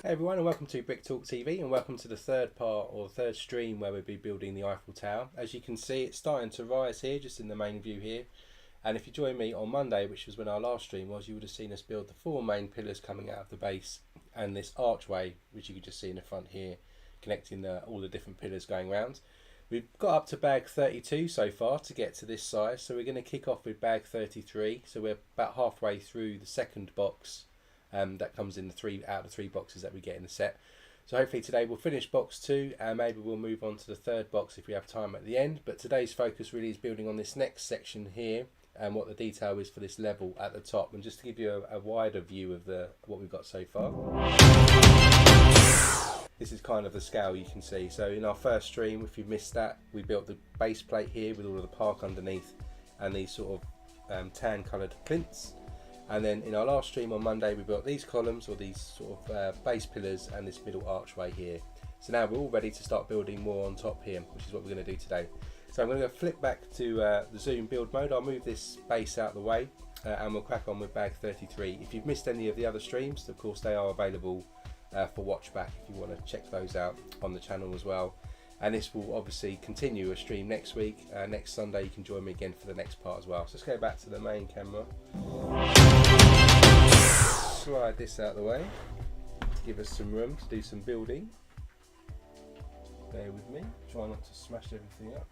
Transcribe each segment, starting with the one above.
Hey everyone, and welcome to Brick Talk TV, and welcome to the third part or third stream where we'll be building the Eiffel Tower. As you can see, it's starting to rise here, just in the main view here. And if you joined me on Monday, which was when our last stream was, you would have seen us build the four main pillars coming out of the base and this archway, which you can just see in the front here, connecting all the different pillars going round. We've got up to bag 32 so far to get to this size, so we're going to kick off with bag 33. So we're about halfway through the second box. That comes in out of the three boxes that we get in the set. So hopefully today we'll finish box 2 and maybe we'll move on to the third box if we have time at the end. But today's focus really is building on this next section here and what the detail is for this level at the top. And just to give you a wider view of what we've got so far. This is kind of the scale you can see. So in our first stream, if you missed that, we built the base plate here with all of the park underneath and these sort of tan coloured plinths. And then in our last stream on Monday, we built these columns or these sort of base pillars and this middle archway here. So now we're all ready to start building more on top here, which is what we're going to do today. So I'm going to flip back to the zoom build mode. I'll move this base out the way and we'll crack on with bag 33. If you've missed any of the other streams, of course they are available for watch back if you want to check those out on the channel as well. And this will obviously continue a stream next week. Next Sunday you can join me again for the next part as well. So let's go back to the main camera. Slide this out of the way to give us some room to do some building. Bear with me, try not to smash everything up.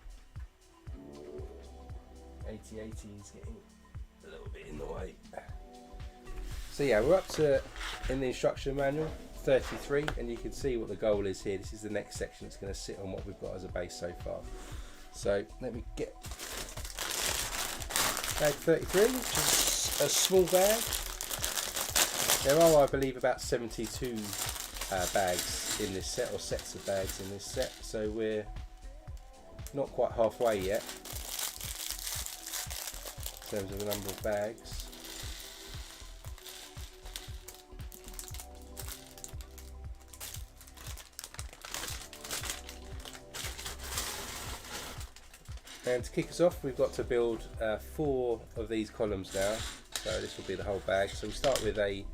8080 is getting a little bit in the way. So yeah, we're up to, in the instruction manual, 33, and you can see what the goal is here. This is the next section that's going to sit on what we've got as a base so far. So let me get bag 33, which is a small bag. There are, I believe, about 72 bags in this set, or sets of bags in this set, so we're not quite halfway yet in terms of the number of bags. And to kick us off, we've got to build 4 of these columns now, so this will be the whole bag. So we start with a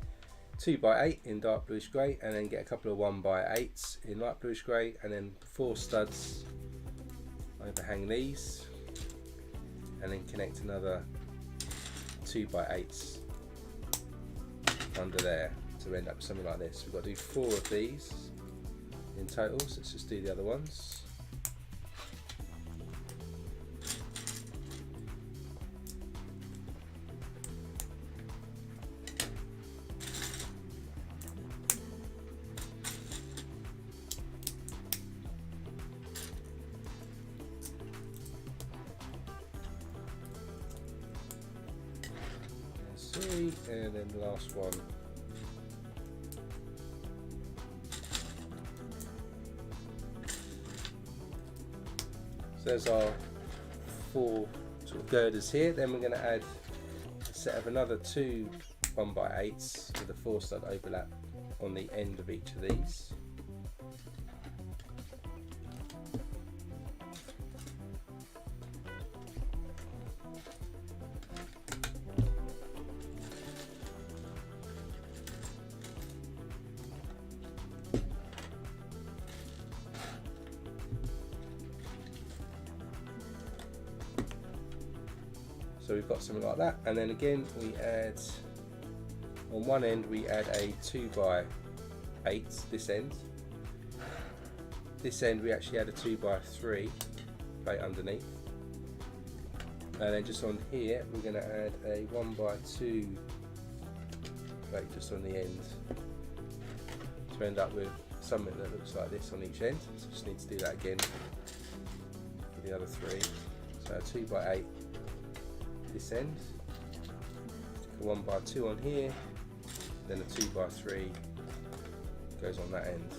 2x8 in dark bluish grey, and then get a couple of 1x8s in light bluish grey, and then 4 studs overhang these, and then connect another 2x8s under there to end up with something like this. We've got to do 4 of these in total, so let's just do the other ones. And then the last one. So there's our 4 sort of girders here. Then we're going to add a set of another 2 1x8s with a 4 stud overlap on the end of each of these. So we've got something like that, and then again we add, on one end we add a 2x8, this end. This end we actually add a 2x3 plate underneath. And then just on here we're going to add a 1x2 plate just on the end to end up with something that looks like this on each end. So just need to do that again for the other 3. So a 2x8 this end, a 1x2 on here, then a 2x3 goes on that end.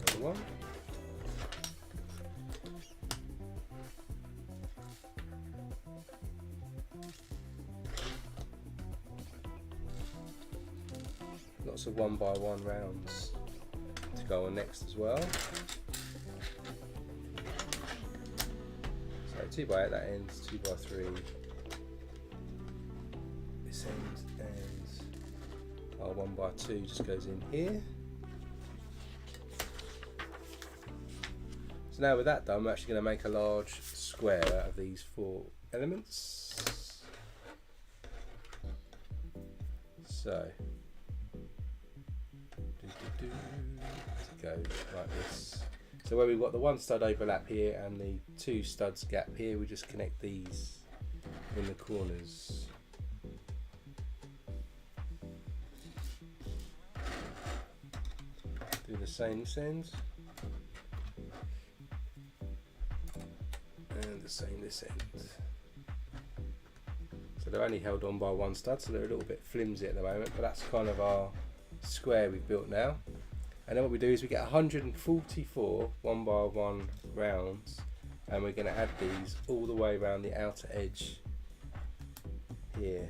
Another one. Lots of 1x1 rounds to go on next as well. So 2x8 that end, 2x3 this end, and our 1x2 just goes in here. So now with that done, we're actually going to make a large square out of these 4 elements. So it goes like this. So where we've got the 1 stud overlap here and the 2 studs gap here, we just connect these in the corners. Do the same this end. And the same this end. So they're only held on by 1 stud, so they're a little bit flimsy at the moment, but that's kind of our square we've built now. And then what we do is we get 144 1x1 rounds, and we're going to add these all the way around the outer edge here.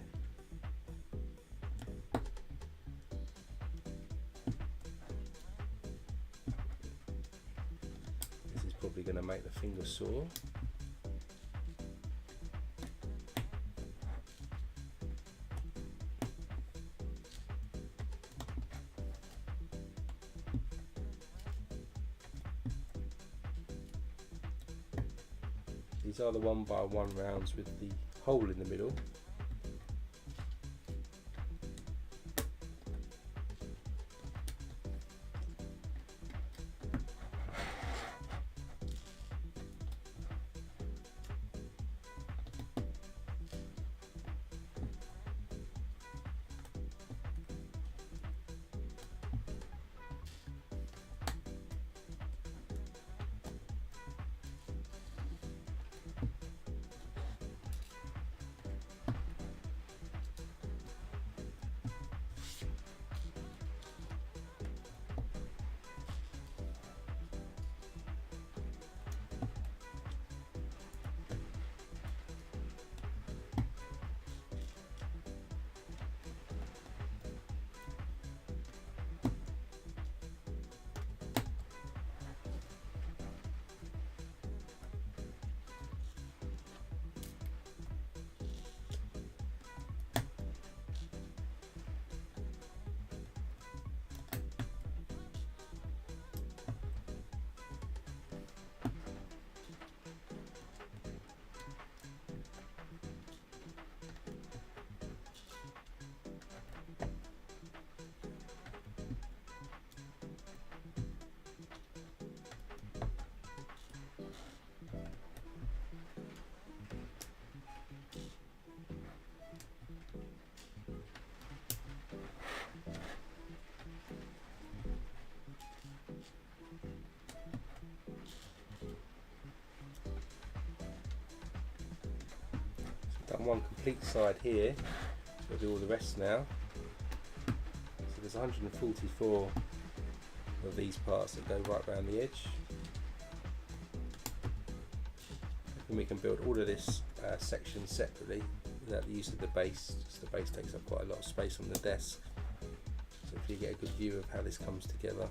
This is probably going to make the finger sore. These are the 1x1 rounds with the hole in the middle. Done one complete side here, we'll do all the rest now. So there's 144 of these parts that go right around the edge. And we can build all of this section separately without the use of the base, because the base takes up quite a lot of space on the desk. So if you get a good view of how this comes together.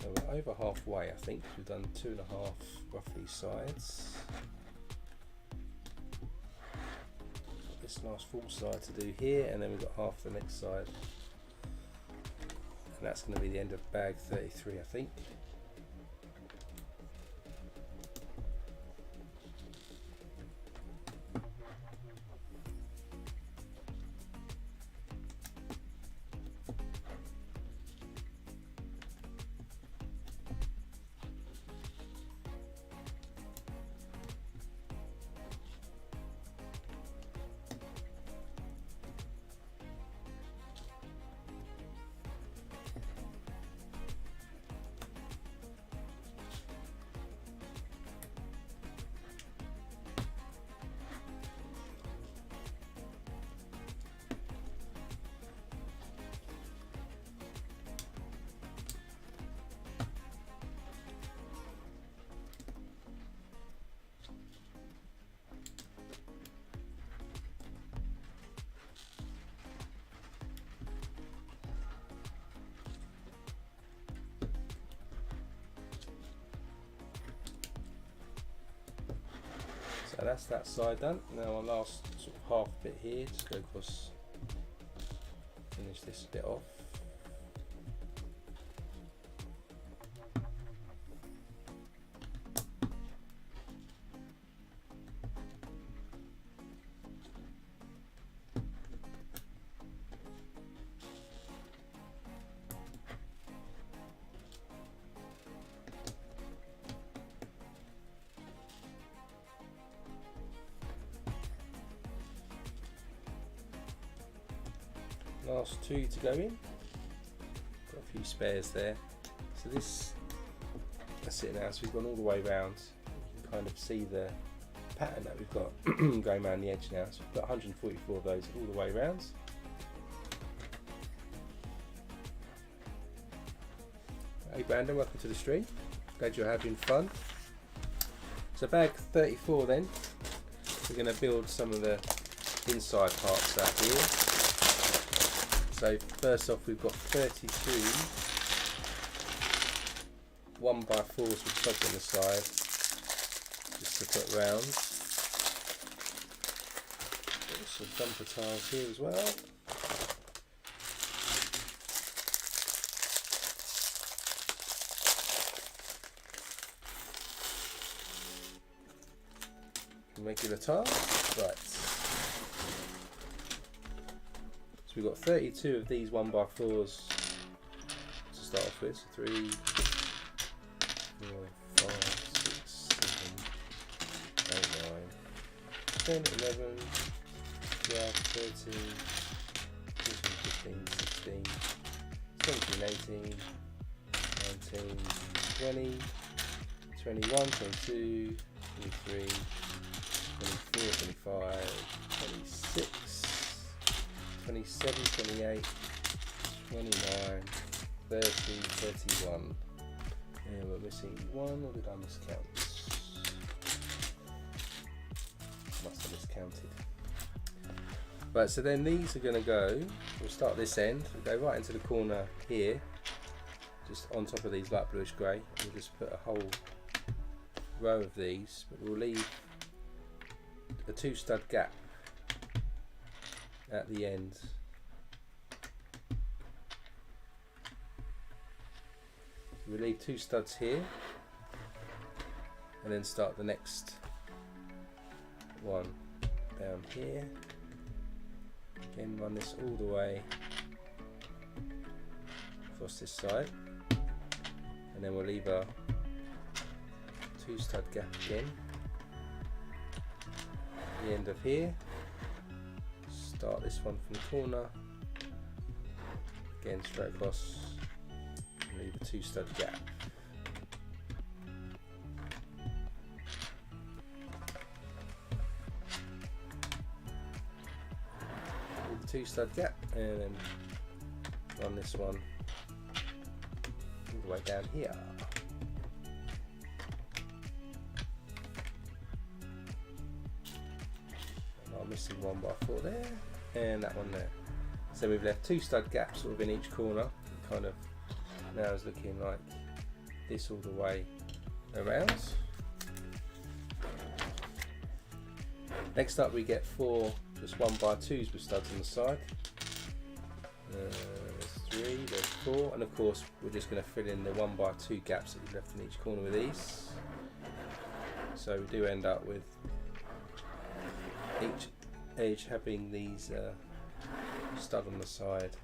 So we're over halfway, I think. We've done 2.5 roughly sides. Got this last full side to do here, and then we've got half the next side. And that's going to be the end of bag 33, I think. So that's that side done. Now our last sort of half bit here, just go across, finish this bit off. Last two to go in. Got a few spares there. So that's it now. So we've gone all the way round. You can kind of see the pattern that we've got going around the edge now. So we've got 144 of those all the way round. Hey Brandon, welcome to the stream. Glad you're having fun. So bag 34 then. We're going to build some of the inside parts out here. So first off, we've got 32 1x4s with studs on the side, just to put round. Got some bumper tiles here as well. Regular tiles, right. So we've got 32 of these 1x4s to start off with. So 3, 4, 5, 6, 7, 8, 9, 10, 11, 12, 13, 14, 15, 16, 17, 18, 19, 20, 21, 22, 23, 24, 25, 26, 27, 28, 29, 30, 31. And we're missing one, or did I miscount? Must have miscounted. Right, so then these are going to go, we'll start this end, we'll go right into the corner here, just on top of these light bluish grey. We'll just put a whole row of these, but we'll leave a 2 stud gap at the end. So we leave 2 studs here and then start the next one down here. Again, run this all the way across this side, and then we'll leave a 2 stud gap again at the end of here. Start this one from the corner, again straight across, and leave a 2 stud gap. Leave a 2 stud gap, and then run this one all the way down here. I'm missing 1x4 there, and that one there. So we've left 2 stud gaps sort of in each corner. It kind of now is looking like this all the way around. Next up we get 4 just 1x2s with studs on the side. There's 3, there's 4, and of course we're just going to fill in the 1x2 gaps that we've left in each corner with these. So we do end up with each edge having these stud on the side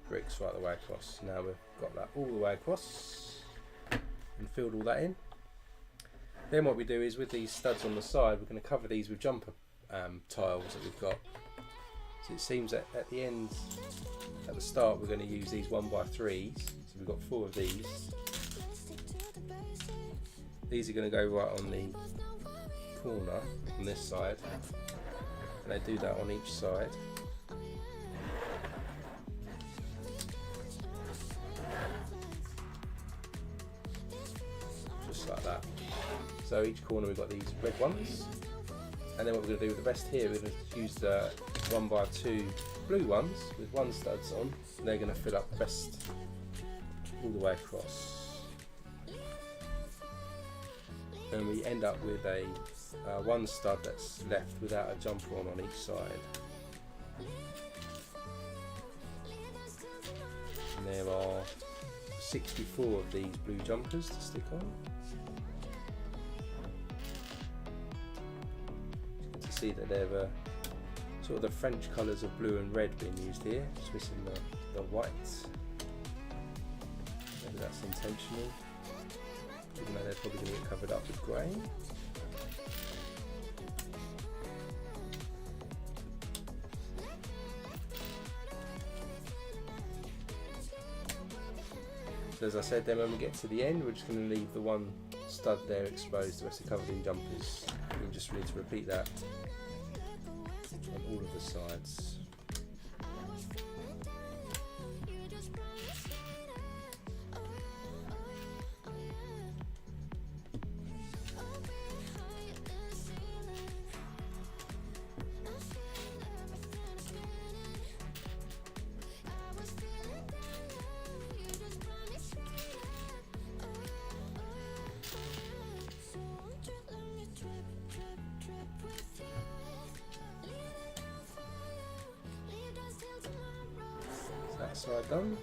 bricks right the way across. Now we've got that all the way across and filled all that in. Then what we do is with these studs on the side, we're going to cover these with jumper tiles that we've got. So it seems that at the end, at the start, we're going to use these 1x3s. So we've got 4 of these. These are going to go right on the corner on this side, and they do that on each side. Just like that. So each corner we've got these red ones, and then what we're going to do with the rest here, we're going to use the 1x2 blue ones with 1 studs on, and they're going to fill up the rest all the way across. And we end up with a one stud that's left without a jumper on each side. And there are 64 of these blue jumpers to stick on. You can see that they're sort of the French colours of blue and red being used here, just missing the white. Maybe that's intentional, even though they're probably going to get covered up with grey. So as I said, then when we get to the end, we're just going to leave the one stud there exposed, the rest are covered in jumpers. We just need to repeat that on all of the sides. That side done.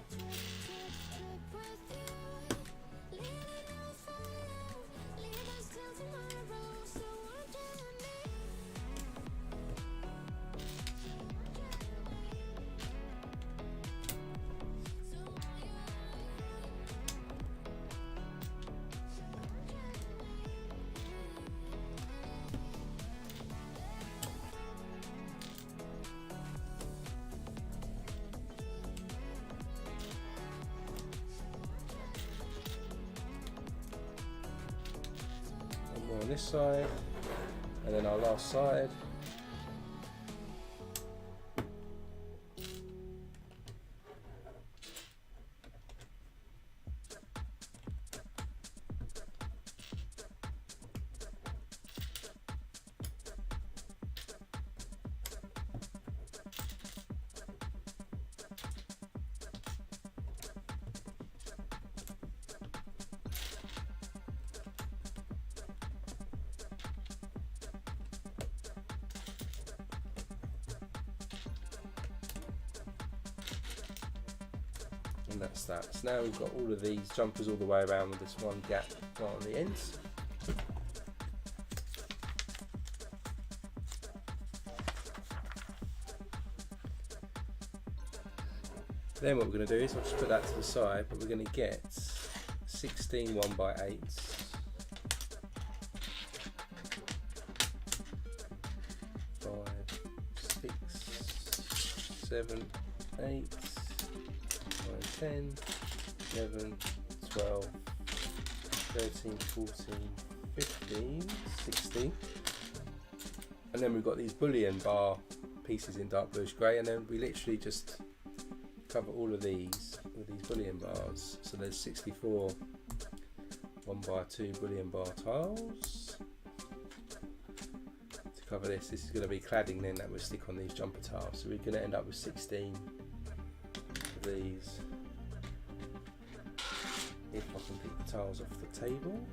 On this side, and then our last side. And that's that. So now we've got all of these jumpers all the way around with this one gap right on the ends. Then what we're going to do is, I'll just put that to the side, but we're going to get 16 1x8s. 5, 6, 7, 8, 10, 11, 12, 13, 14, 15, 16. And then we've got these bullion bar pieces in dark bluish grey, and then we literally just cover all of these with these bullion bars. So there's 64 1x2 bullion bar tiles. To cover this, this is going to be cladding then that we'll stick on these jumper tiles. So we're going to end up with 16 of these. If I can pick the tiles off the table.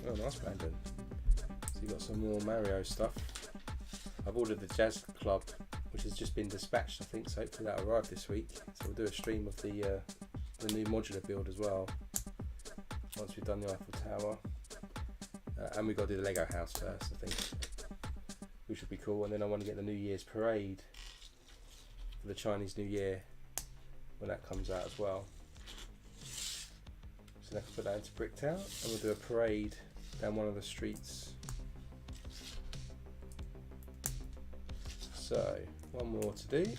Oh, nice, Brandon. So you've got some more Mario stuff. I've ordered the Jazz Club, which has just been dispatched, I think, so hopefully that'll arrive this week. So we'll do a stream of the new modular build as well, once we've done the Eiffel Tower. And we've got to do the Lego house first, I think, which should be cool. And then I want to get the New Year's parade for the Chinese New Year when that comes out as well. So let's put that into Bricktown, and we'll do a parade down one of the streets. So, one more to do.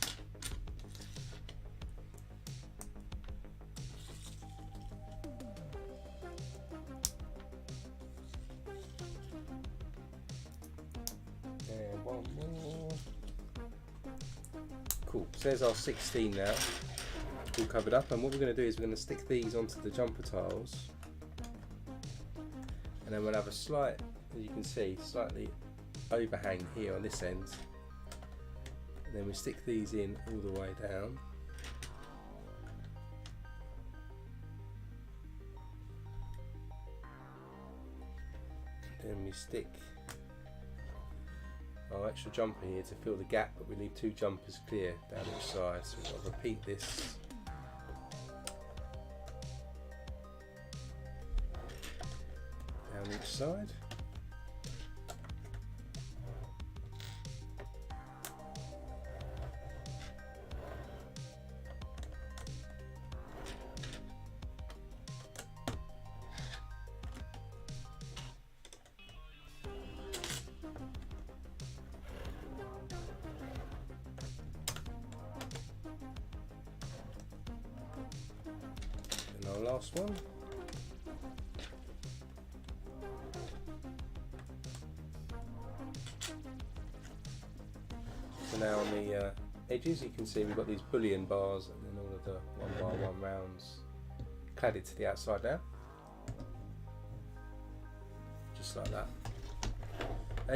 And one more. Cool, so there's our 16 now, all covered up, and what we're going to do is we're going to stick these onto the jumper tiles, and then we'll have a slight, as you can see, slightly overhang here on this end. And then we stick these in all the way down. Then we stick our extra jumper here to fill the gap, but we leave 2 jumpers clear down each side. So we've got to repeat this. Down each side. Our last one. So now on the edges you can see we've got these bullion bars and then all of the 1x1 rounds cladded to the outside now. Just like that.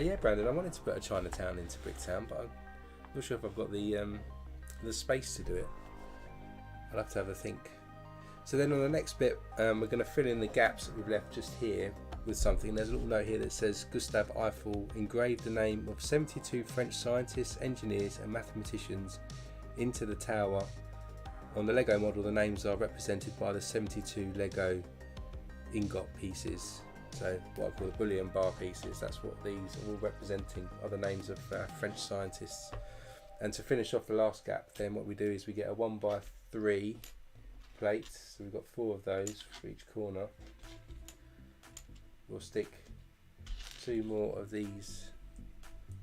Yeah, Brandon, I wanted to put a Chinatown into Bricktown, but I'm not sure if I've got the space to do it. I'll have to have a think. So then on the next bit, we're going to fill in the gaps that we've left just here with something. There's a little note here that says Gustave Eiffel engraved the name of 72 French scientists, engineers and mathematicians into the tower. On the Lego model, the names are represented by the 72 Lego ingot pieces. So what I call the bullion bar pieces, that's what these are all representing, are the names of French scientists. And to finish off the last gap, then what we do is we get a 1x3 plates, so we've got 4 of those for each corner. We'll stick 2 more of these,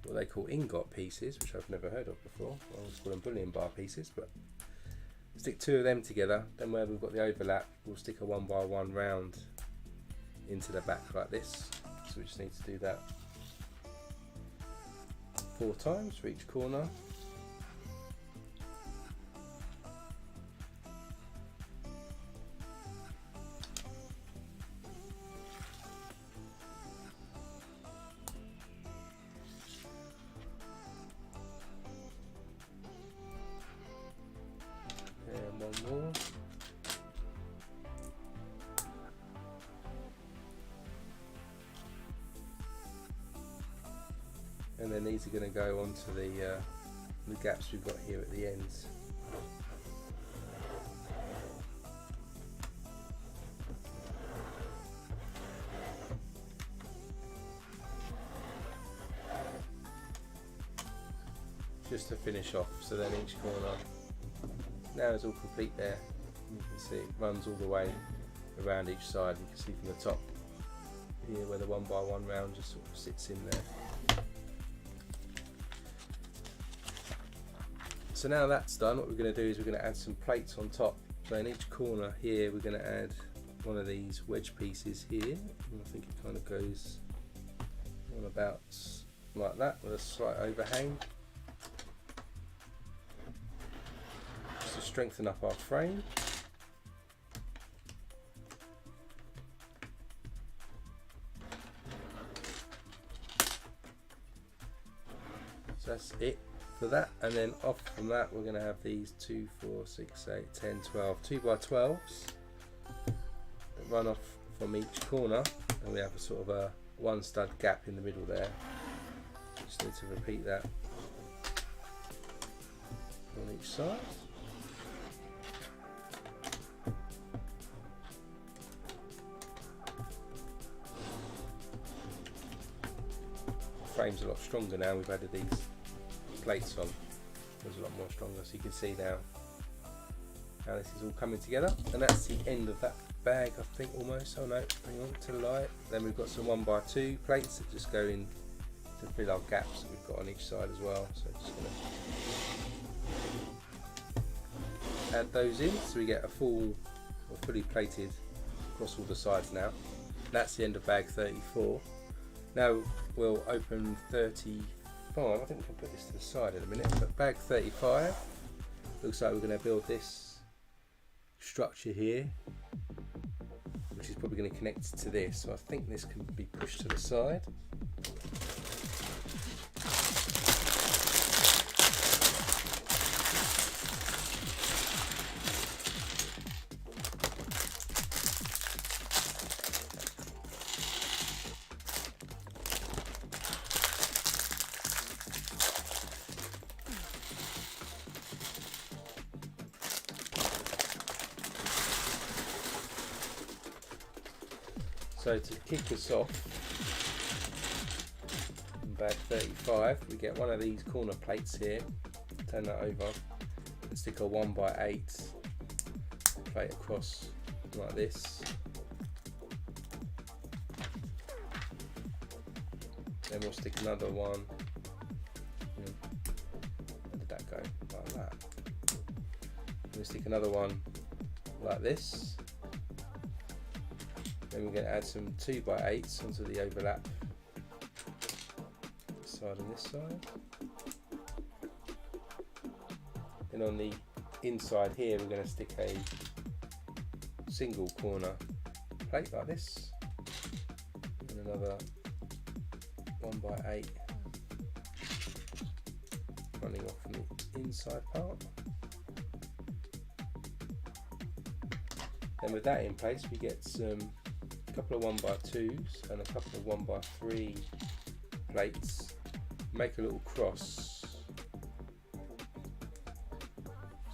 what they call ingot pieces, which I've never heard of before. I always call them bullion bar pieces, but stick 2 of them together. Then where we've got the overlap, we'll stick a 1x1 round into the back like this. So we just need to do that 4 times for each corner. And one more. And then these are going to go onto the gaps we've got here at the ends. Just to finish off, so then each corner now is all complete there. You can see it runs all the way around each side. You can see from the top here where the 1x1 round just sort of sits in there. So now that's done, what we're going to do is we're going to add some plates on top. So in each corner here we're going to add one of these wedge pieces here, and I think it kind of goes on about like that with a slight overhang, just to strengthen up our frame. So that's it for that, and then off from that we're going to have these 2, 4, 6, 8, 10, 12 2x12s that run off from each corner, and we have a sort of a one stud gap in the middle there. Just need to repeat that on each side. The frame's a lot stronger now, we've added these plates on. It's a lot more stronger, so you can see now how this is all coming together. And that's the end of that bag, I think, almost. Oh no, hang on, to the light. Then we've got some 1x2 plates that just go in to fill our gaps that we've got on each side as well. So just gonna add those in, so we get a full or fully plated across all the sides now. That's the end of bag 34. Now we'll open 35. I think we can put this to the side in a minute, but bag 35 looks like we're going to build this structure here, which is probably going to connect to this, so I think this can be pushed to the side. So to kick us off, in bag 35, we get one of these corner plates here, turn that over, and stick a 1x8 plate across like this. Then we'll stick another one, where did that go? Like that. We'll stick another one like this. Then we're going to add some 2x8s onto the overlap, this side and this side. Then on the inside here we're going to stick a single corner plate like this, and another 1x8 running off from the inside part. Then with that in place we get a couple of 1x2s and a couple of 1x3 plates. Make a little cross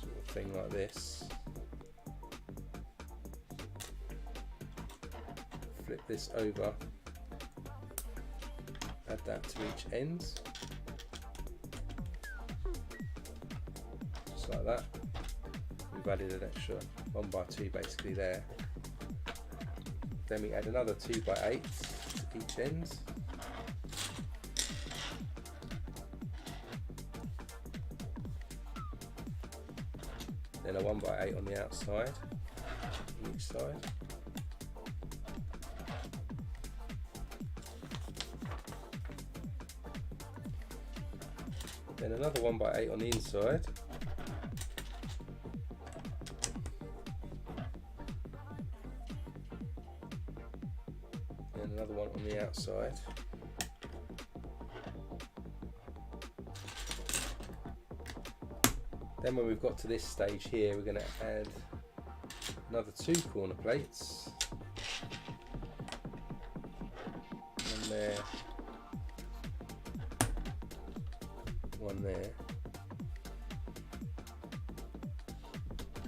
sort of thing like this. Flip this over, add that to each end, just like that. We've added an extra 1x2 basically there. Then we add another 2x8 to each end. Then a 1x8 on the outside, on each side. Then another 1x8 on the inside. And another one on the outside. Then when we've got to this stage here, we're going to add another 2 corner plates. One there, one there,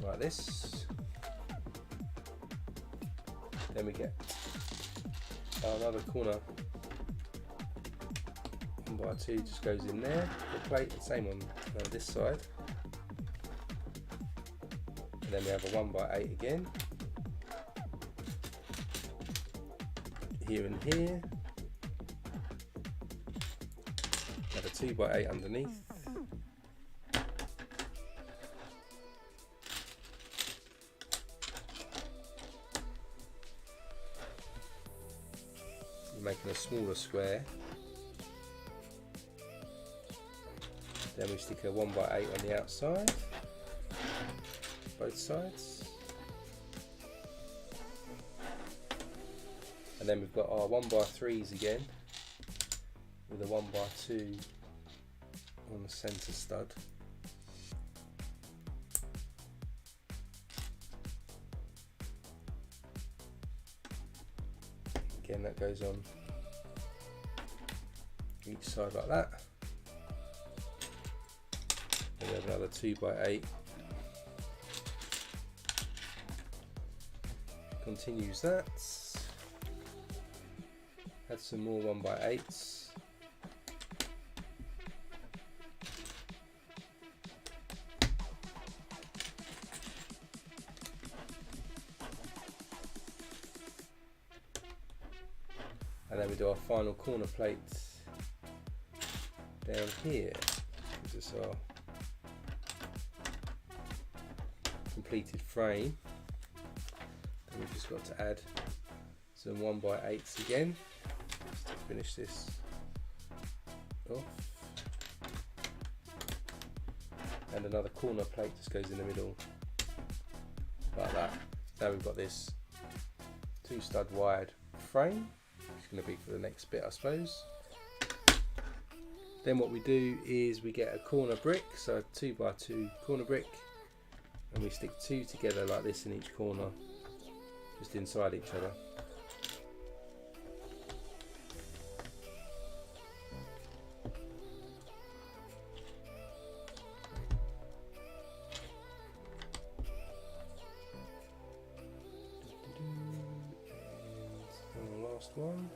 like this. Then we get another corner 1x2 just goes in there, the plate, the same on this side. And then we have a 1x8 again, here and here. Have a 2x8 underneath. Making a smaller square. Then we stick a 1x8 on the outside, both sides. And then we've got our 1x3s again, with a 1x2 on the centre stud. again, that goes on each side like that. And we have another 2x8. Continues that. Add some more 1x8s. And then we do our final corner plate down here. This is our completed frame. And we've just got to add some 1x8s again just to finish this off. And another corner plate just goes in the middle like that. Now we've got this 2-stud wide frame. It's going to be for the next bit, I suppose. Then what we do is we get a corner brick, so a 2x2 corner brick, and we stick 2 together like this in each corner, just inside each other. And the last one.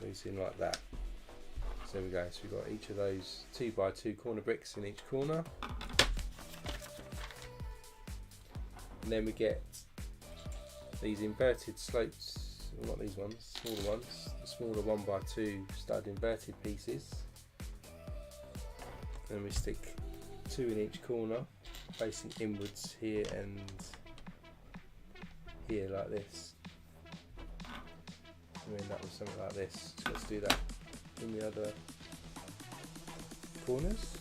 Goes in like that. So there we go. So we've got each of those 2x2 corner bricks in each corner. And then we get these inverted slopes, well, not these ones, smaller ones, the smaller 1x2 stud inverted pieces. And we stick 2 in each corner, facing inwards here and here like this. We end up with something like this. So let's do that in the other corners.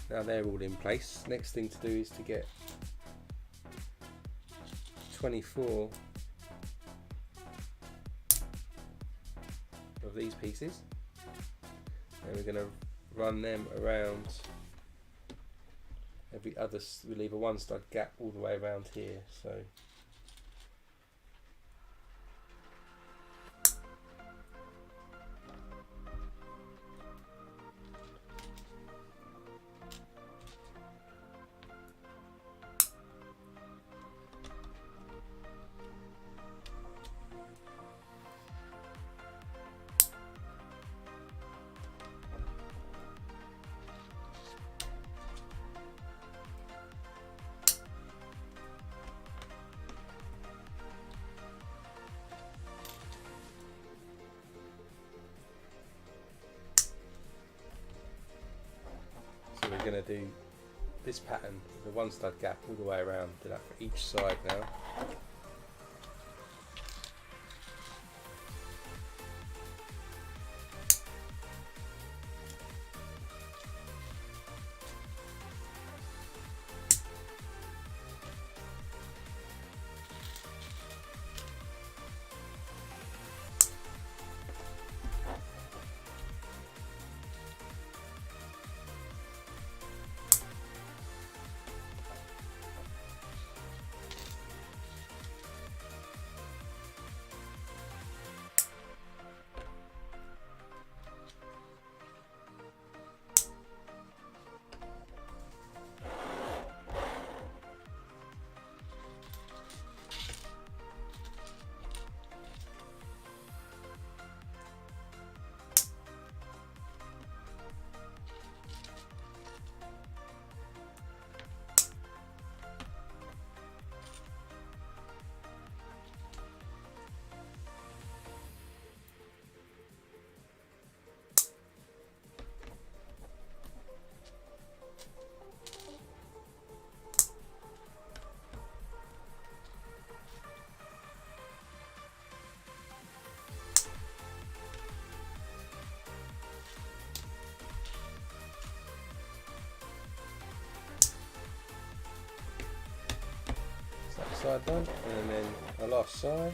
Now they're all in place. Next thing to do is to get 24 of these pieces, and we're going to run them around every other. We leave a 1 stud gap all the way around here. So we're going to do this pattern, the 1 stud gap all the way around, do that for each side now. side done, and then our last side.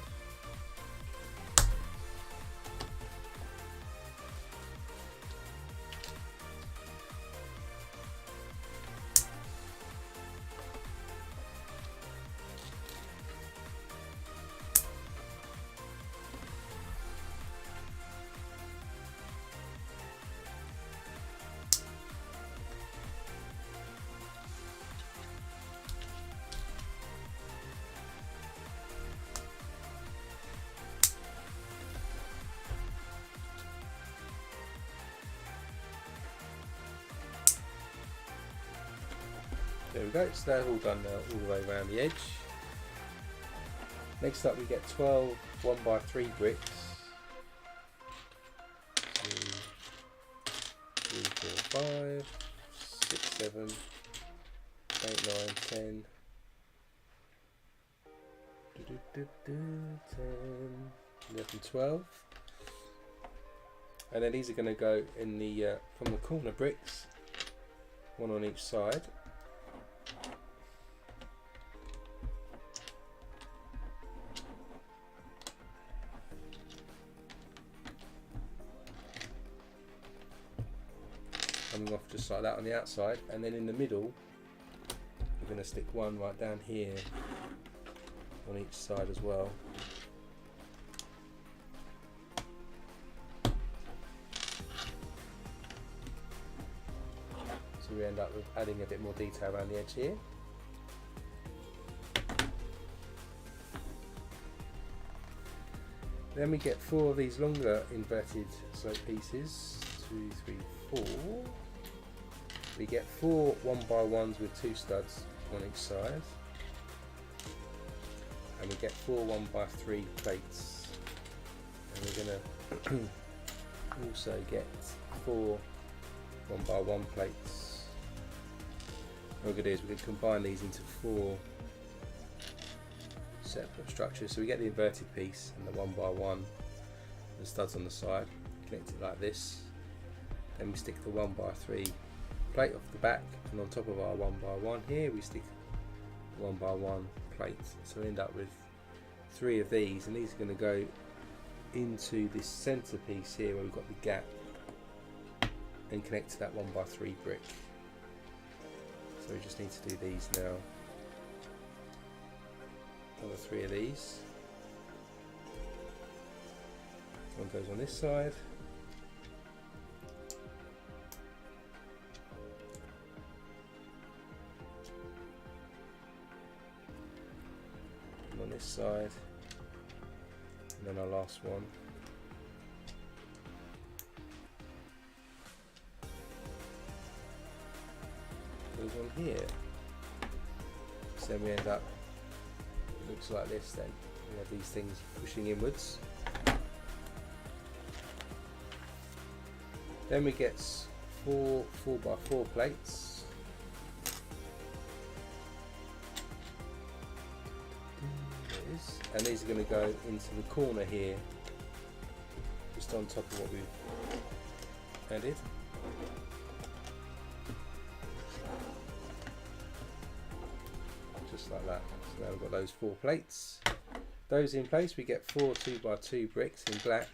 There we go, so they're all done now, all the way around the edge. Next up we get 12 1x3 bricks. 2, 3, 4, 5, 6, 7, 8, 9, 10. 10, 11, 12. And then these are going to go in the from the corner bricks, one on each side. Coming off just like that on the outside, and then in the middle we're going to stick one right down here on each side as well. So we end up with adding a bit more detail around the edge here. Then we get 4 of these longer inverted slope pieces, 2, 3, 4. We get 4 1x1s with 2 studs on each side, and we get 4 1x3 plates, and we're going to also get 4 1x1 plates. What we're going to do is we're going to combine these into 4 separate structures. So we get the inverted piece and the 1x1, the studs on the side, connect it like this. Then we stick the 1x3 plate off the back, and on top of our 1x1 here we stick the 1x1 plate. So we end up with 3 of these, and these are going to go into this centre piece here where we've got the gap, and connect to that 1x3 brick. So we just need to do these now. Another 3 of these. One goes on this side. On this side, and then our last one. Goes on here. So then we end up, it looks like this then. We have these things pushing inwards. Then we get 4 4x4 plates. And these are going to go into the corner here, just on top of what we've added. Just like that. So now we've got those 4 plates. Those in place, we get 4 2x2 bricks in black.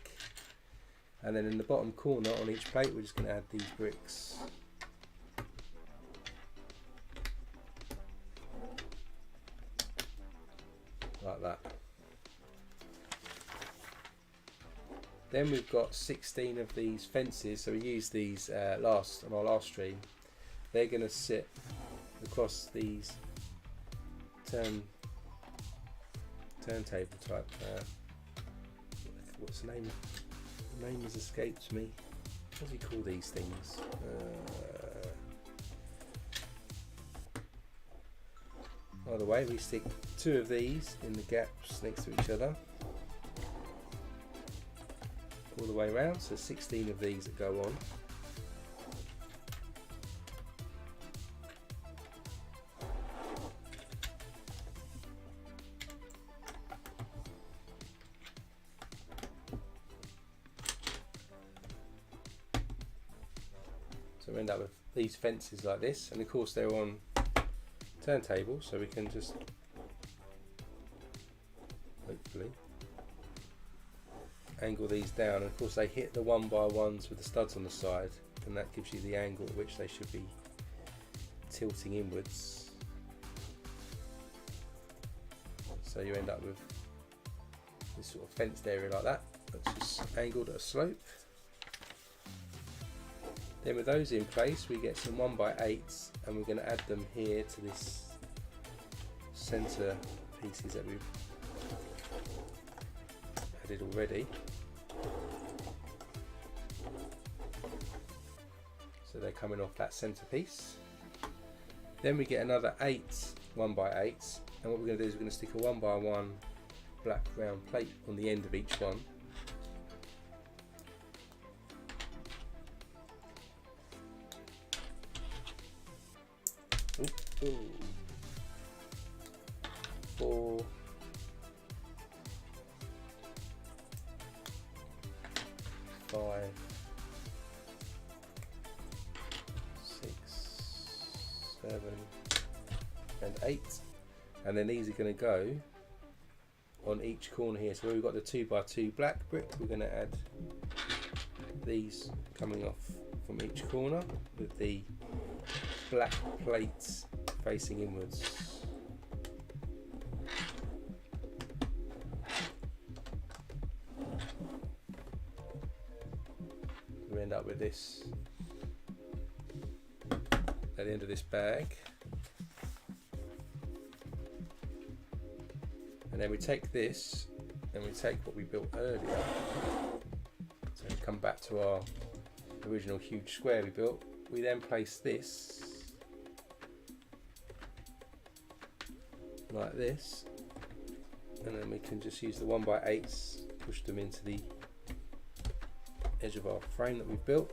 And then in the bottom corner on each plate, we're just going to add these bricks. Like that. Then we've got 16 of these fences, so we used these on our last stream. They're going to sit across these turntable type. What's the name? The name has escaped me. What does he call these things? Either way, we stick 2 of these in the gaps next to each other, all the way around, so 16 of these that go on. So we end up with these fences like this, and of course they're on turntable, so we can just angle these down, and of course they hit the 1x1s with the studs on the side, and that gives you the angle at which they should be tilting inwards. So you end up with this sort of fenced area like that, that's just angled at a slope. Then with those in place, we get some 1x8s, and we're going to add them here to this centre pieces that we've added already. So they're coming off that centre piece. Then we get another 8 1x8s, and what we're going to do is we're going to stick a 1x1 black round plate on the end of each one. Ooh. 4, 5, 6, 7, and 8, and then these are going to go on each corner here. So where we've got the 2x2 black brick, we're going to add these coming off from each corner with the black plates facing inwards. We end up with this at the end of this bag, and then we take this and we take what we built earlier, so we come back to our original huge square we built. We then place this like this, and then we can just use the 1x8s, push them into the edge of our frame that we've built,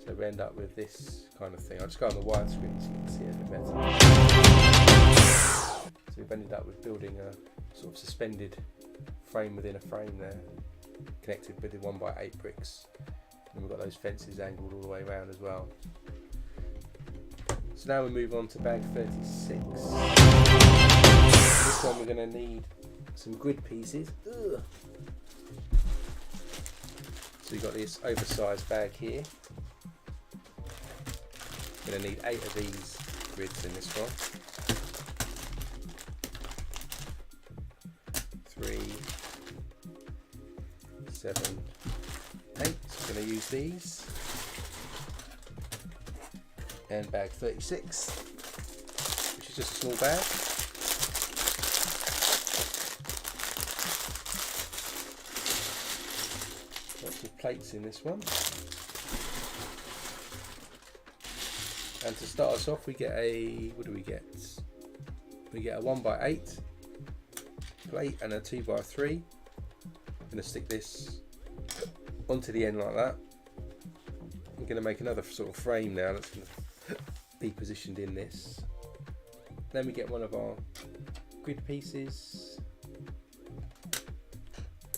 so we end up with this kind of thing. I'll just go on the widescreen so you can see it a bit better. So we've ended up with building a sort of suspended frame within a frame there, connected with the 1x8 bricks, and we've got those fences angled all the way around as well. So now we move on to bag 36. This one we're going to need some grid pieces. Ugh. So we've got this oversized bag here. We're going to need 8 of these grids in this one. 3, 7, 8. So we're going to use these. And bag 36, which is just a small bag. Lots of plates in this one. And to start us off, we get a, what do we get? We get a 1x8 plate and a 2x3. I'm going to stick this onto the end like that. I'm going to make another sort of frame now that's going to be positioned in this. Then we get one of our grid pieces,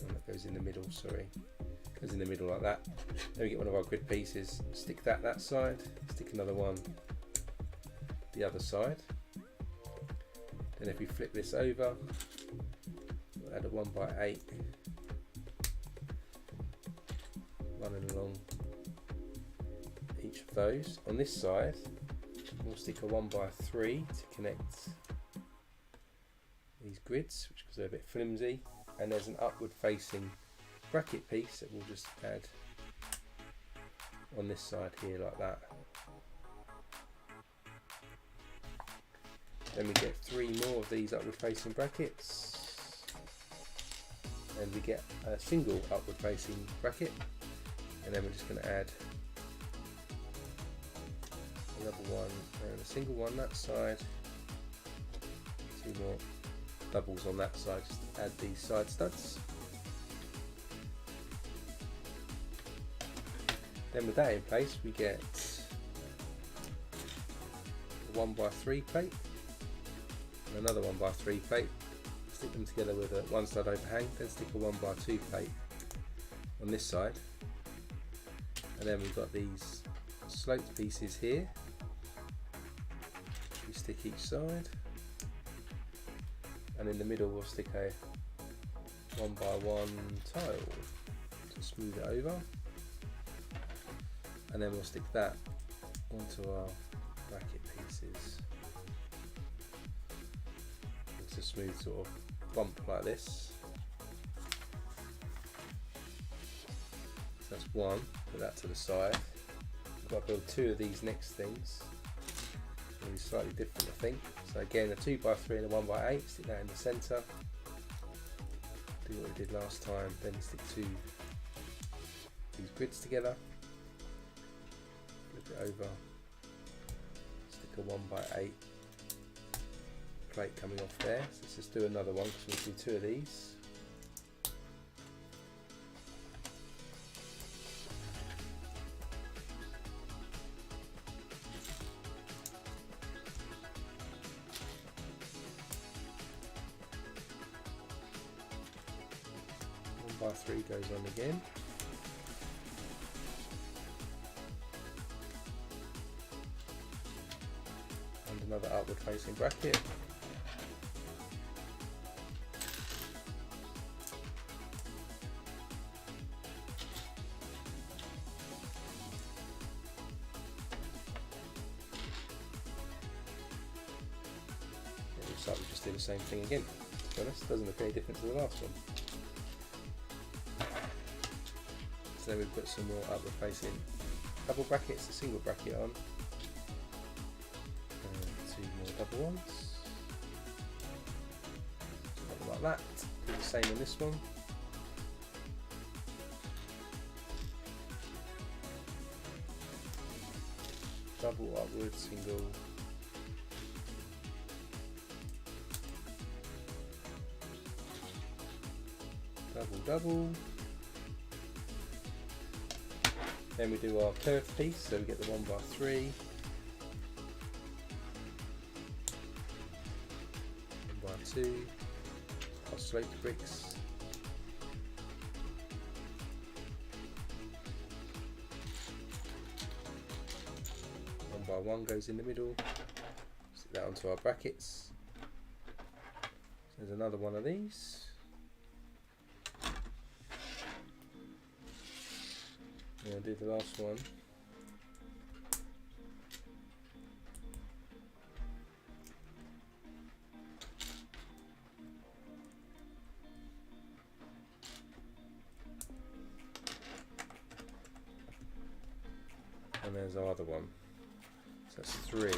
and that goes in the middle, sorry, goes in the middle like that. Then we get one of our grid pieces, stick that side, stick another one the other side. Then if we flip this over, we'll add a 1x8 running along each of those. On this side we'll stick a 1x3 to connect these grids, which because they're a bit flimsy, and there's an upward facing bracket piece that we'll just add on this side here like that. Then we get 3 more of these upward facing brackets, and we get a single upward facing bracket, and then we're just going to add another one and a single one that side, 2 more doubles on that side, just add these side studs. Then with that in place, we get a 1x3 plate and another 1x3 plate, stick them together with a 1 stud overhang, then stick a 1x2 plate on this side, and then we've got these sloped pieces here. We stick each side, and in the middle we'll stick a 1x1 tile. to smooth it over, and then we'll stick that onto our bracket pieces. It's a smooth sort of bump like this. So that's one, put that to the side. I've got to build two of these next things. It'll be slightly different, I think. So again, a 2x3 and a 1x8, stick that in the centre. Do what we did last time, then stick these grids together. Flip it over, stick a 1x8 plate coming off there. So let's just do another one because we'll do two of these. By 3 goes on again. And another upward facing bracket. It looks like we just do the same thing again. To be honest, doesn't look any different to the last one. So then we put some more upward facing double brackets, a single bracket on, and 2 more double ones, something like that. Do the same on this one. Double upward, single, double, double. Then we do our curved piece, so we get the 1x3, 1x2, our sloped bricks, 1x1 goes in the middle, stick that onto our brackets. There's another one of these. I'll do the last one. And there's our other one. So that's 3. We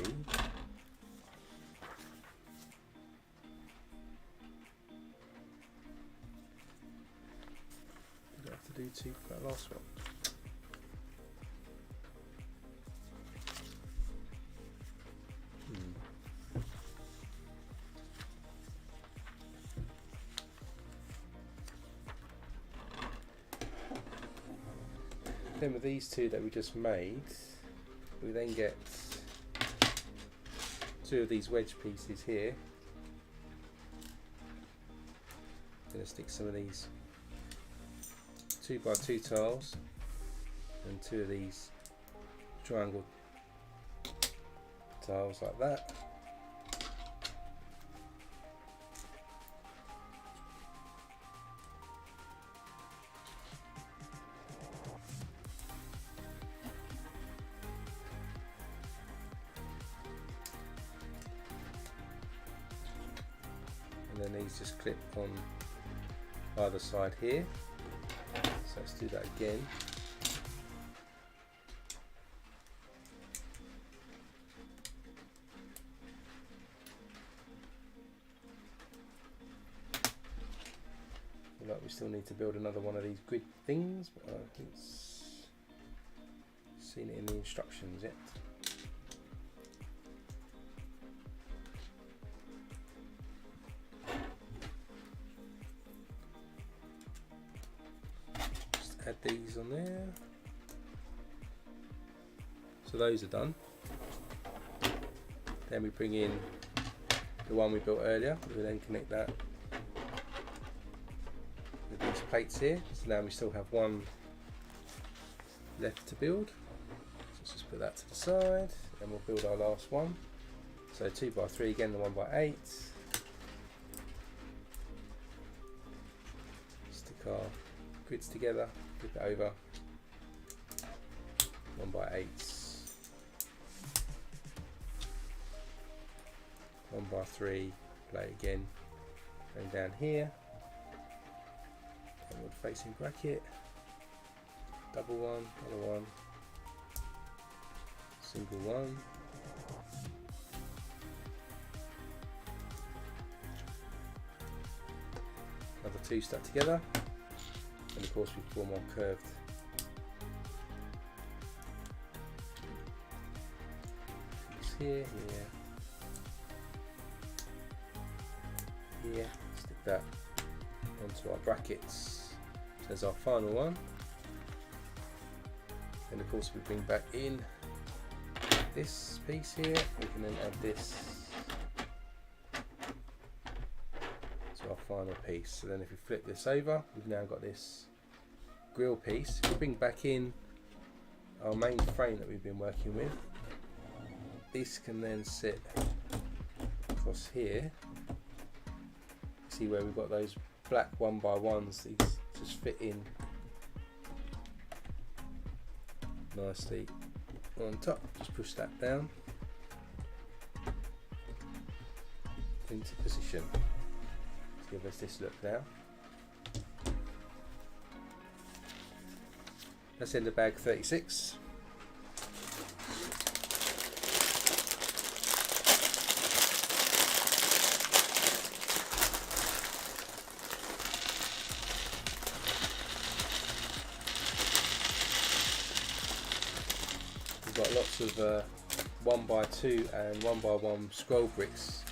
have to do 2 for that last one. Then with these two that we just made, we then get 2 of these wedge pieces here. I'm going to stick some of these 2x2 tiles and 2 of these triangle tiles like that. And then these just clip on either side here. So let's do that again. Like we still need to build another one of these grid things, but I haven't seen it in the instructions yet. Just add these on there. So those are done. Then we bring in the one we built earlier. We then connect that with these plates here. So now we still have one left to build. So let's just put that to the side, and we'll build our last one. So 2x3 again, the 1x8. Stick our grids together, flip it over, 1x8s, 1x3, play it again, going down here, downward facing bracket, double one, single one, another two stuck together, and of course we form our curved piece here, here, stick that onto our brackets. So there's our final one, and of course we bring back in this piece here, we can then add this to our final piece. So then if we flip this over, we've now got this grill piece. If we bring back in our main frame that we've been working with, this can then sit across here. See where we've got those black 1x1s, these just fit in nicely on top. Just push that down into position to give us this look now. That's in the bag 36. We've got lots of 1x2 and 1x1 scroll bricks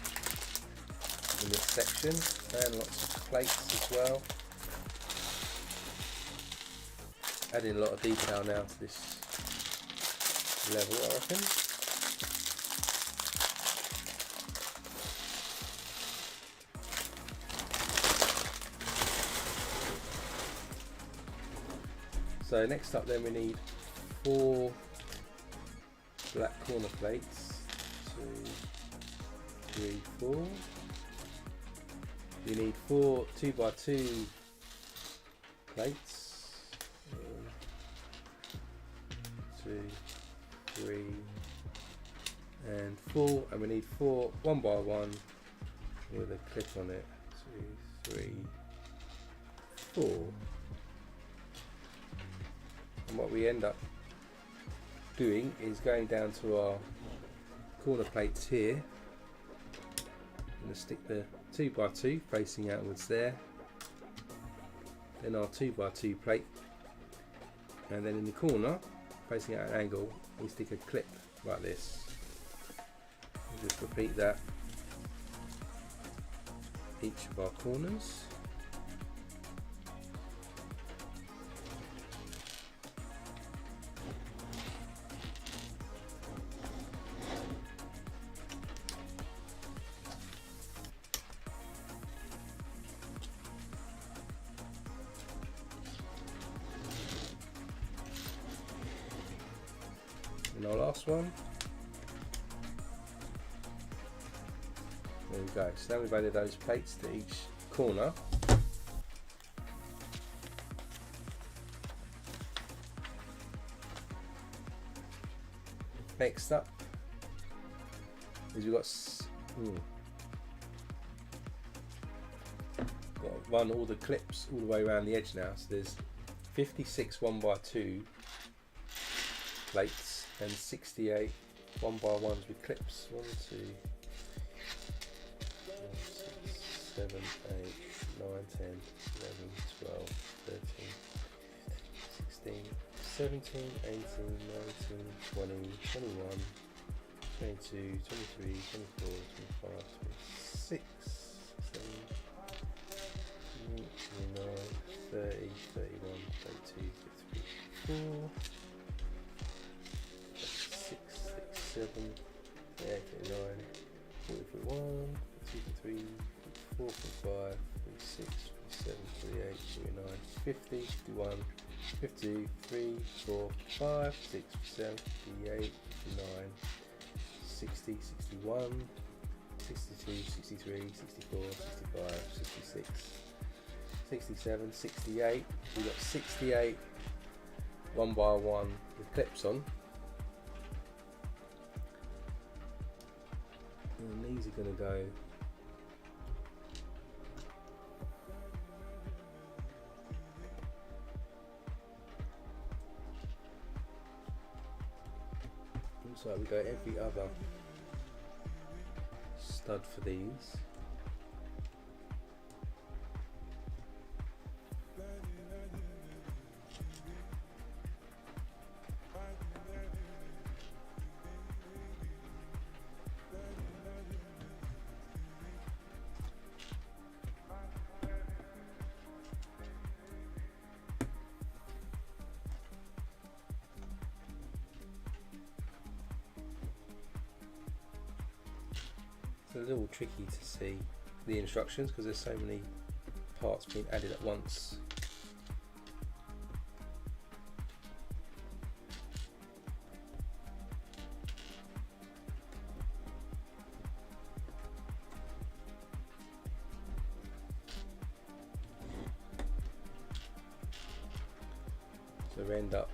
in this section, and lots of plates as well. Adding a lot of detail now to this level, I reckon. So next up then we need 4 black corner plates, 2, 3, 4. You need 4 2x2 plates, 1, 2, 3, and 4, and we need 4 1x1 with a clip on it, 2, 3, 4. And what we end up doing is going down to our corner plates here. I'm going to stick the 2x2 facing outwards there, then our 2x2 plate, and then in the corner facing at an angle we stick a clip like this. We'll just repeat that each of our corners. And our last one. There we go. So now we've added those plates to each corner. Next up is we've got to run all the clips all the way around the edge now. So there's 56 1x2 plates and 68 1x1s with clips. 1, 2, 6, 7, 8, 9, 10, 11, 12, 13, 16, 17, 18, 19, 20, 21, 22, 23, 24, 25, 26, 27, 29, 30, 31, 32, 33, 34, 7, 8, 9, 40, 41, 42, 43, 44, 45, 46, 47, 48, 49, 50, 51, 52, 3, 4, 5, 6, 7, 58, 59, 60, 61, 62, 63, 64, 65, 66, 67, 68. We've got 68 1 by 1 with clips on. And these are going to go so we go every other stud for these. It's a little tricky to see the instructions because there's so many parts being added at once. So we end up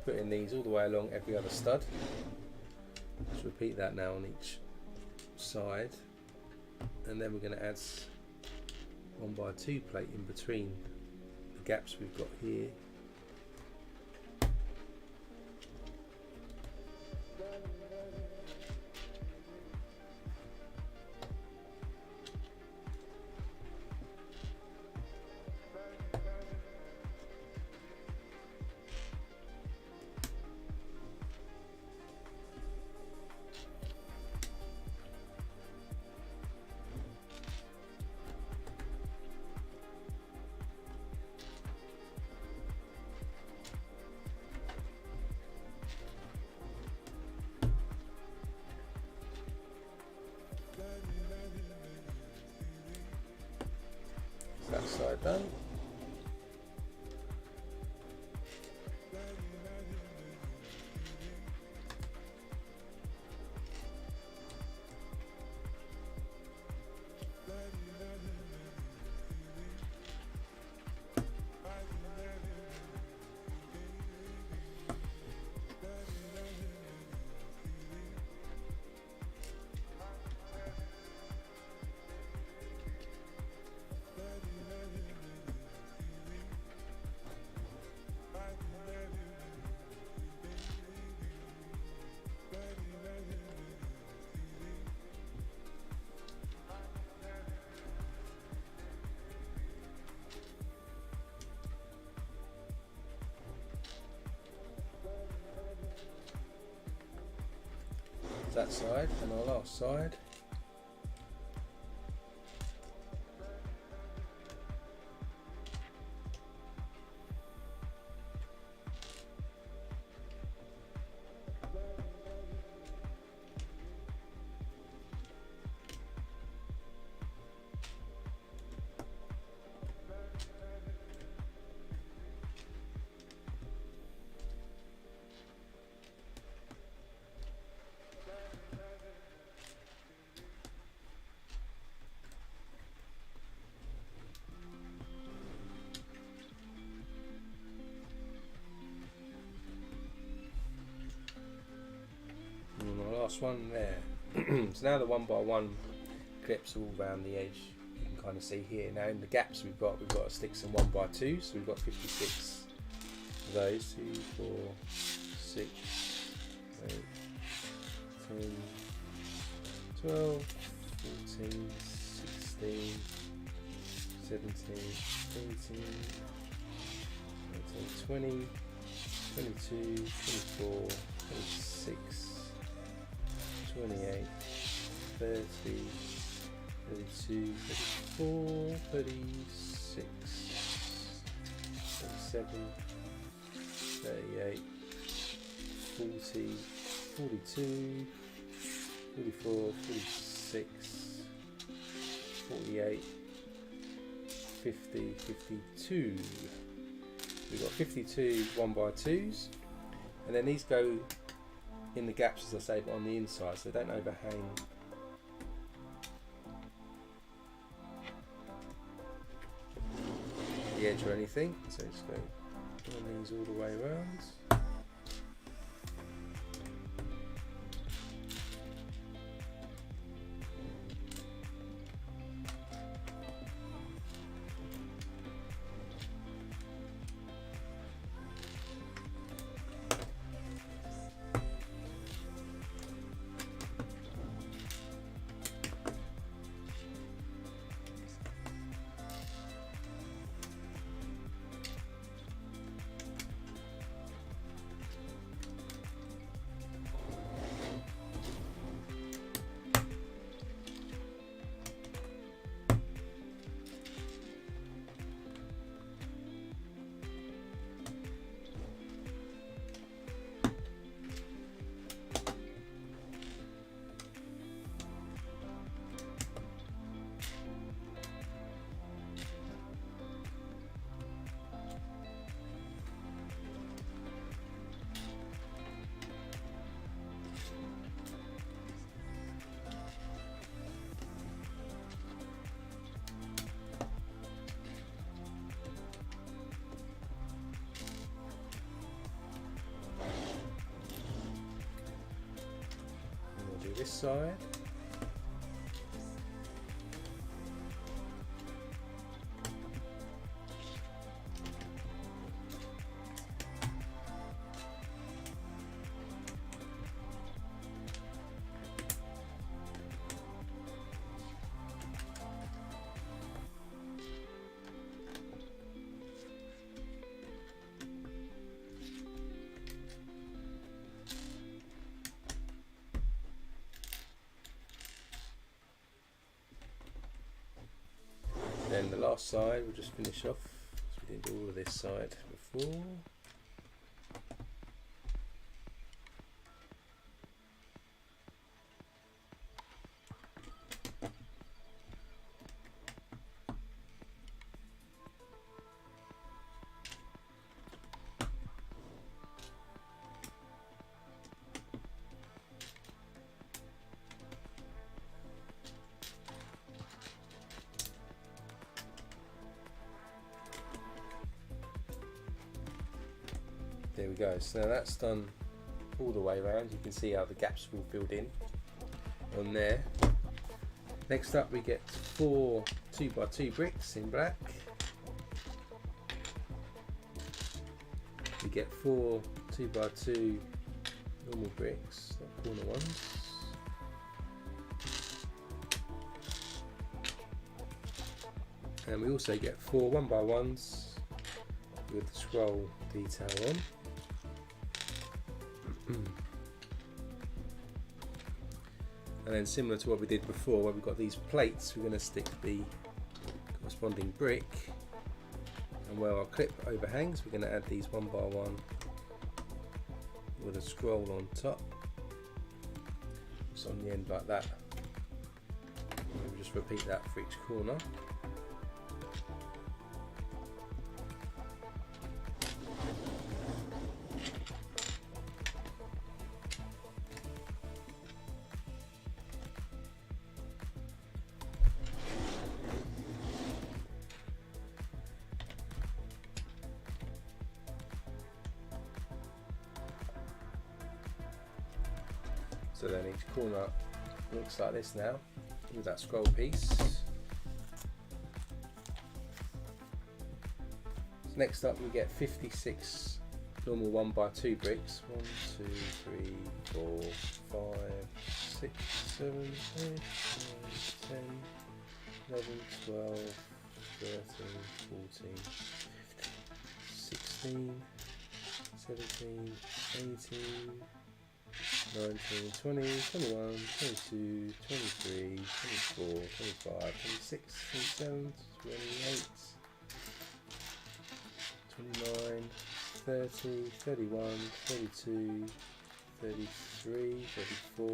putting these all the way along every other stud. Let's repeat that now on each side, and then we're going to add 1 by 2 plate in between the gaps we've got here. That side done. That side, and our last side. Last one there. So now the 1 by 1 clips all around the edge. You can kind of see here. Now in the gaps we've got to stick some 1 by 2. So we've got 56 of those. 2, 4, 6, 8, 10, 12, 14, 16, 17, 18, 20, 22, 24, 26, 28, 30, 32, 34, 36, 37, 38, 40, 42, 44, 46, 48, 50, 52. We've got 52 1 by 2s, and then these go in the gaps, as I say, but on the inside, so they don't overhang. the edge or anything, so just go on these all the way around. This side. Then the last side we'll just finish off, because we did all of this side before. There we go, so now that's done all the way around. You can see how the gaps will filled in on there. Next up we get 4 2x2 bricks in black. We get 4 2x2 normal bricks, not corner ones. And we also get 4 1x1s with the scroll detail on. And then similar to what we did before, where we've got these plates, we're going to stick the corresponding brick, and where our clip overhangs we're going to add these 1x1 with a scroll on top, just on the end like that. And we'll just repeat that for each corner. So then each corner looks like this now, with that scroll piece. So next up we get 56 normal 1x2 bricks. 1, 2, 3, 4, 5, 6, 7, 8, 9, 10, 11, 12, 13, 14, 16, 17, 18, 19, 20, 21, 22, 23, 24, 25, 26, 27, 28, 29, 30, 31, 32, 33, 34,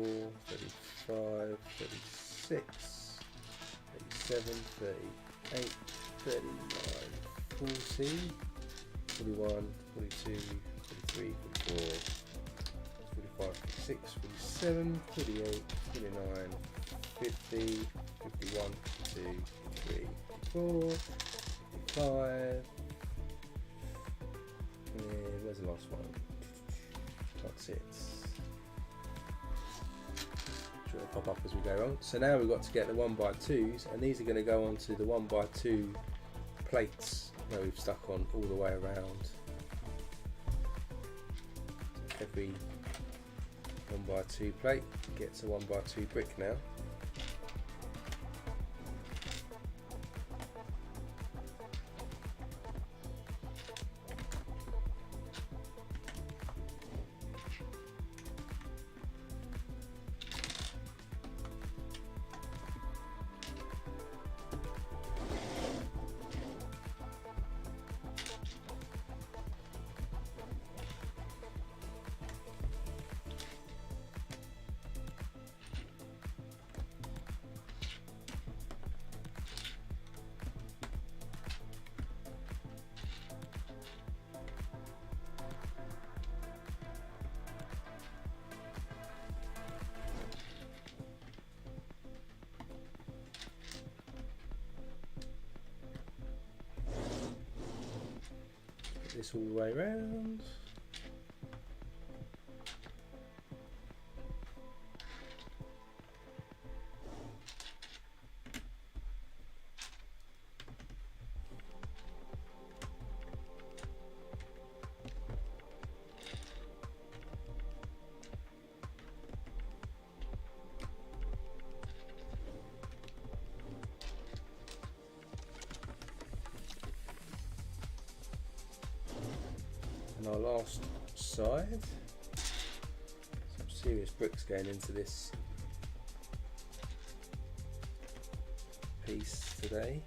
35, 36, 37, 38, 39, 40, 41, 42, 43, 44, 45, 46, 47, 48, 49, 50, 51, 52, 53, 54, 55, where's the last one? Can't see it. Sure, it'll pop up as we go on. So now we've got to get the 1x2s, and these are going to go onto the 1x2 plates that we've stuck on all the way around. Every 1x2 plate gets a 1x2 brick now. This all the way around. And our last side, some serious bricks going into this piece today.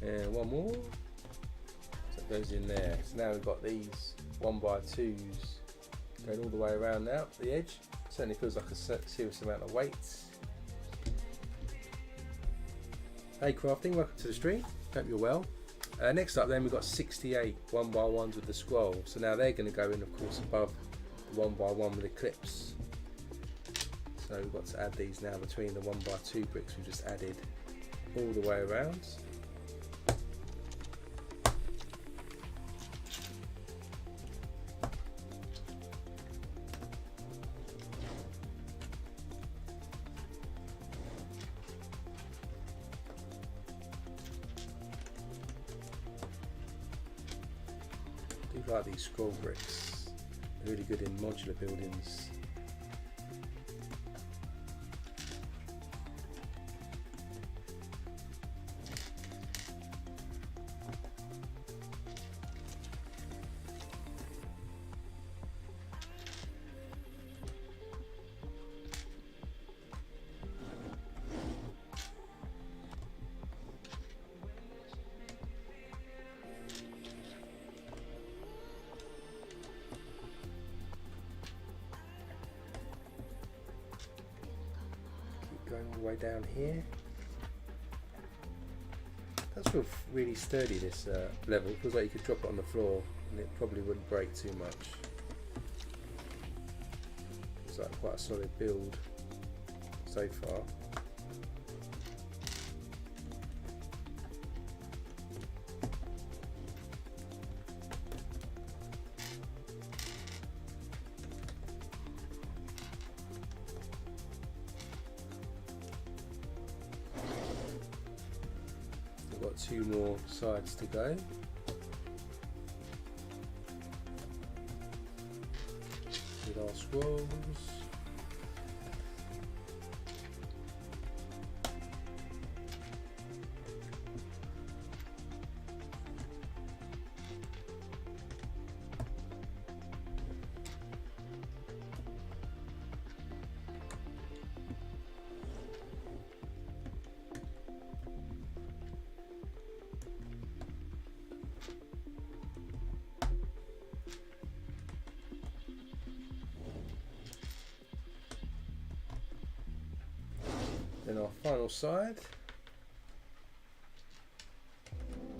And one more. Goes in there. So now we've got these 1x2s going all the way around now, the edge. Certainly feels like a serious amount of weight. Hey crafting, welcome to the stream. Hope you're well. Next up then we've got 68 1x1s with the scroll. So now they're going to go in, of course, above the 1x1 with the clips. So we've got to add these now between the 1x2 bricks we've just added all the way around. I like these scroll bricks, they're really good in modular buildings. Going all the way down here. Does feel really sturdy, this level. Feels like you could drop it on the floor and it probably wouldn't break too much. It's like quite a solid build so far. Got two more sides to go. With our scrolls. Then our final side.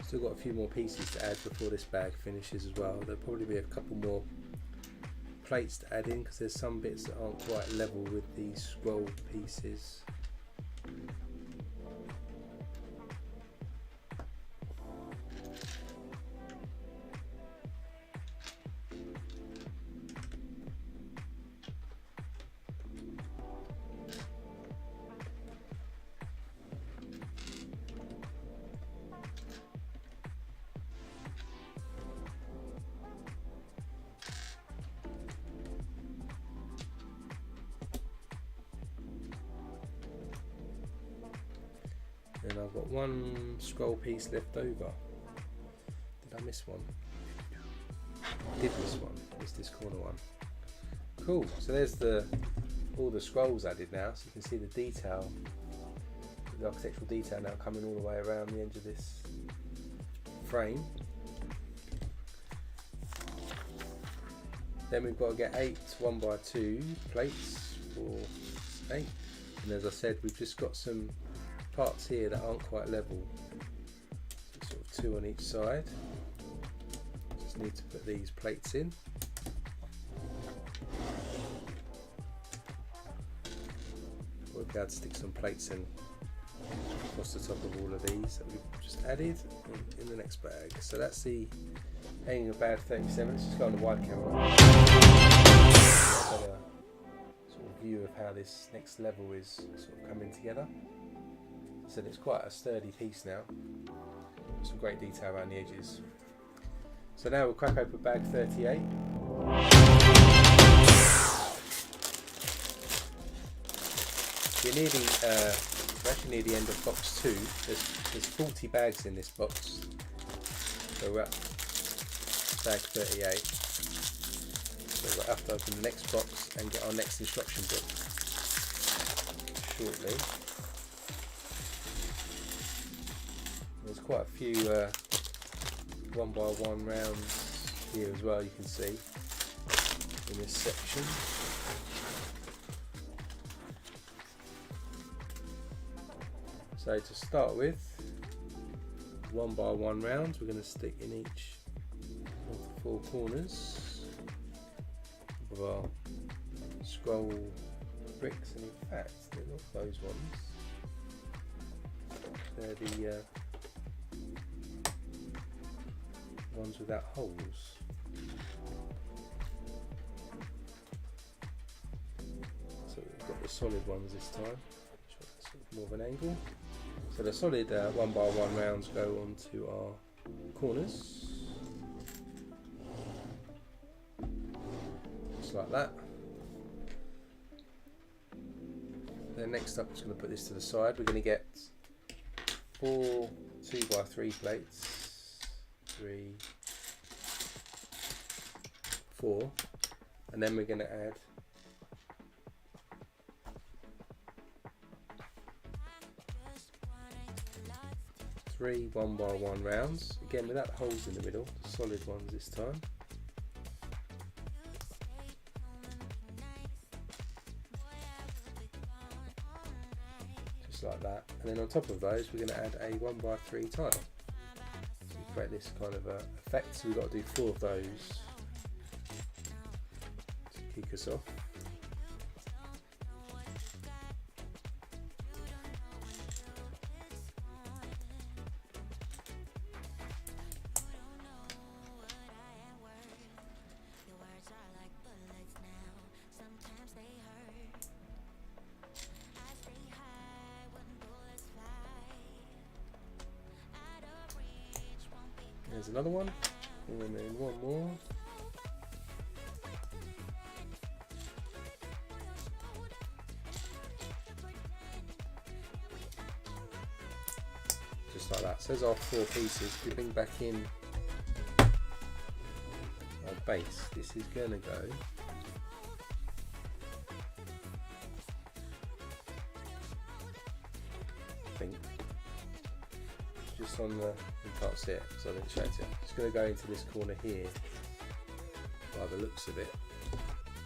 Still got a few more pieces to add before this bag finishes as well. There'll probably be a couple more plates to add in because there's some bits that aren't quite level with these scroll pieces. And I've got one scroll piece left over. Did I miss one? I did miss one. Missed this corner one. Cool. So there's all the scrolls added now, so you can see the detail, the architectural detail now coming all the way around the edge of this frame. Then we've got to get 8 1x2 plates for 8. And as I said, we've just got some parts here that aren't quite level, so sort of 2 on each side. Just need to put these plates in. We'll be able to stick some plates in across the top of all of these that we've just added in the next bag. So that's the hanging of bag 37. Let's just go on the wide camera. I've got a sort of view of how this next level is sort of coming together. So it's quite a sturdy piece now. Some great detail around the edges. So now we'll crack open bag 38. We're actually near the end of box 2. There's 40 bags in this box. So we're at bag 38. So we'll have to open the next box and get our next instruction book shortly. There's quite a few 1x1 rounds here as well, you can see in this section. So to start with, 1x1 rounds, we're going to stick in each of the 4 corners of our scroll bricks, and in fact they're not those ones, they're the ones without holes. So we've got the solid ones this time, sort of more of an angle. So the solid 1x1 rounds go onto our corners, just like that. Then next up, I'm just going to put this to the side. We're going to get 4 2x3 plates, 3, 4, and then we're going to add 3 1x1 rounds, again without holes in the middle, solid ones this time. Just like that, and then on top of those we're going to add a 1x3 tile to create this kind of effect. So we've got to do 4 of those to kick us off. There's another one, and then one more. Just like that. So there's our 4 pieces. If we bring back in our base, this is going to go just on the, you can't see it, so I didn't show it to you. It's going to go into this corner here by the looks of it.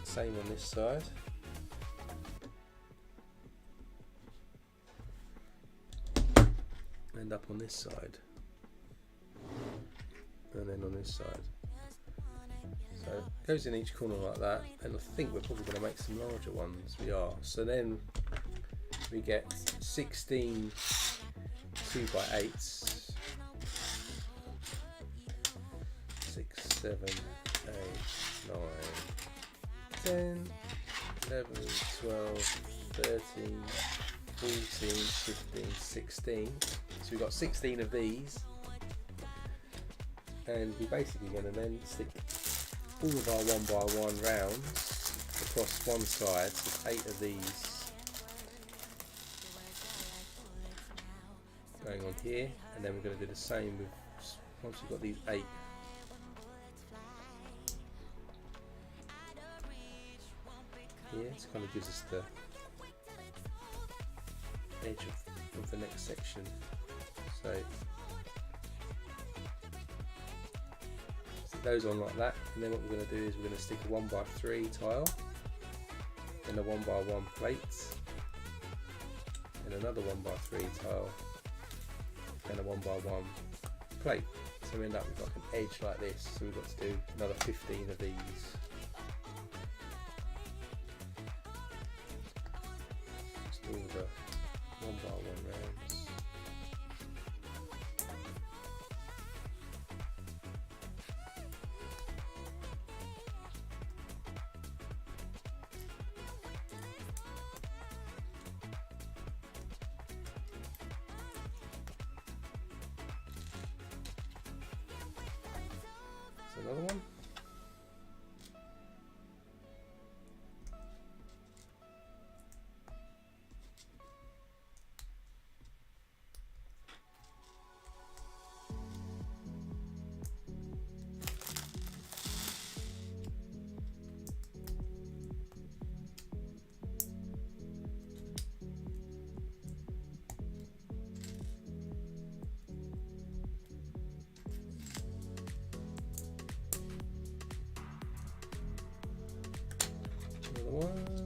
Same on this side. And up on this side. and then on this side. So it goes in each corner like that, and I think we're probably going to make some larger ones. We are. So then we get 16 2x8s, 6, 7, 8, 9, 10, 11, 12, 13, 14, 15, 16. So we've got 16 of these, and we're basically going to then stick all of our 1x1 rounds across one side, so 8 of these going on here, and then we're going to do the same with, once we've got these 8 here, it kind of gives us the edge of the next section. So stick those on like that, and then what we're going to do is we're going to stick a 1x3 tile, then a 1x1 plate, and another 1x3 tile, and a 1x1 plate. So we end up with like an edge like this, so we've got to do another 15 of these. Just all the 1x1 rounds. Another one. Another one.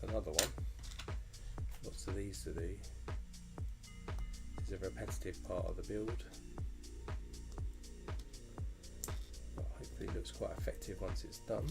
Another one. Lots of these to do. This is a repetitive part of the build. looks quite effective once it's done.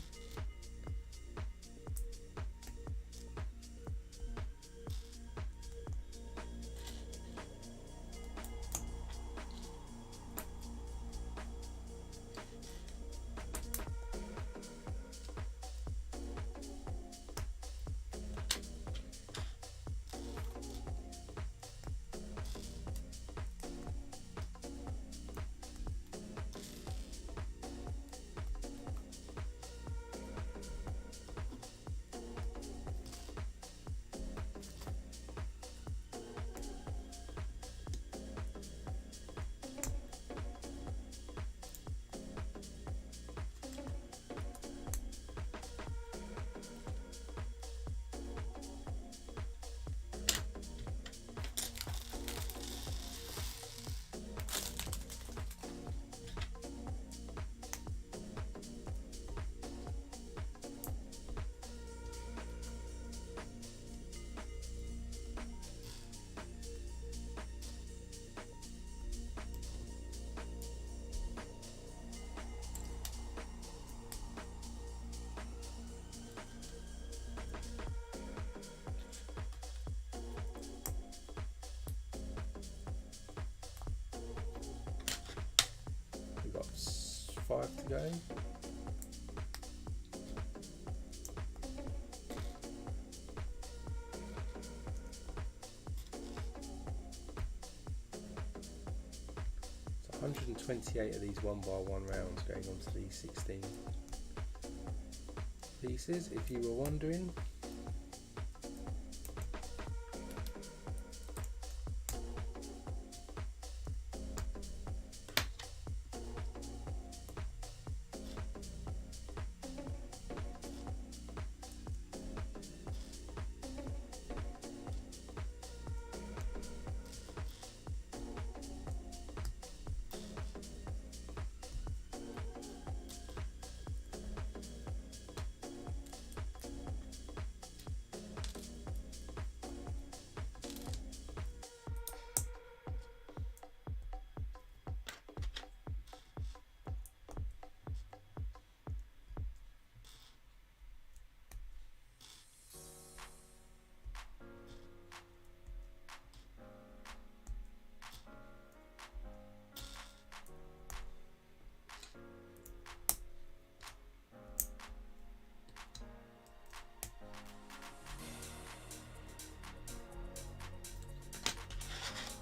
We've got 5 to go. So 128 of these 1x1 rounds going onto these 16 pieces, if you were wondering.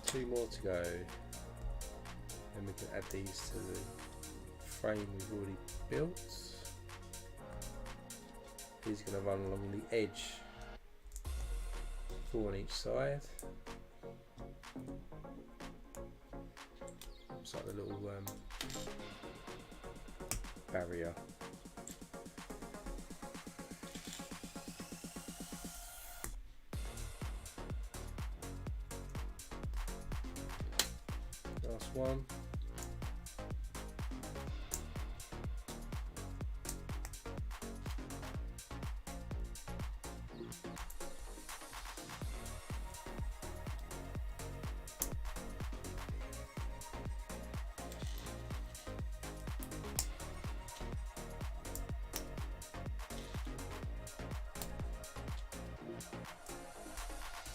Two more to go, and we can add these to the frame we've already built. These are going to run along the edge, 4 on each side. It's like a little barrier. Last one.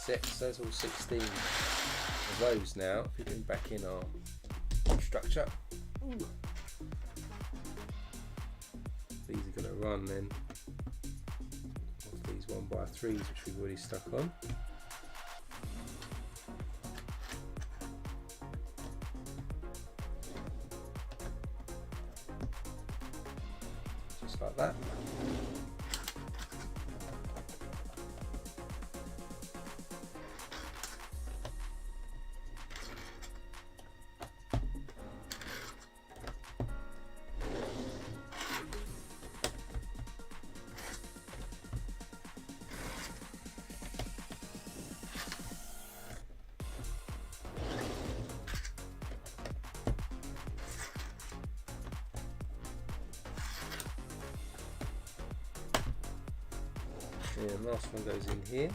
So that's all 16 of those now. If we bring back in our structure, ooh. These are going to run then off these 1x3s which we've already stuck on. Just like that. And the last one goes in here.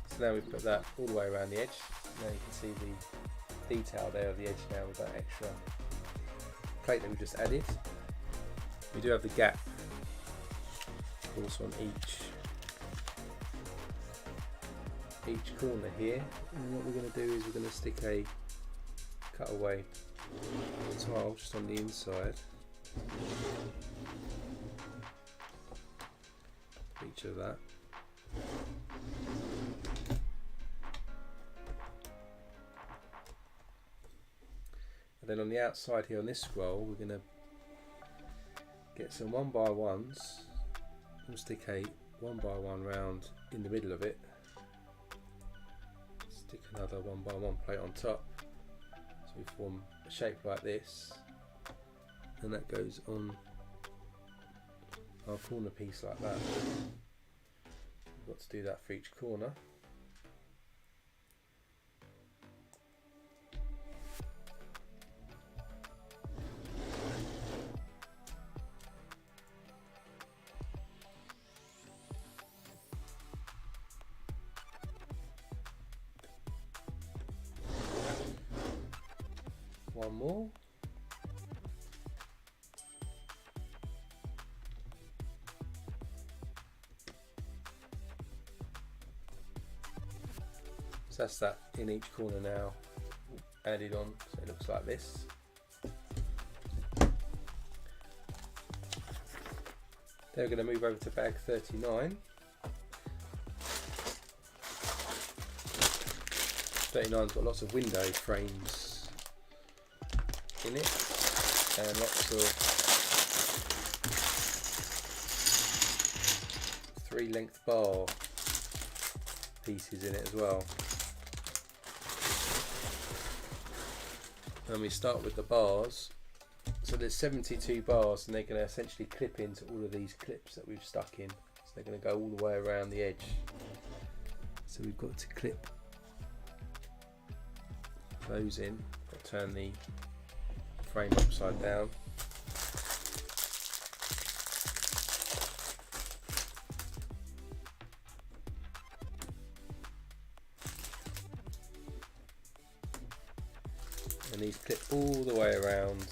So now we've put that all the way around the edge. Now you can see the detail there of the edge now with that extra plate that we just added. We do have the gap, of course, on each corner here. And what we're going to do is we're going to stick a cutaway tile just on the inside of each of that. And then on the outside here on this scroll, we're going to get some 1x1s. We'll stick a 1x1 round in the middle of it. Stick another 1x1 plate on top. So we form a shape like this. And that goes on our corner piece like that. We've got to do that for each corner. One more. So that's that in each corner now added on, so it looks like this. Then we're going to move over to bag 39. 39's got lots of window frames in it and lots of 3-length bar pieces in it as well. And we start with the bars. So there's 72 bars and they're going to essentially clip into all of these clips that we've stuck in. So they're going to go all the way around the edge. So we've got to clip those in. Got to turn the frame upside down. And these clip all the way around.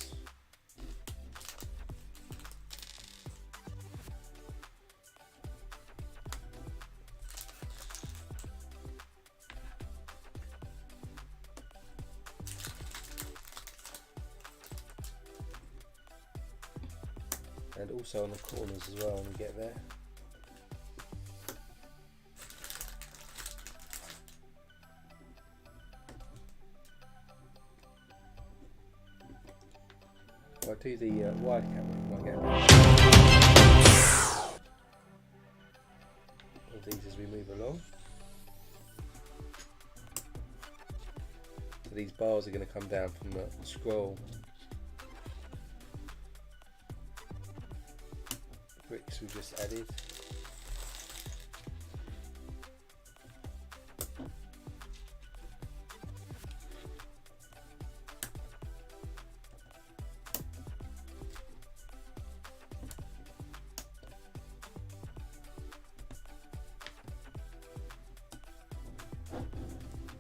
And also on the corners as well when we get there. If I do the wide camera, you might get all these as we move along. So these bars are going to come down from the scroll. Bricks we just added.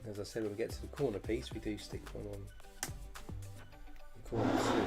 As I said, when we get to the corner piece, we do stick one on the corner too.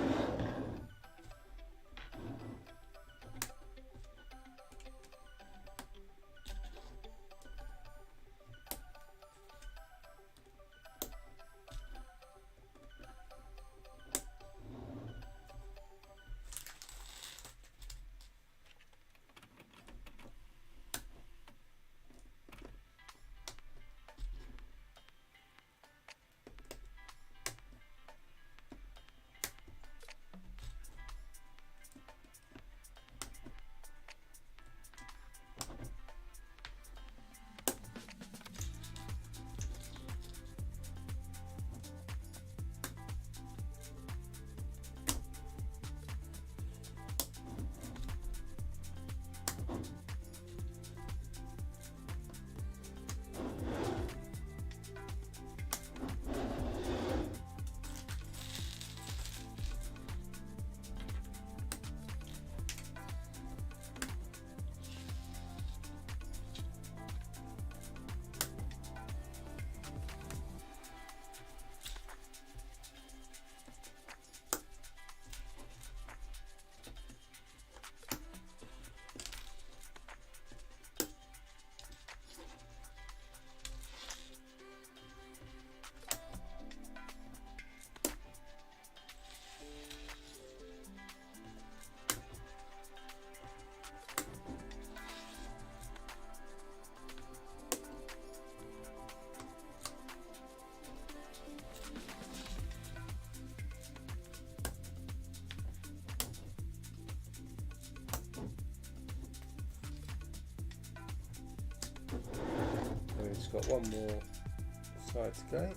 just got one more side to go.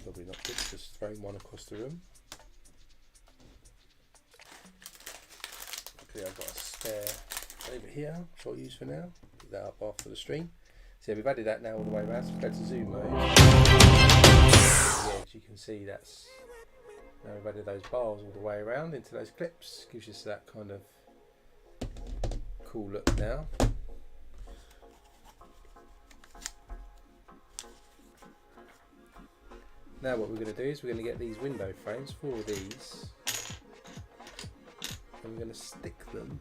Probably not good, just throwing one across the room. Okay, I've got a spare over here, which I'll use for now. Put that up after the stream. So yeah, we've added that now all the way around. So if we go to zoom mode, yeah, as you can see, that's now we've added those bars all the way around into those clips. Gives us that kind of cool look now. Now what we're going to do is we're going to get these window frames, 4 of these, and we're going to stick them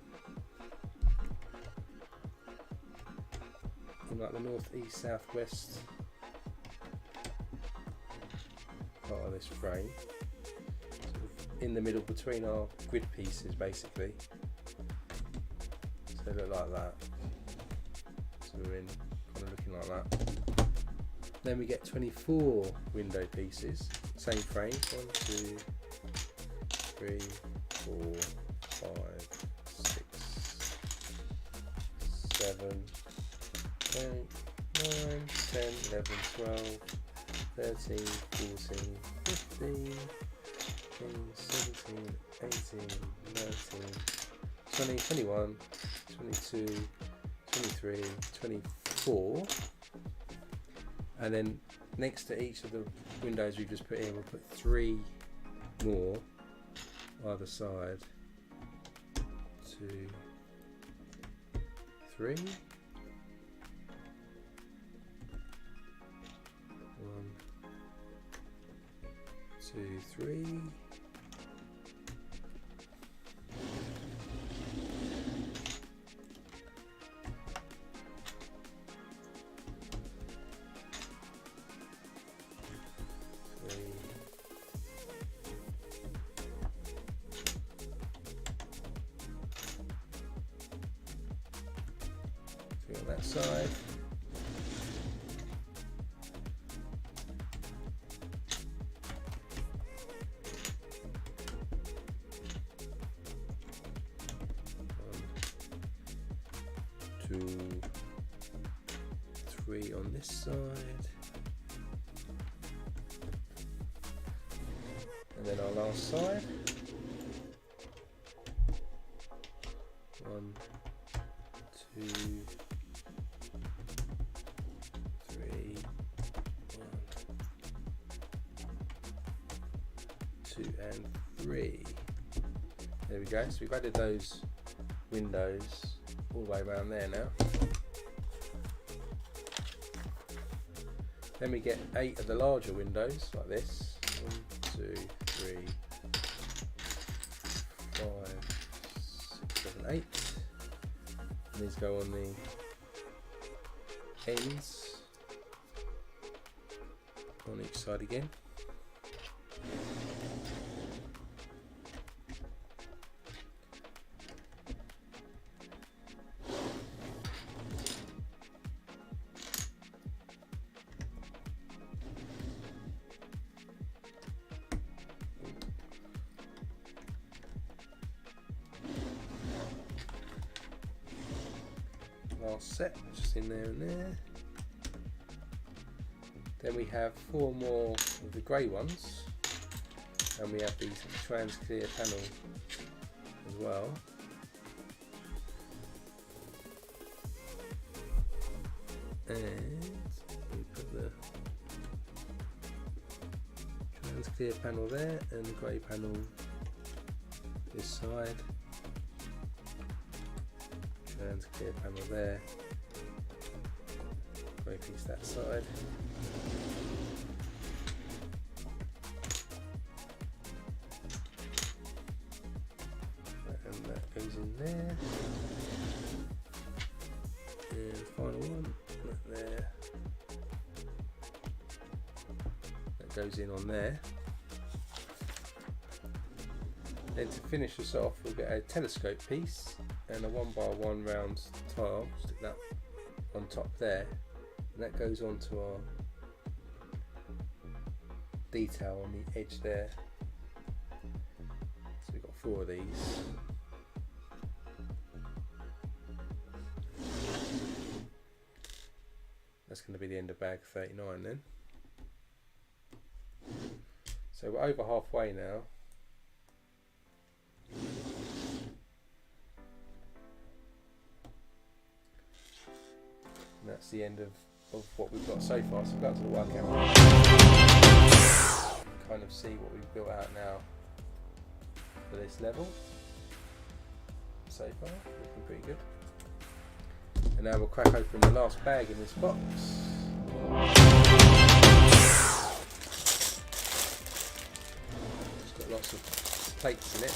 in like the north, east, south, west part of this frame, sort of in the middle between our grid pieces basically, so they look like that, so we're in kind of looking like that. Then we get 24 window pieces, same frame, 1, 2, 3, 4, 5, 6, 7, 8, 9, 10, 11, 12, 13, 14, 15, 16, 17, 18, 19, 20, 21, 22, 23, 24. And then next to each of the windows we've just put in, we'll put 3 more either side. 2, 3. 1, 2, 3. On that side. One, 2, 3 on this side. And then our last side. 1, 2, 3, 1, 2 and 3. There we go. So we've added those windows all the way around there now. Then we get 8 of the larger windows like this. 1, 2, 3, 5, 6, 7, 8. And these go on the ends on each side again. Last set, just in there and there. Then we have 4 more of the grey ones, and we have these trans clear panel as well. And we put the trans clear panel there and the grey panel this side. Trans clear panel there. Grey piece that side. And that goes in there. And final one, that there. That goes in on there. Then to finish us off, we'll get a telescope piece and a 1x1 round tile, stick that on top there, and that goes onto our detail on the edge there. So we've got 4 of these. That's going to be the end of bag 39 then. So we're over halfway now. And that's the end of what we've got so far. So we've got to the workout. Kind of see what we've built out now for this level. So far, looking pretty good. And now we'll crack open the last bag in this box. It's got lots of plates in it.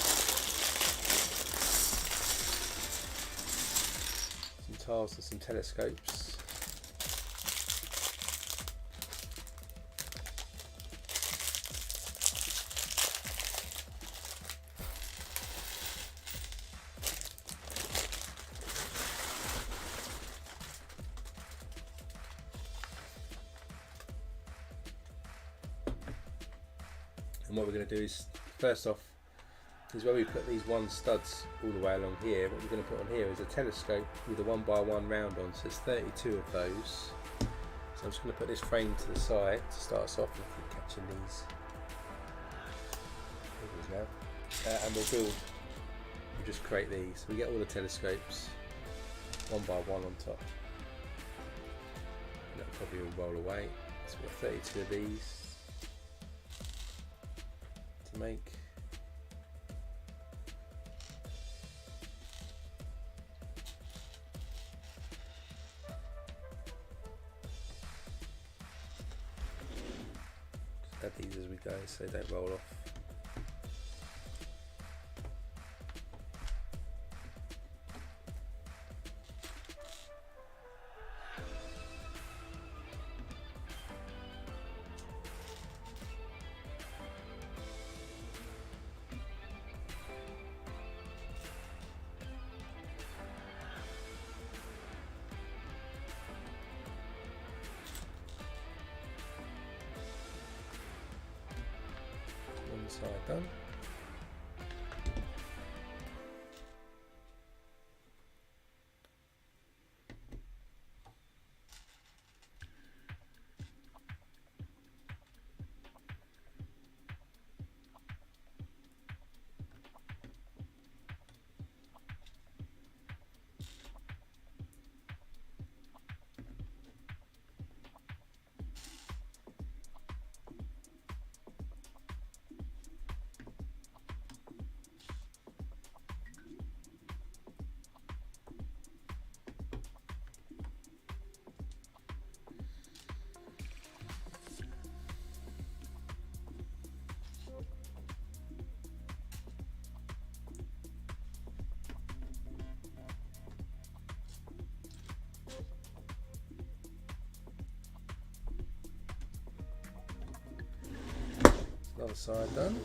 Some tiles and some telescopes. And what we're going to do is, first off, is where we put these 1 studs all the way along here. What we're going to put on here is a telescope with a 1x1 round on, so there's 32 of those. So I'm just going to put this frame to the side to start us off with catching these now. And we'll just create these. We get all the telescopes 1x1 on top. And that'll probably all roll away. So we've got 32 of these to make. Just add these as we go so they don't roll off. One side done. Another side done.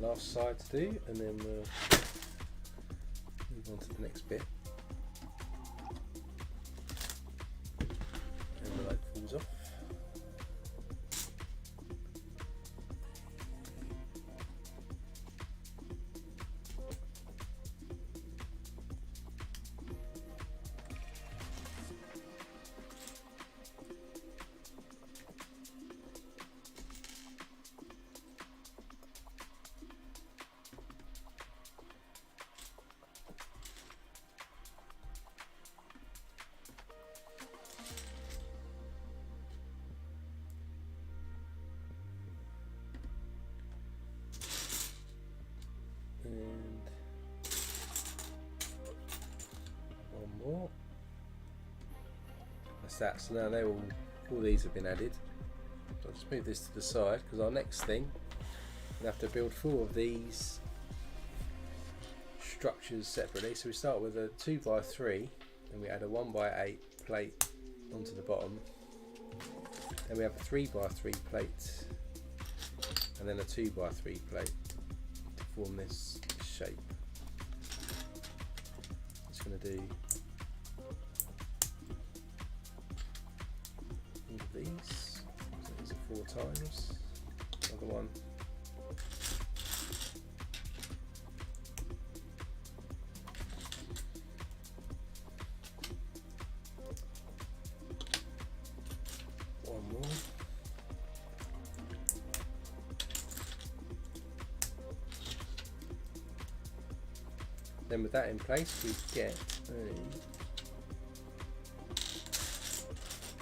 last side to do, and then we'll move on to the next bit. Envelope falls off. More. That's that. So now they're all these have been added. So I'll just move this to the side because our next thing we have to build 4 of these structures separately. So we start with a 2x3, then we add a 1x8 plate onto the bottom. Then we have a 3x3 plate, and then a 2x3 plate to form this shape. Just going to do these. So these are 4 times. Another one. One more. Then with that in place, we get a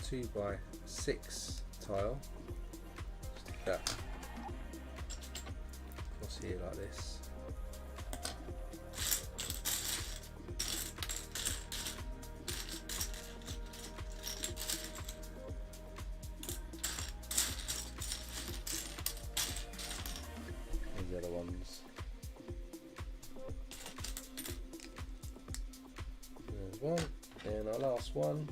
2x6 tile. Stick that across here like this. And the other ones. There's one, and our last one.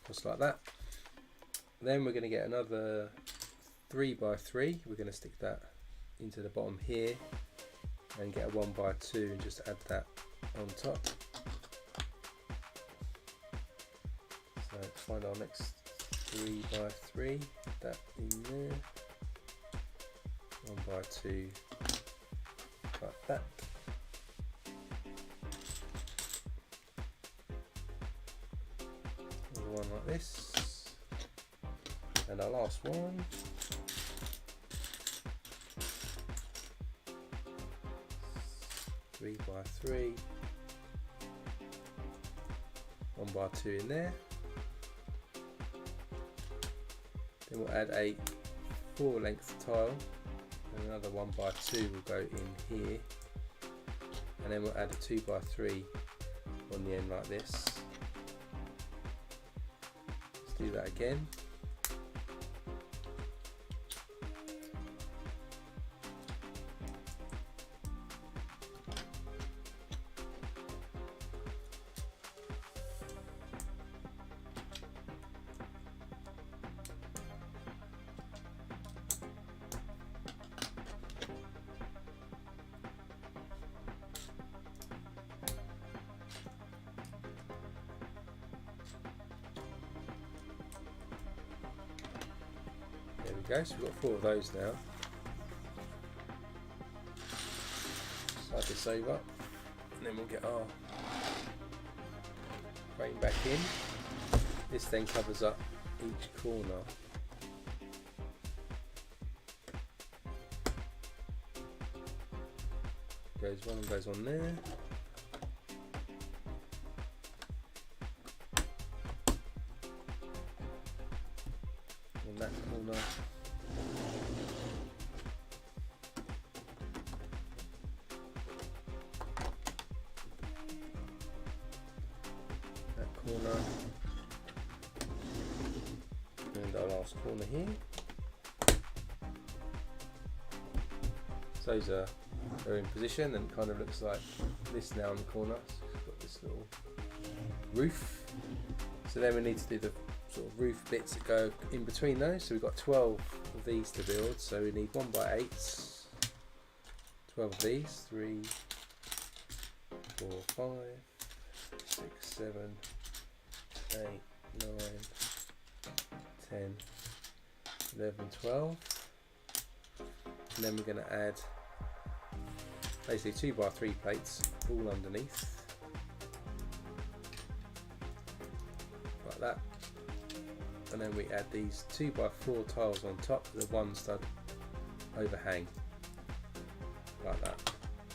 Just like that. Then we're going to get another 3x3. We're going to stick that into the bottom here and get a 1x2 and just add that on top. So let's find our next 3x3, that in there, 1x2 like that. One like this, and our last one. 3x3, 1x2 in there. Then we'll add a 4 length tile, and another 1x2 will go in here, and then we'll add a 2x3 on the end like this. Do that again. There we go, so we've got 4 of those now. Slide this over, and then we'll get our frame back in. This then covers up each corner. One goes on there. On that corner. That corner. And our last corner here. So those are in position, and it kind of looks like this now in the corner. So it's got this little roof. So then we need to do the sort of roof bits that go in between those. So we've got 12 of these to build, so we need 1x8s, 12 of these, 3, 4, 5, 6, 7, 8, 9, 10, 11, 12, and then we're going to add basically 2x3 plates all underneath, like that, and then we add these 2x4 tiles on top with a 1 stud overhang, like that.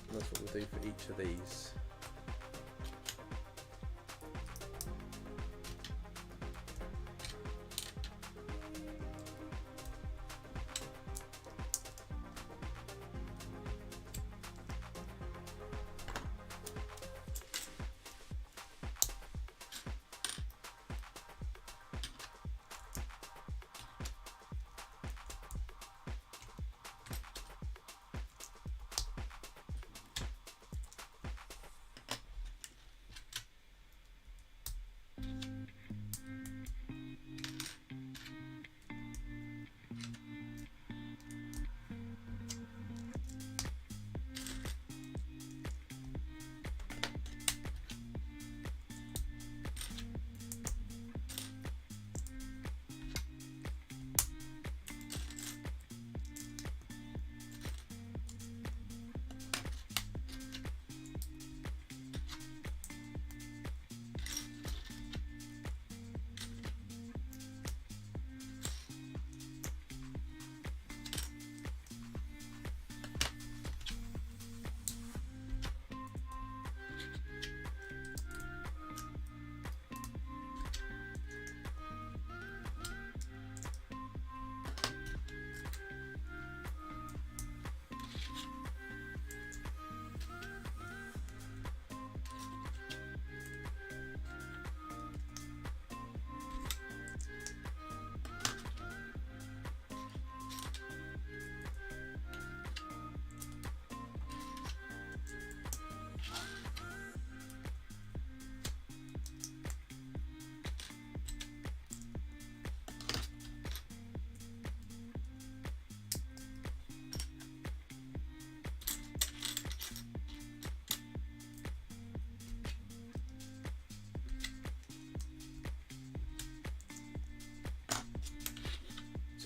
And that's what we'll do for each of these.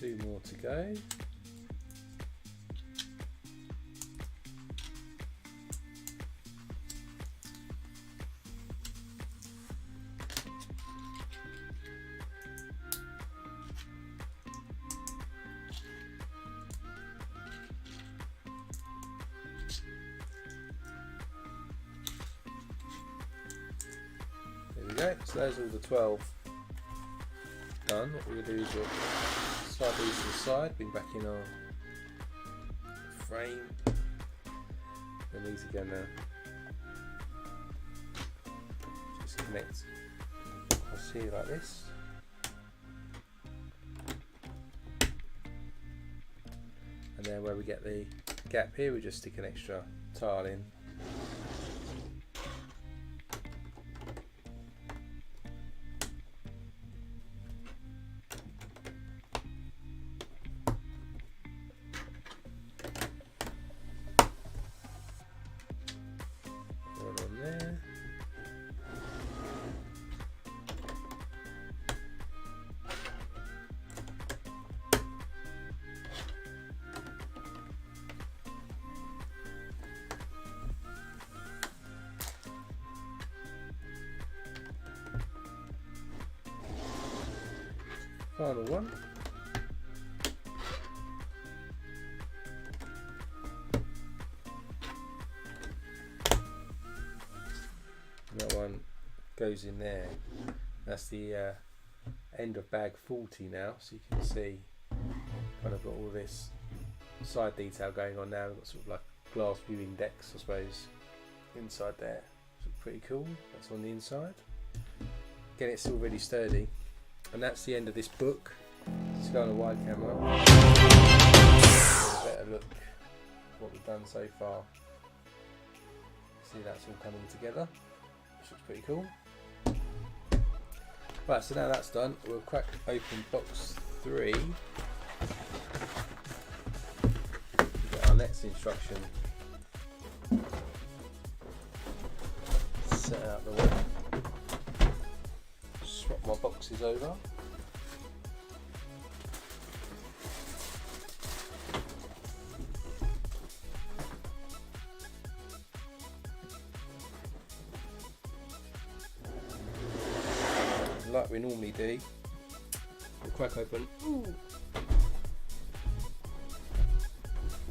Two more to go. There we go. So there's all the 12 done. What we'll do is we'll slide these to the side, bring back in our frame, and these are going to just connect across here like this. And then where we get the gap here, we just stick an extra tile in. Final one. And that one goes in there. That's the end of bag 40 now, so you can see kind of got all this side detail going on now. We've got sort of like glass viewing decks, I suppose, inside there. So pretty cool. That's on the inside. Again, it's still really sturdy. And that's the end of this book. Let's go on a wide camera. A better look at what we've done so far. See, that's all coming together, which looks pretty cool. Right, so now that's done, we'll crack open box 3. Get our next instruction set out the way. Swap my boxes over. Like we normally do, we'll crack open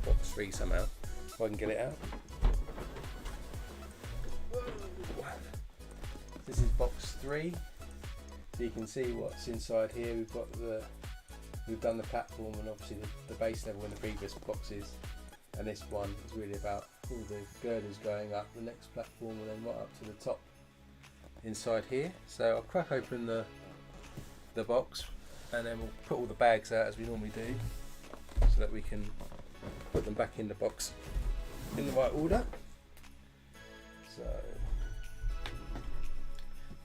box 3 somehow, if I can get it out. This is box 3, so you can see what's inside here. We've done the platform and obviously the base level in the previous boxes, and this one is really about all the girders going up the next platform and then right up to the top inside here. So I'll crack open the box and then we'll put all the bags out as we normally do, so that we can put them back in the box in the right order. So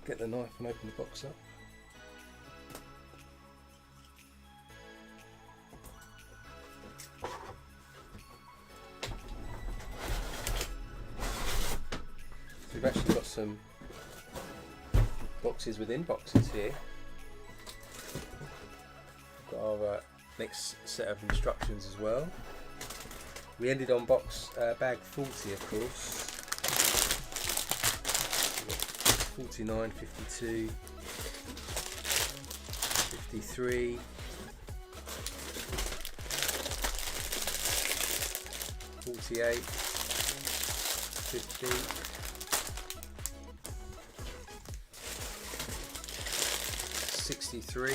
get the knife and open the box up. So we've actually got some boxes within boxes here. Got our next set of instructions as well. We ended on bag 40, of course. 49, 52, 53, 48, 50, 63,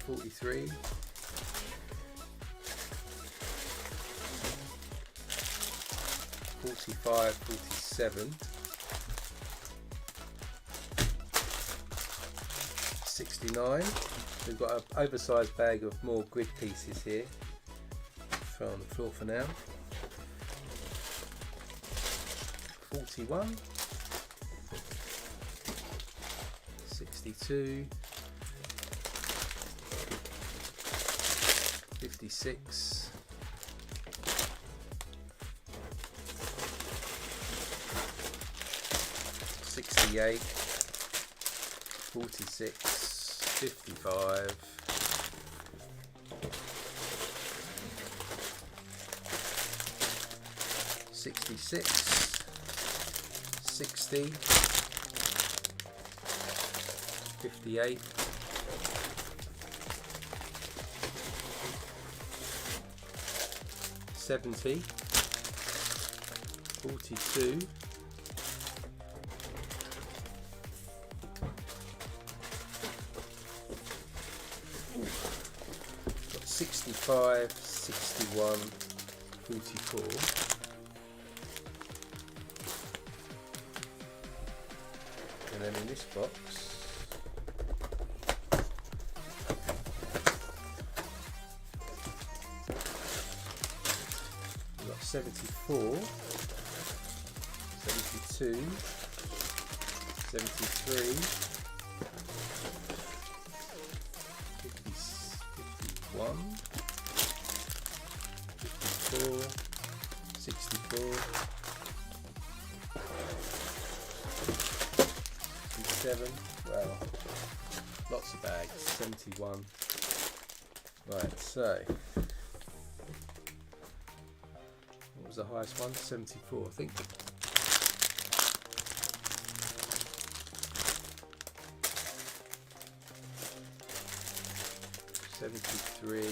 43, 45, 47, 69. We've got an oversized bag of more grid pieces here. Throw on the floor for now. 41, 62, 56, 68, 46, 55, 66, 60, 58, 70, 42, 65, 61, 44, and then in this box we've got 74, 72, 73, 51, 54, 64, 67, well, lots of bags, 71. Right, so what was the highest one? 74, I think. 73,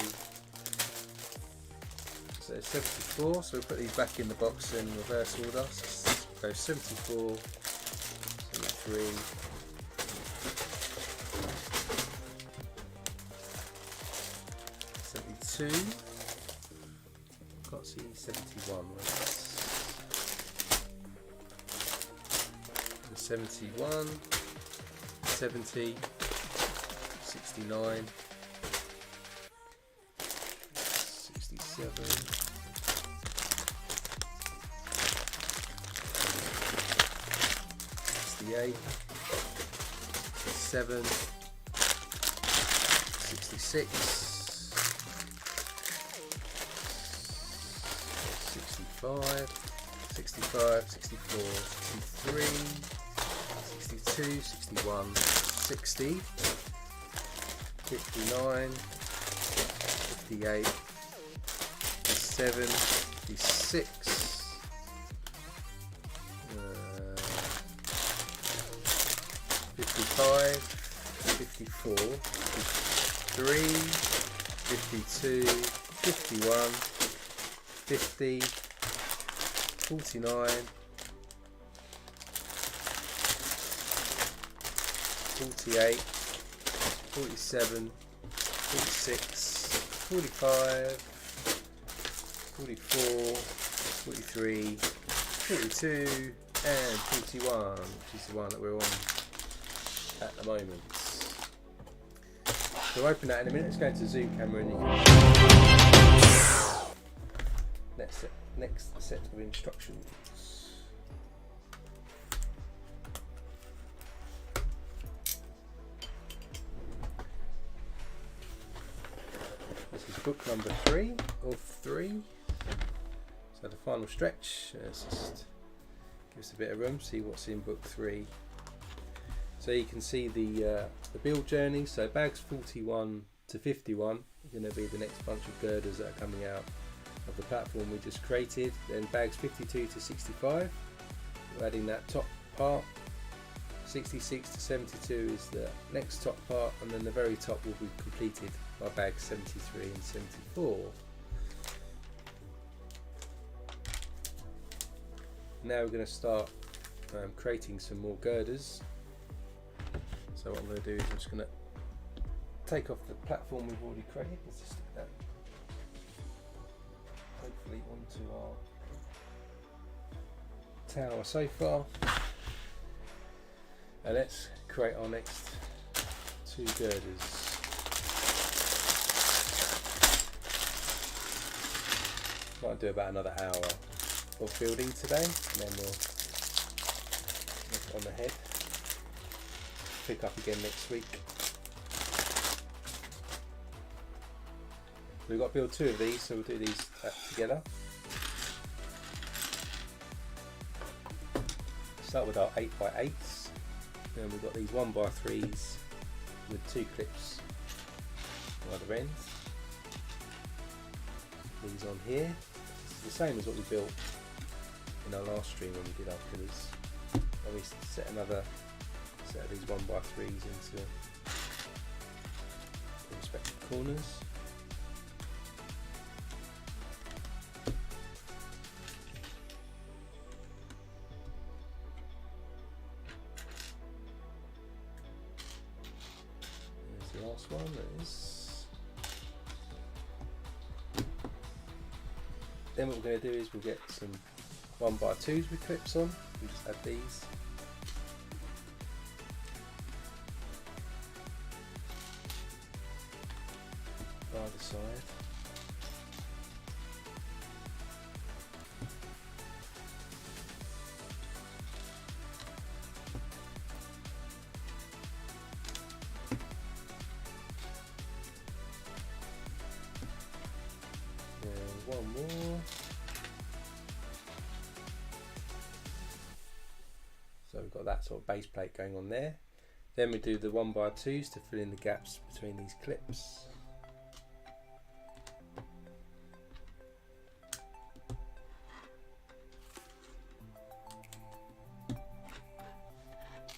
so 74, so we'll put these back in the box in reverse order. So 74, 73, 72, can't see 71, 71, 70, 69, 67, 68, 68, 7, 66, 65, 64, 63, 62, 61, 60, 59, 58, 57, 56, 55, 54, 53, 52, 51, 50, 49, 48, 47, 46, 45, 44, 43, 42 and 41, which is the one that we're on at the moment. So we'll open that in a minute. Let's go into the zoom camera and you can next set of instructions. This is book number 3 of 3. So the final stretch. Let's just give us a bit of room, see what's in book 3. So you can see the build journey. So bags 41 to 51 are going to be the next bunch of girders that are coming out of the platform we just created. Then bags 52 to 65, we're adding that top part. 66 to 72 is the next top part, and then the very top will be completed by bags 73 and 74. Now we're going to start creating some more girders. So what I'm going to do is I'm just going to take off the platform we've already created. Let's just stick that hopefully onto our tower so far. And let's create our next 2 girders. Might do about another hour of building today, and then we'll look on the head. Pick up again next week. We've got to build 2 of these, so we'll do these together. Start with our 8x8s. Then we've got these 1x3s with 2 clips on either end. These on here. It's the same as what we built in our last stream when we did our pillars. And we set another set of these 1x3s into the respective corners. There's the last one. There is. Then what we're going to do is we'll get some 1x2s with clips on. We just add these. Either side. And one more. So we've got that sort of base plate going on there. Then we do the 1x2s to fill in the gaps between these clips.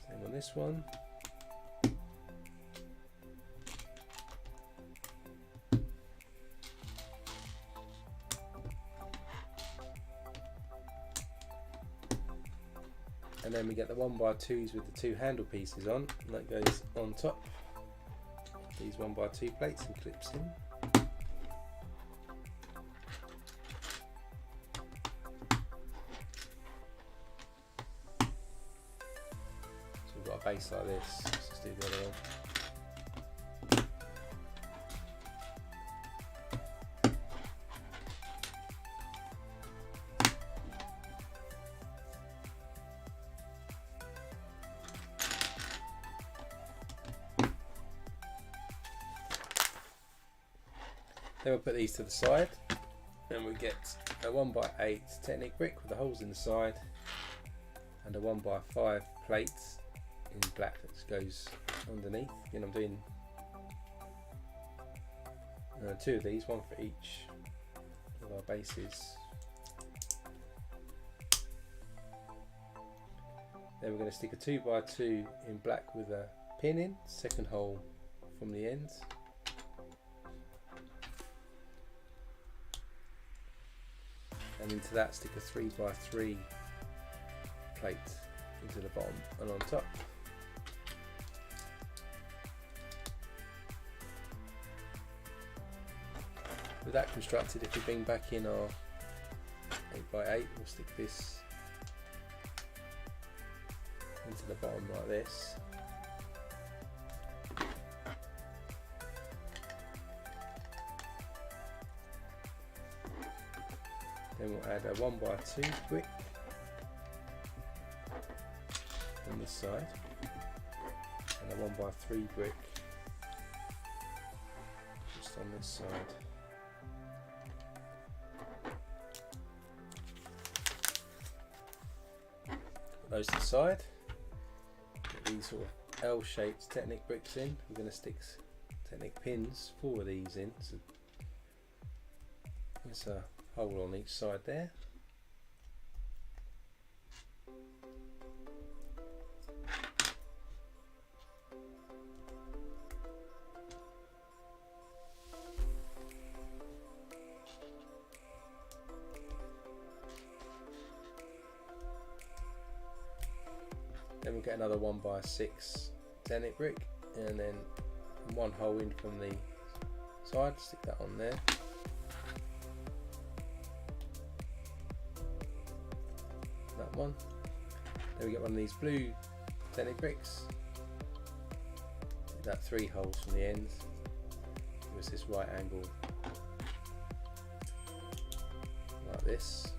Same on this one. And then we get the 1x2s with the 2 handle pieces on, and that goes on top. These 1x2 plates and clips in. So we've got a base like this. Let's just do the other one. Then we'll put these to the side, and we get a 1x8 Technic brick with the holes in the side, and a 1x5 plate in black that goes underneath. Again, I'm doing 2 of these, 1 for each of our bases. Then we're going to stick a 2x2 in black with a pin in, second hole from the end. And into that stick a 3x3 plate into the bottom and on top. With that constructed, if we bring back in our 8x8, we'll stick this into the bottom like this. Then we'll add a 1x2 brick on this side, and a 1x3 brick just on this side. Put those to the side. Get these sort of L-shaped Technic bricks in. We're going to stick Technic pins, 4 of these in. So there's a hole on each side there. Then we'll get another 1x6 Technic brick, and then 1 hole in from the side, stick that on there. That one. Then we get one of these blue Technic bricks. That 3 holes from the ends. Give us this right angle like this.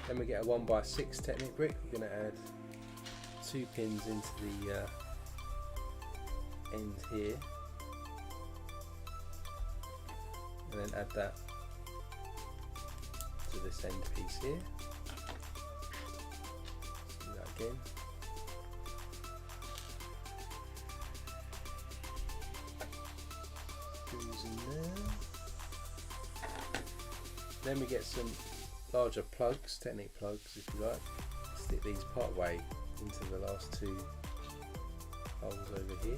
Then we get a 1x6 Technic brick. We're going to add 2 pins into the end here, and then add that to this end piece here. Let's do that again. Screws in there. Then we get some larger plugs, Technic plugs if you like. Stick these part way into the last 2 holes over here.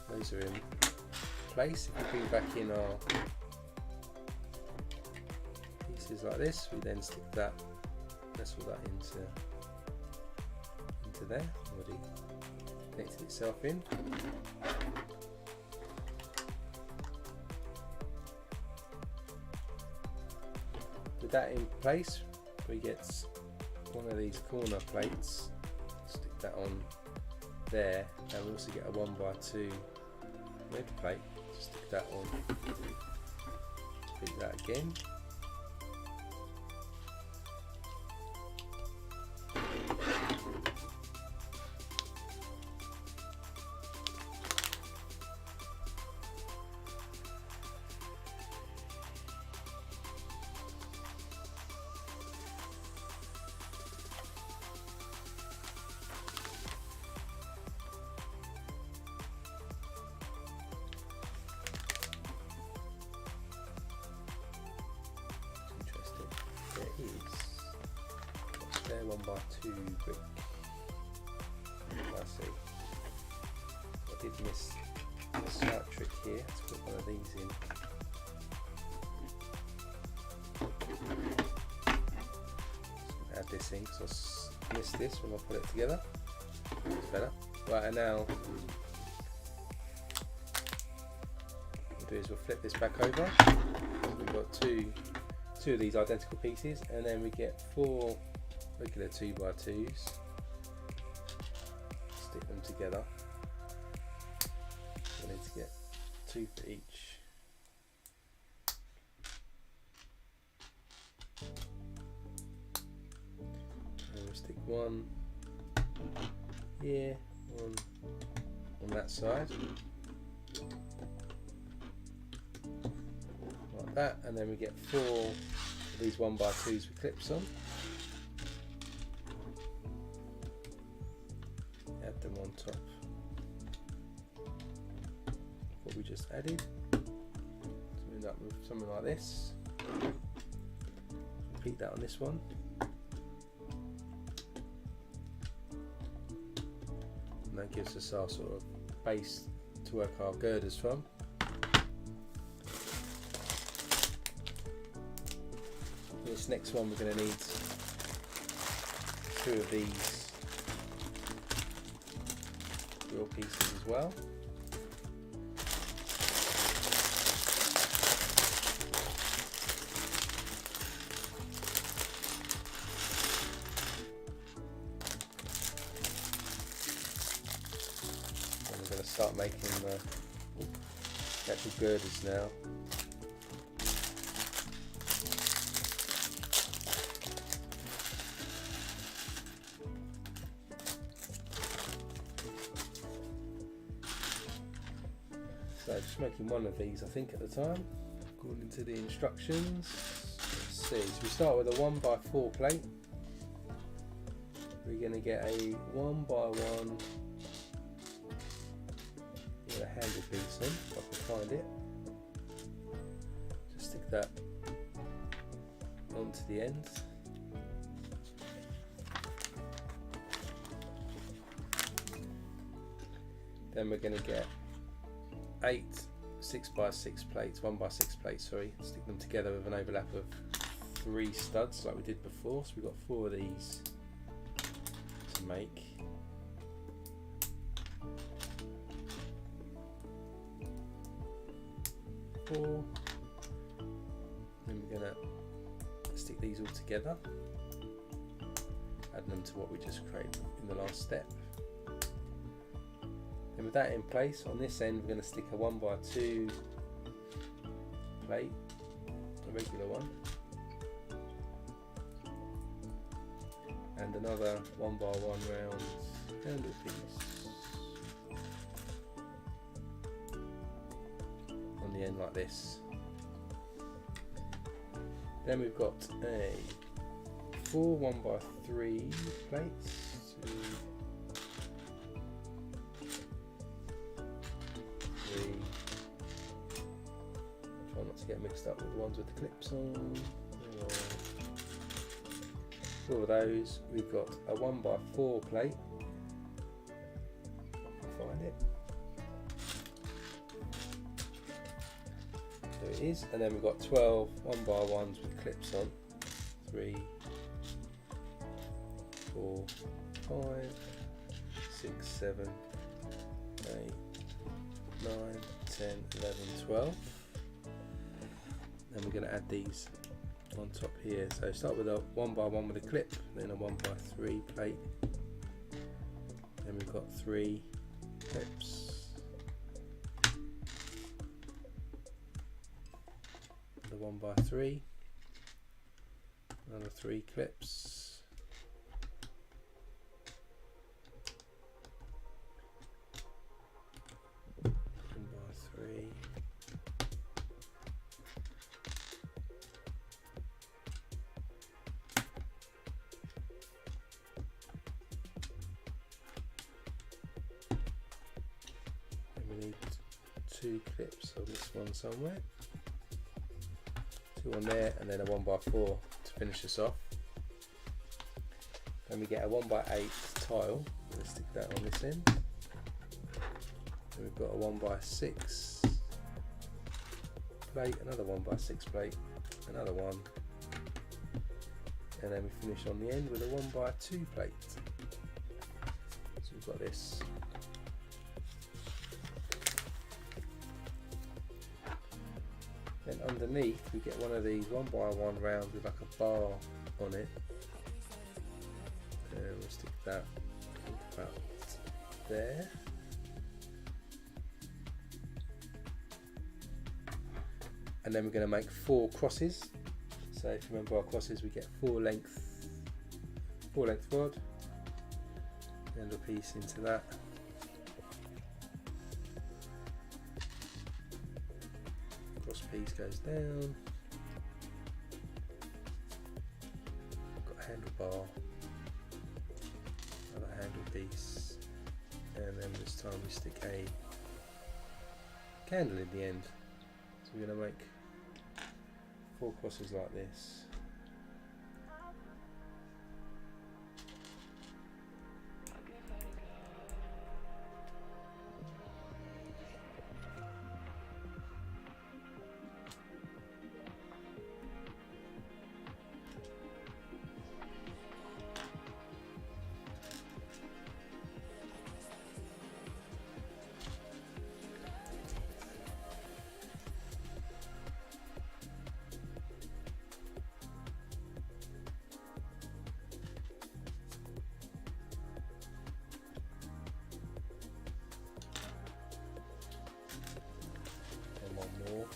Those are in place. If we bring back in our pieces like this, we then stick that, nestle that into there, already connected itself in. With that in place, we get one of these corner plates, stick that on there, and we also get a 1x2 red plate, stick that on, stick that again. Spare 1x2 brick. I see. I did miss a slight trick here. Let's put one of these in. Add this in because I missed this when I put it together. It's better. Right, and now what we'll do is we'll flip this back over. We've got two of these identical pieces, and then we get 4 regular 2x2s, stick them together. We need to get 2 for each we'll stick one here, one on that side, like that, and then we get 4 of these 1x2s with clips on. Add them on top of what we just added. So we end up with something like this. Repeat that on this one. And that gives us our sort of base to work our girders from. This next one we're going to need 2 of these drill pieces as well. And we're going to start making the actual girders now. So just making one of these, I think, at the time, according to the instructions. Let's see, so we start with a 1x4 plate. We're going to get a 1x1 with a handle piece in, if I can find it. Just stick that onto the end. Then we're going to get 8 6x6 plates, 1x6 plates, sorry, stick them together with an overlap of 3 studs like we did before. So we've got 4 of these to make. Then we're going to stick these all together, add them to what we just created in the last step. And with that in place, on this end we're going to stick a 1x2 plate, a regular one, and another 1x1 round handle piece on the end like this. Then we've got a 4 1x3 plates. Try not to get mixed up with the ones with the clips on. 4 of those. We've got a 1x4 plate. Find it. There it is. And then we've got 12 1x1s with clips on. 3, 4, 5, 6, 7, 8, 9, 10, 11, 12. Then we're going to add these on top here. So start with a 1x1 with a clip, then a 1x3 plate. Then we've got 3 clips. The 1x3. Another 3 clips. 1x3. And we need 2 clips on this one somewhere. 2 on there, and then a 1x4 to finish this off. Then we get a 1x8 tile. Let's stick that on this end. Then we've got a 1x6 plate, another 1x6 plate, another one, and then we finish on the end with a 1x2 plate. So we've got this. Then underneath we get one of these 1x1 rounds with like a bar on it, and we'll stick that about there. And then we're going to make 4 crosses. So if you remember our crosses, we get 4 length 4-length rod, handle piece into that. Cross piece goes down. Got a handlebar, another handle piece, and then this time we stick a candle in the end. So we're going to make 4 crosses like this. More.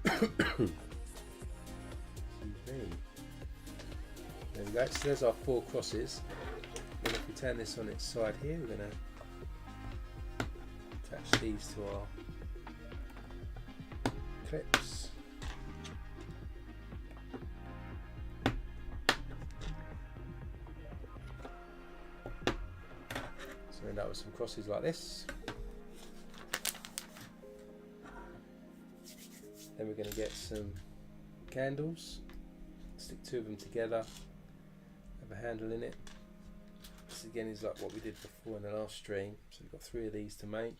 Excuse me. There we go. So there's our 4 crosses. Then if we turn this on its side here, we're going to attach these to our clips. So end up with some crosses like this. Then we're going to get some candles, stick 2 of them together, have a handle in it. This again is like what we did before in the last stream, so we've got 3 of these to make.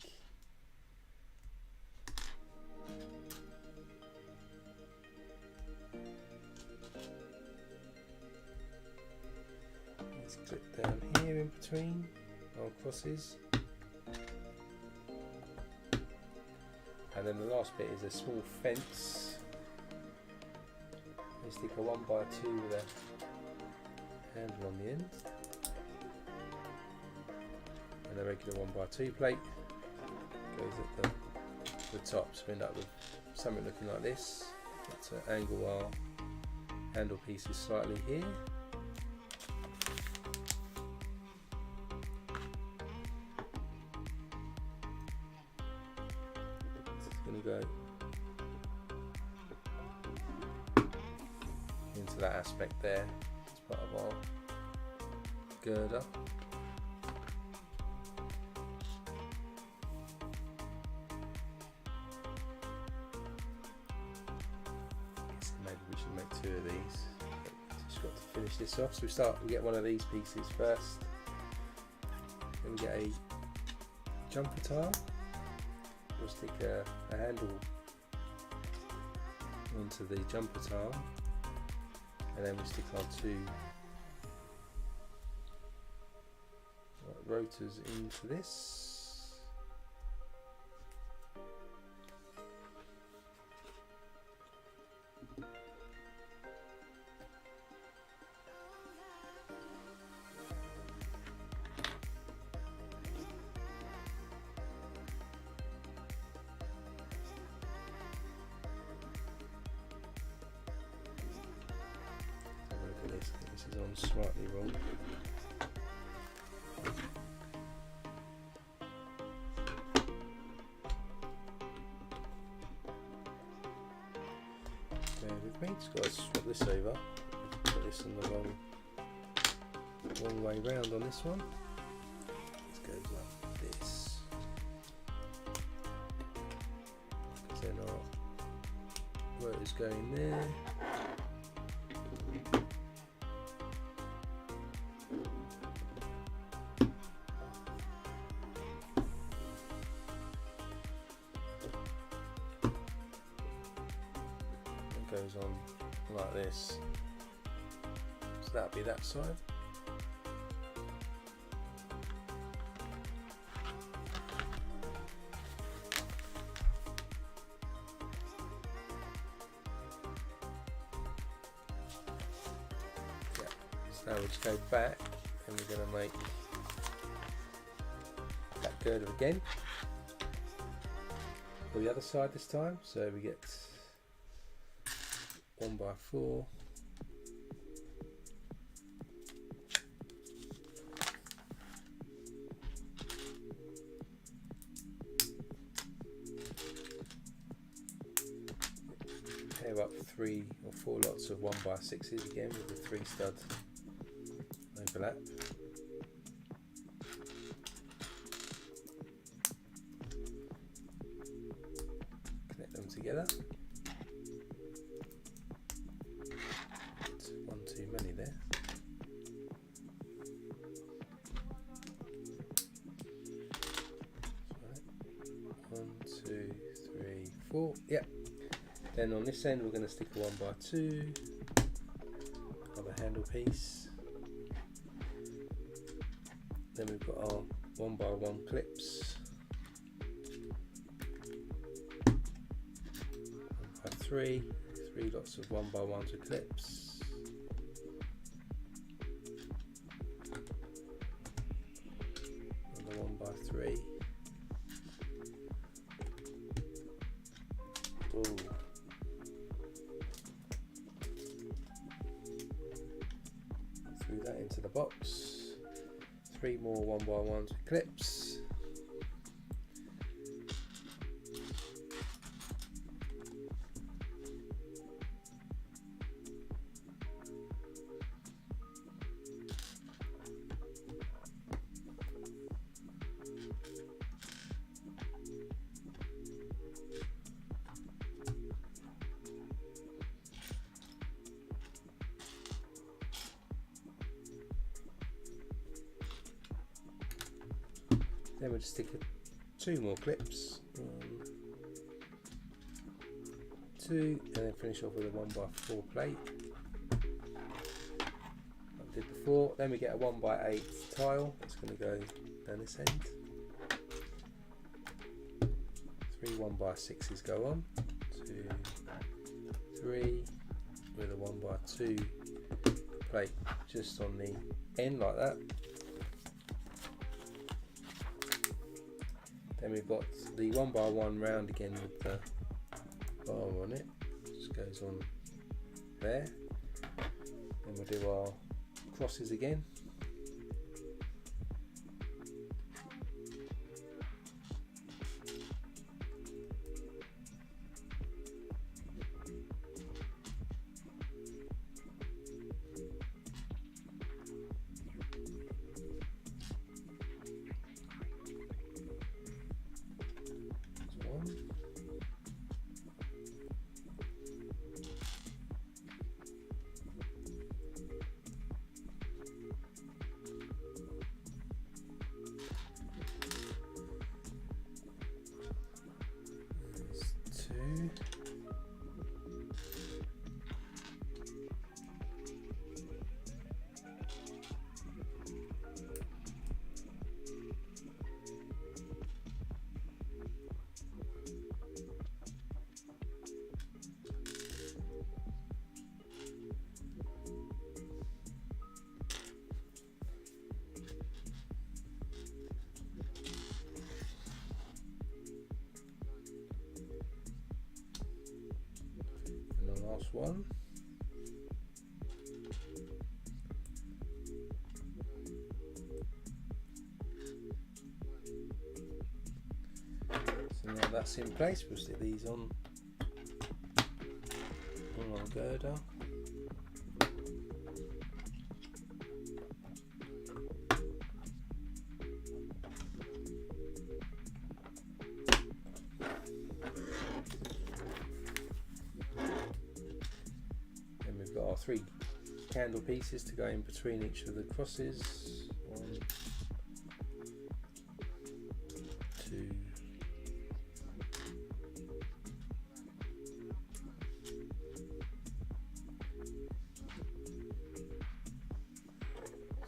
Let's clip down here in between our crosses. And then the last bit is a small fence. We stick a 1x2 with a handle on the end. And a regular 1x2 plate goes at the top. So we end up with something looking like this. Let's angle our handle pieces slightly here. Go into that aspect there as part of our girder. Maybe we should make 2 of these. Just got to finish this off. So we get one of these pieces first. Then we get a jumper tile. We'll stick a handle onto the jumper tile, and then we stick our 2 rotors into this. This is on slightly wrong. Bear with me, just got to swap this over. Put this in the wrong way round on this one. This goes like this. Then our rotors go in there. Goes on like this, so that'll be that side. Yeah, so now we'll just go back and we're going to make that girder again. for the other side this time. So we get 1x4. Pair up 3 or 4 lots of 1x6s again with the 3 stud overlap. Connect them together. It's one too many there. Right. 1, 2, 3, 4. Yep. Then on this end we're going to stick a 1x2, another handle piece. Then we've got our 1x1 clips, 1x3, 3 lots of 1x1s with clips. Another 1x3. Ooh. Threw that into the box. 3 more 1x1s with clips. Then we'll just stick 2 more clips, 1, 2, and then finish off with a 1x4 plate. I did before. Then we get a 1x8 tile that's going to go down this end. 3 1x6s go on. 2, 3, with a 1x2 plate just on the end like that. Then we've got the 1x1 round again with the bar on it, just goes on there. Then we'll do our crosses again. Last one. So now that's in place, we'll stick these on our girder. Got our 3 candle pieces to go in between each of the crosses. 1, 2,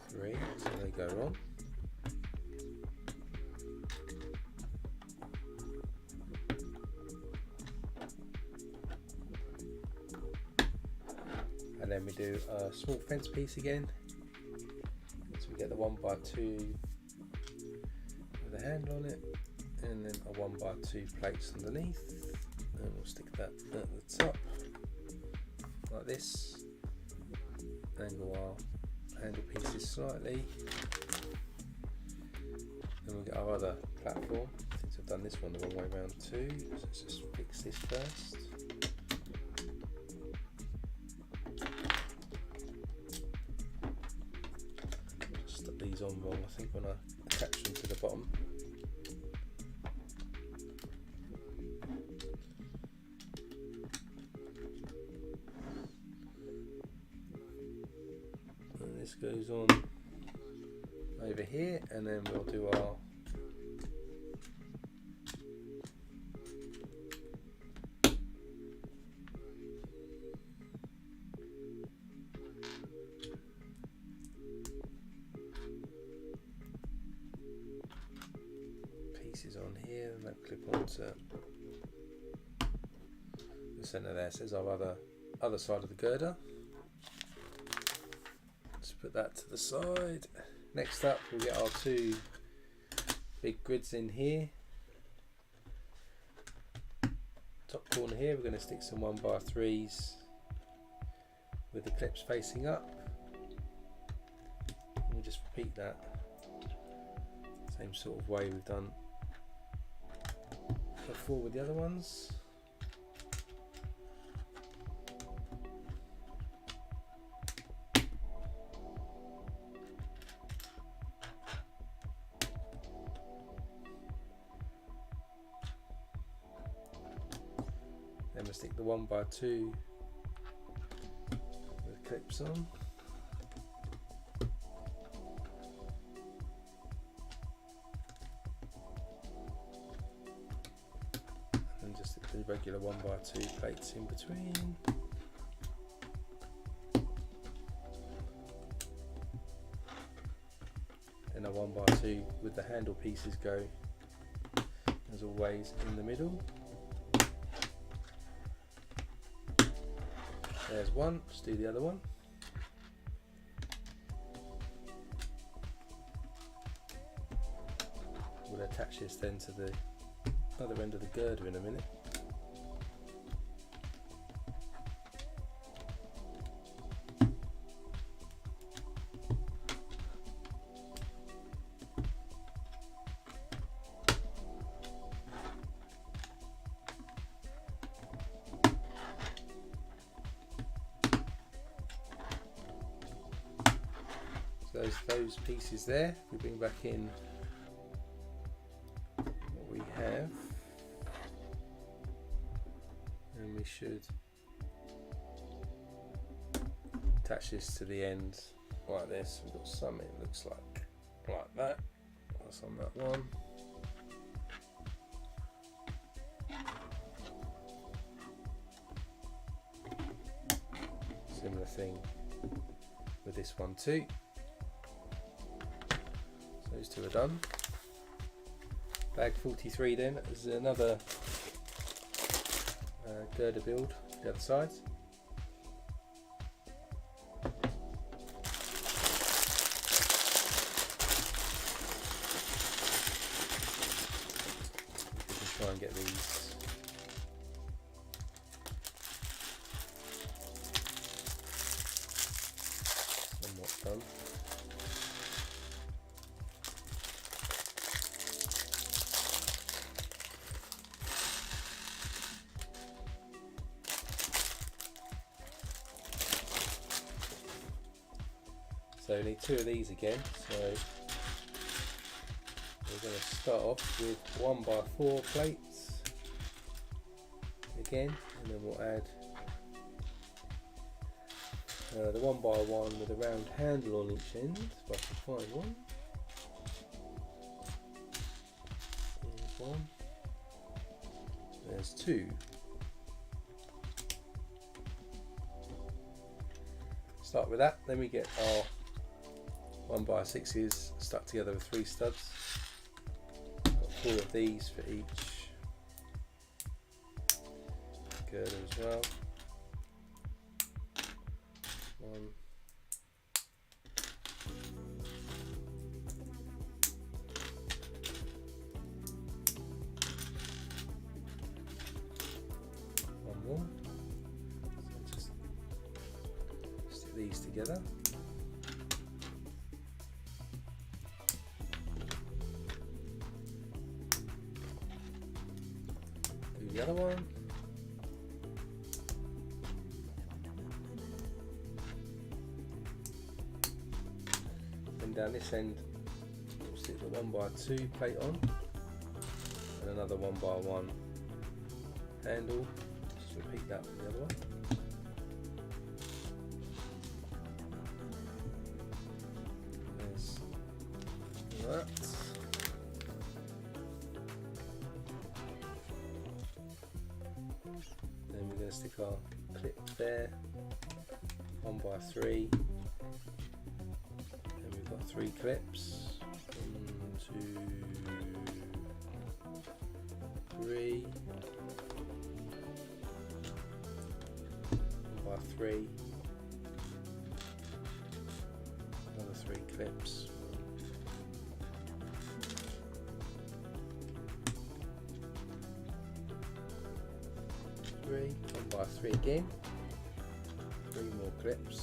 3, so they go on. And then we do a small fence piece again. So we get the 1x2 with a handle on it, and then a 1x2 plates underneath, and we'll stick that at the top like this. Angle our handle pieces slightly, and we'll get our other platform. Since I've done this one the wrong way around too, so let's just fix this first. Stuck these on wrong, I think, when I attach them to the bottom. And this goes on over here, and then we'll do our pieces on here, and that clip onto the centre there. So there's our other side of the girder. Let's put that to the side. Next up, we'll get our two big grids in here. Top corner here, we're going to stick some 1x3s with the clips facing up. And we'll just repeat that same sort of way we've done before with the other ones. Then we'll stick the 1x2 with clips on. And just stick the regular 1x2 plates in between. Then a 1x2 with the handle pieces go, as always, in the middle. There's one, let's do the other one. We'll attach this then to the other end of the girder in a minute. Those pieces there, we bring back in what we have, and we should attach this to the end like this. We've got some, it looks like that. That's on that one. Similar thing with this one too. Those two are done. Bag 43 then is another girder build for the other side. We can try and get these somewhat done. So we need two of these again, so we're going to start off with 1x4 plates again, and then we'll add the 1x1 with a round handle on each end, if I can find one. There's one. There's two. Start with that, then we get our 1x6s stuck together with 3 studs. Got 4 of these for each girder as well. 1, 2, these together. Do the other one. Then down this end, we'll stick the 1x2 plate on, and another 1x1 handle. Just repeat that with the other one. There's that. Then we're going to stick our clip there, 1x3. And we've got 3 clips. 1, 2, 3. 1x3. Another 3 clips. 3, 1x3 again, 3 more clips,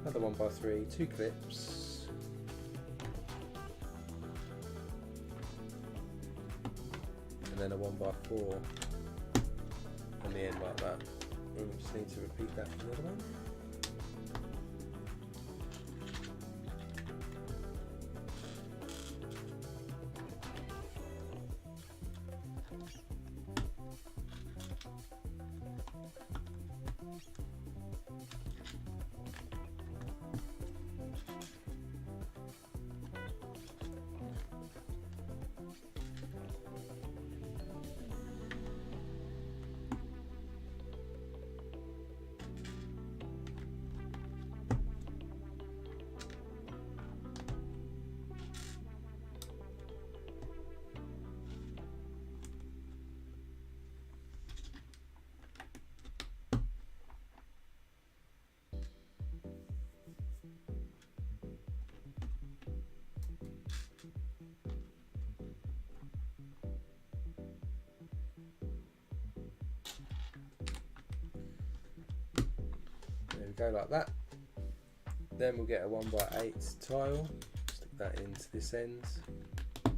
another 1x3, 2 clips, and then a 1x4 and the end like that. We just need to repeat that for the other one. There we go, like that. Then we'll get a 1x8 tile, stick that into this end. And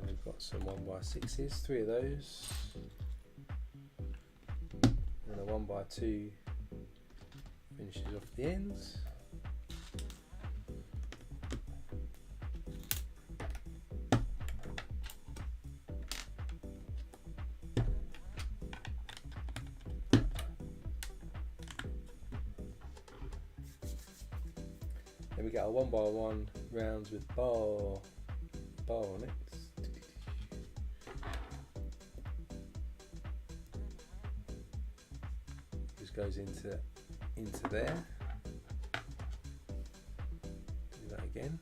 we've got some 1x6s, 3 of those. And a 1x2 finishes off the ends. Then we get our 1x1 rounds with bar on it. Just goes into there. Do that again.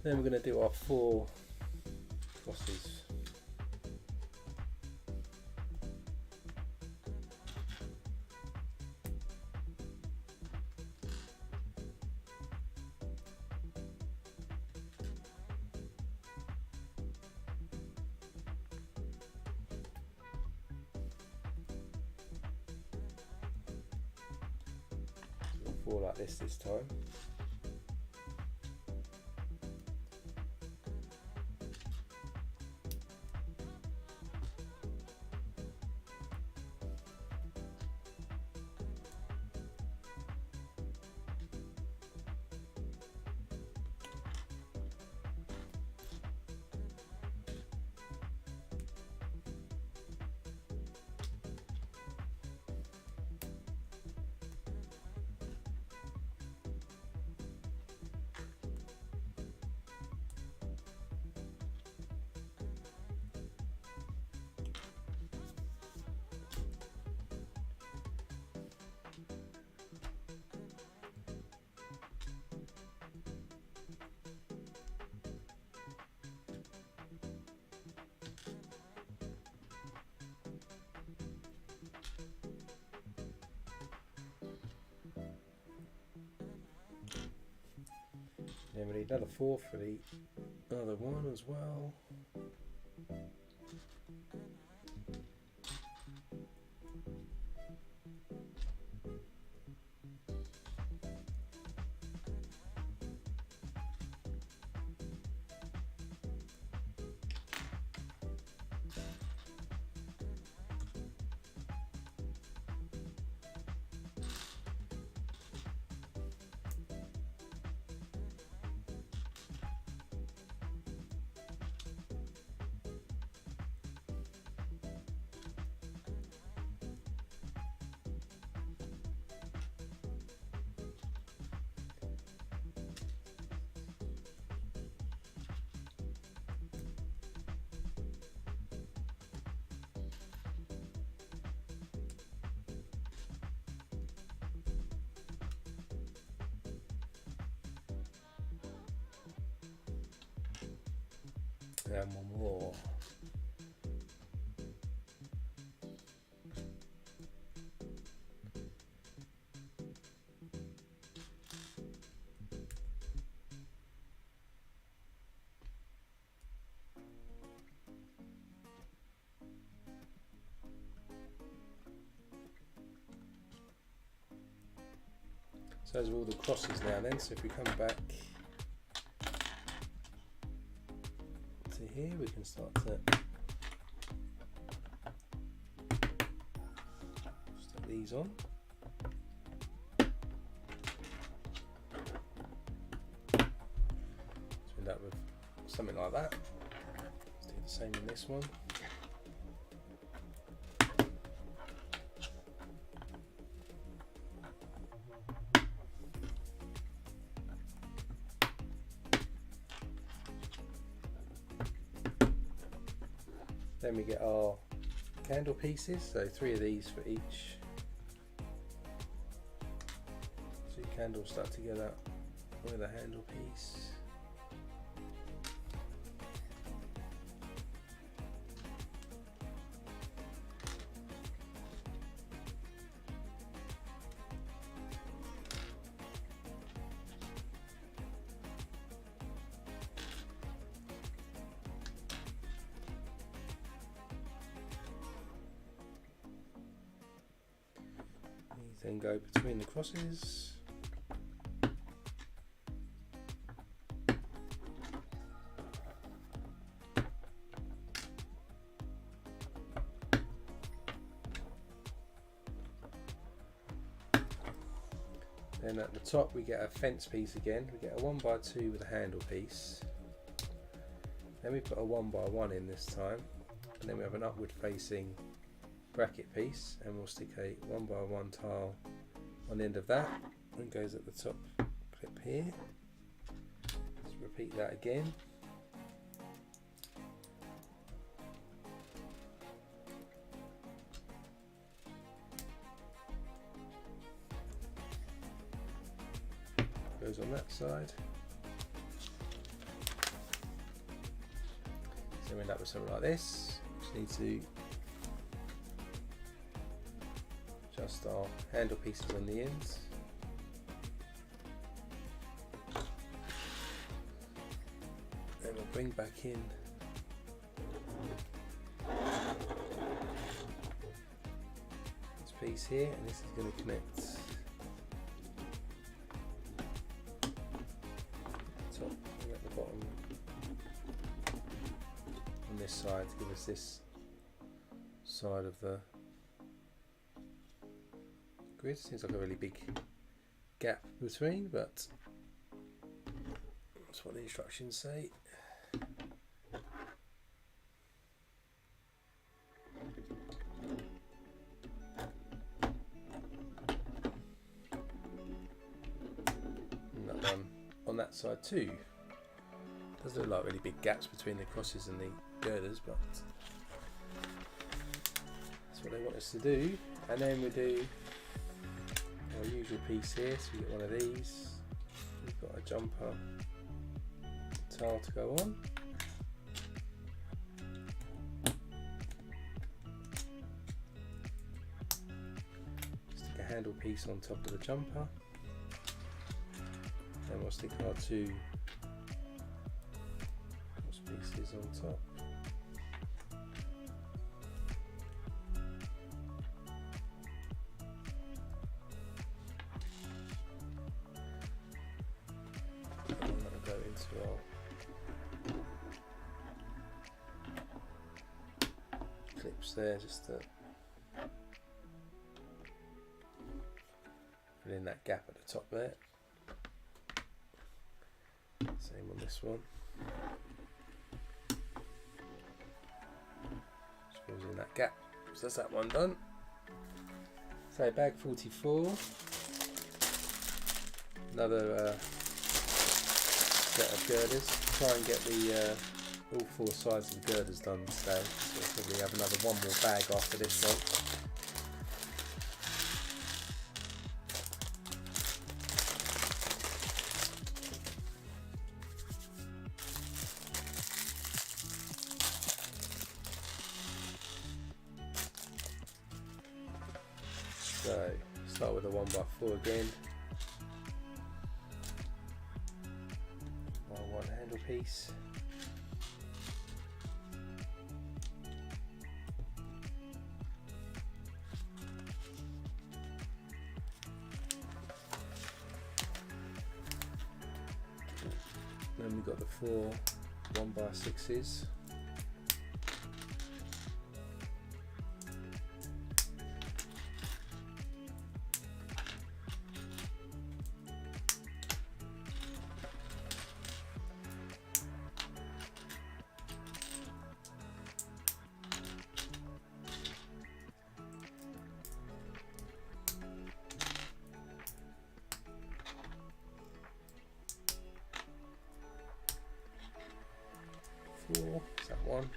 Then we're going to do our 4 crosses. So 4 like this time. Then we need another 4 for the other one as well. And one more. So those are all the crosses now then, so if we come back to here, we can start to stick these on. So end up with something like that. Let's do the same in this one. Then we get our candle pieces, so 3 of these for each. 2 candles stuck together with a handle piece. Then go between the crosses. Then at the top we get a fence piece again. We get a 1x2 with a handle piece. Then we put a 1x1 in this time, and then we have an upward facing bracket piece, and we'll stick a 1x1 tile on the end of that, and goes at the top clip here. Let's repeat that again. Goes on that side. So we end up with something like this. Just need to adjust our handle pieces on the ends. Then we'll bring back in this piece here, and this is going to connect top and at the bottom on this side to give us this side of the grid. Seems like a really big gap between, but that's what the instructions say. And that one on that side too. Does look like really big gaps between the crosses and the girders, but that's what they want us to do. And then we do our usual piece here, so we get one of these. We've got a jumper tile to go on. Stick a handle piece on top of the jumper. Then we'll stick our 2 pieces on top. I'm going to go into our clips there just to fill in that gap at the top there. Same on this one. Just fills in that gap. So that's that one done. So bag 44. Another set of girders. Try and get the all four sides of the girders done today. So we'll probably have another one more bag after this one. So start with a 1x4 again. One handle piece. Then we've got the 4 1x6s. Is that one?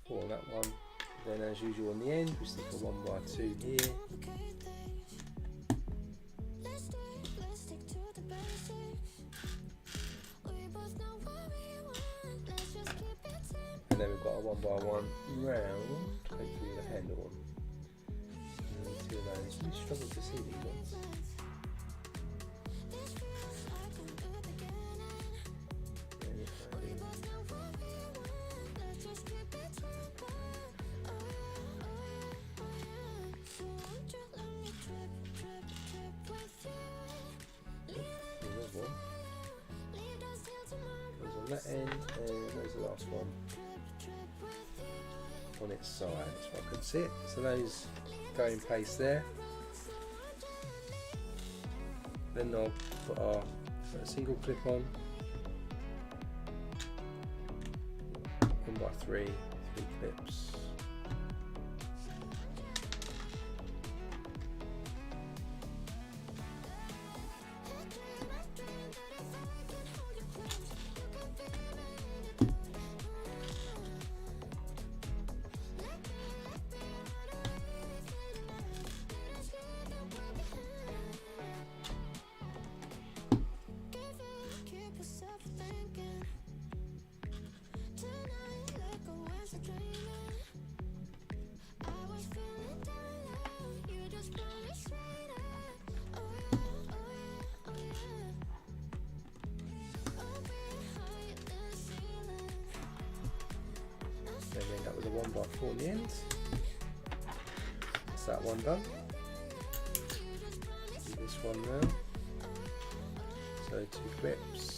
Four on that one. Then as usual on the end we stick a 1x2 here. And then we've got a 1x1 round, hopefully with a handle on. Two of those. We struggle to see these ones. On that end, and there's the last one on its side, so I could see it. So those go in place there. Then I'll put our single clip on, 1x3, 3 clips. So we end up with a 1x4 in the end. That's that one done. Do this one now. So 2 clips.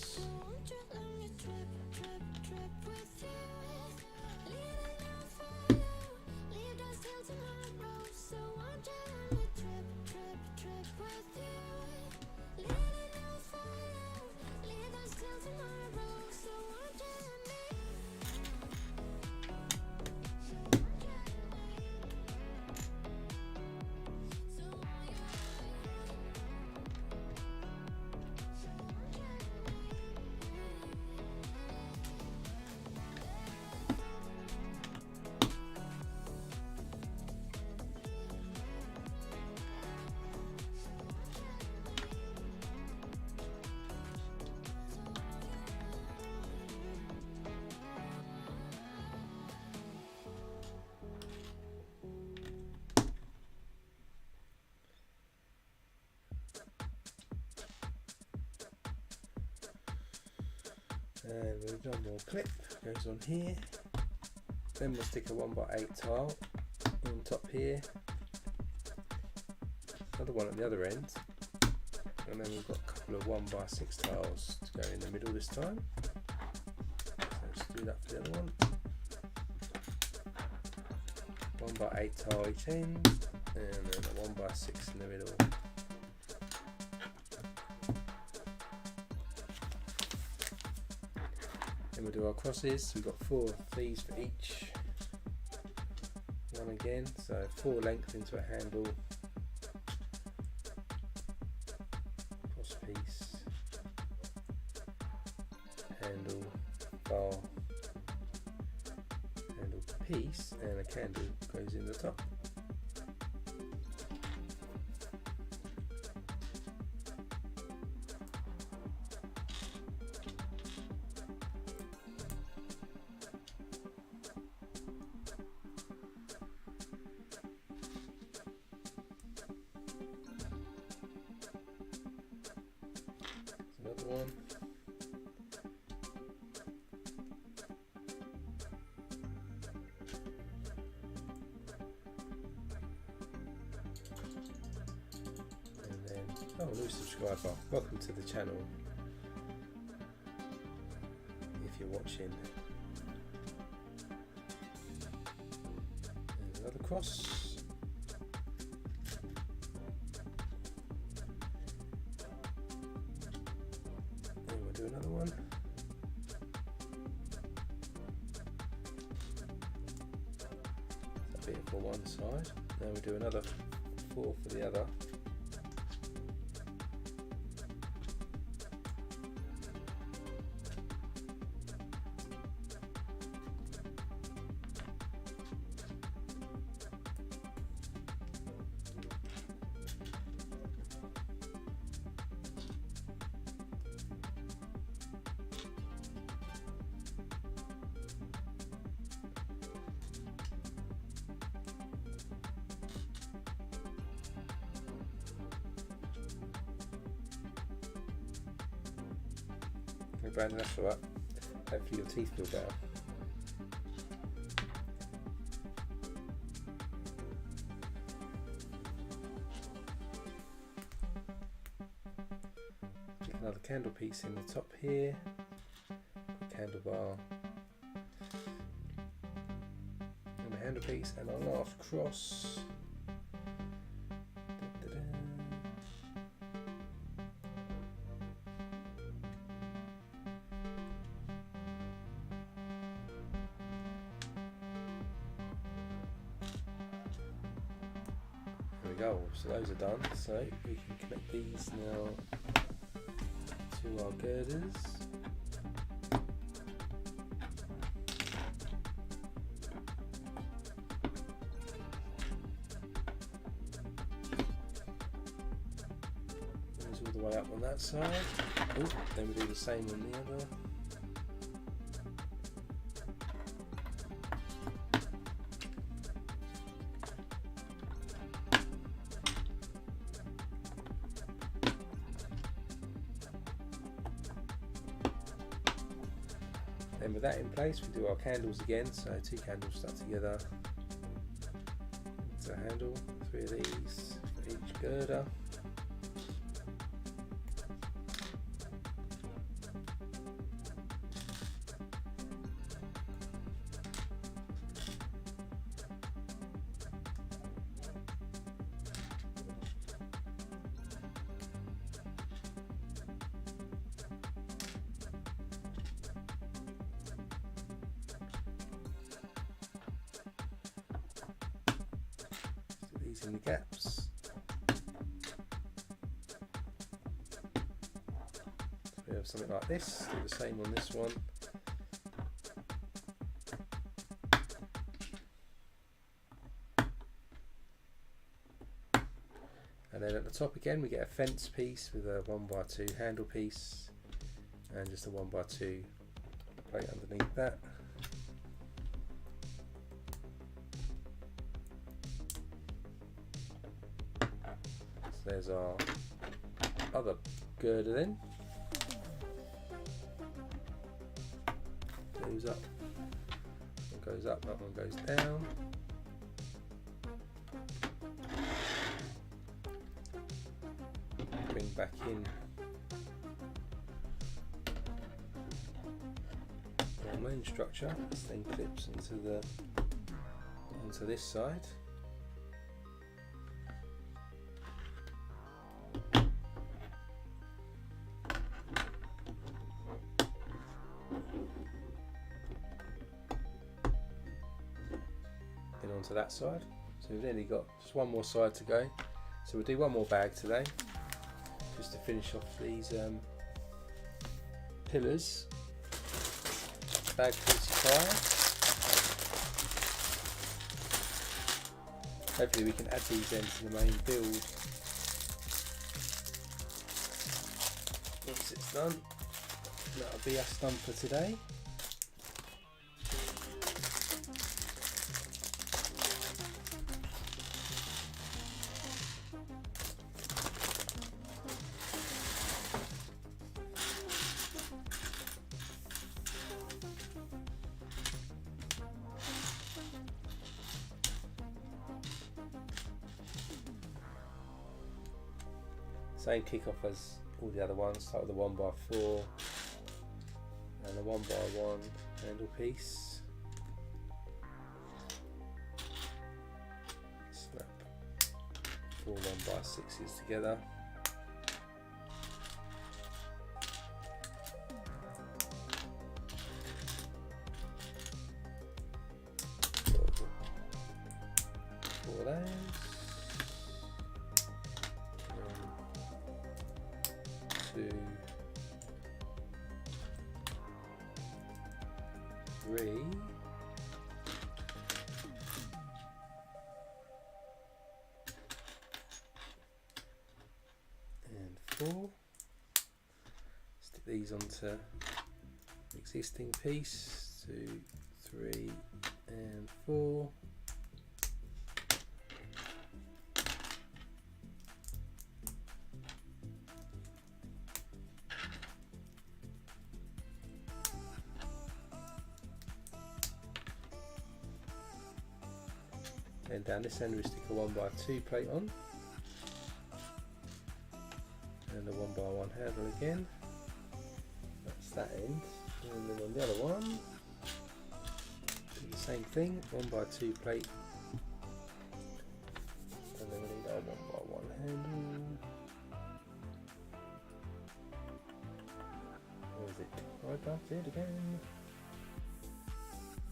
And we've done more clip, goes on here. Then we'll stick a 1x8 tile on top here. Another one at the other end. And then we've got a couple of 1x6 tiles to go in the middle this time. So let's do that for the other one. 1x8 tile each end, and then a 1x6 in the middle. Then we'll do our crosses. We've got 4 of these for each one again, so 4 length into a handle, cross piece, handle, bar, handle piece, and a candle goes in the top. Another one. And then, oh, new subscriber. Welcome to the channel. If you're watching. There's another cross. Do another one. That'll be it for one side. Now we do another 4 for the other. Brandon, that's alright. Hopefully your teeth feel better. Stick another candle piece in the top here. Candle bar. And a handle piece, and our last cross. Go. So those are done, so we can connect these now to our girders. Goes all the way up on that side. Oh, then we do the same on the other. Then with that in place, we do our candles again, so 2 candles stuck together. It's a handle, 3 of these for each girder. In the gaps. So we have something like this. Do the same on this one. And then at the top again we get a fence piece with a 1x2 handle piece and just a 1x2 plate underneath that. There's our other girder then. goes up, one goes up, that one goes down. Bring back in our main structure. This then clips onto this side. Then onto that side. So we've nearly got just one more side to go. So we'll do one more bag today, just to finish off these pillars. Bag 45. Hopefully we can add these then to the main build once it's done. That'll be us done for today. Same kick off as all the other ones. Start with the 1x4 and the 1x1 handle piece. Snap 4 1x6s together. Four of those. 2, 3, and 4. Stick these onto the existing piece. 2, 3, and 4. Then down this end we stick a 1x2 plate on, and the 1x1 handle again. That's that end. And then on the other one, do the same thing, 1x2 plate, and then we need our 1x1 handle. Where is it? Right back there again.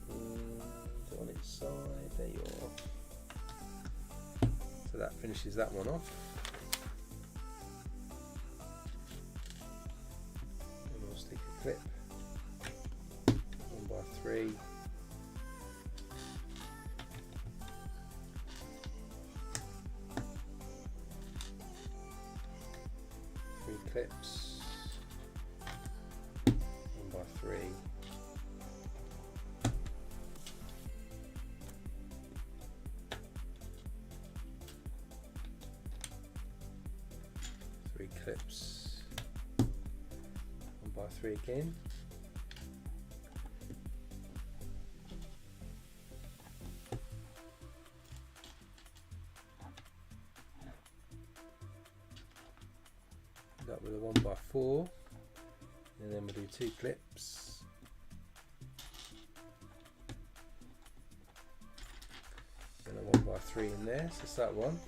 And on its side, there you are. So that finishes that one off. And we'll stick a clip, 1x3, three clips, 1x3, clips, 1x3 again, that with a 1x4, and then we'll do 2 clips, and a 1x3 in there, so that's that one.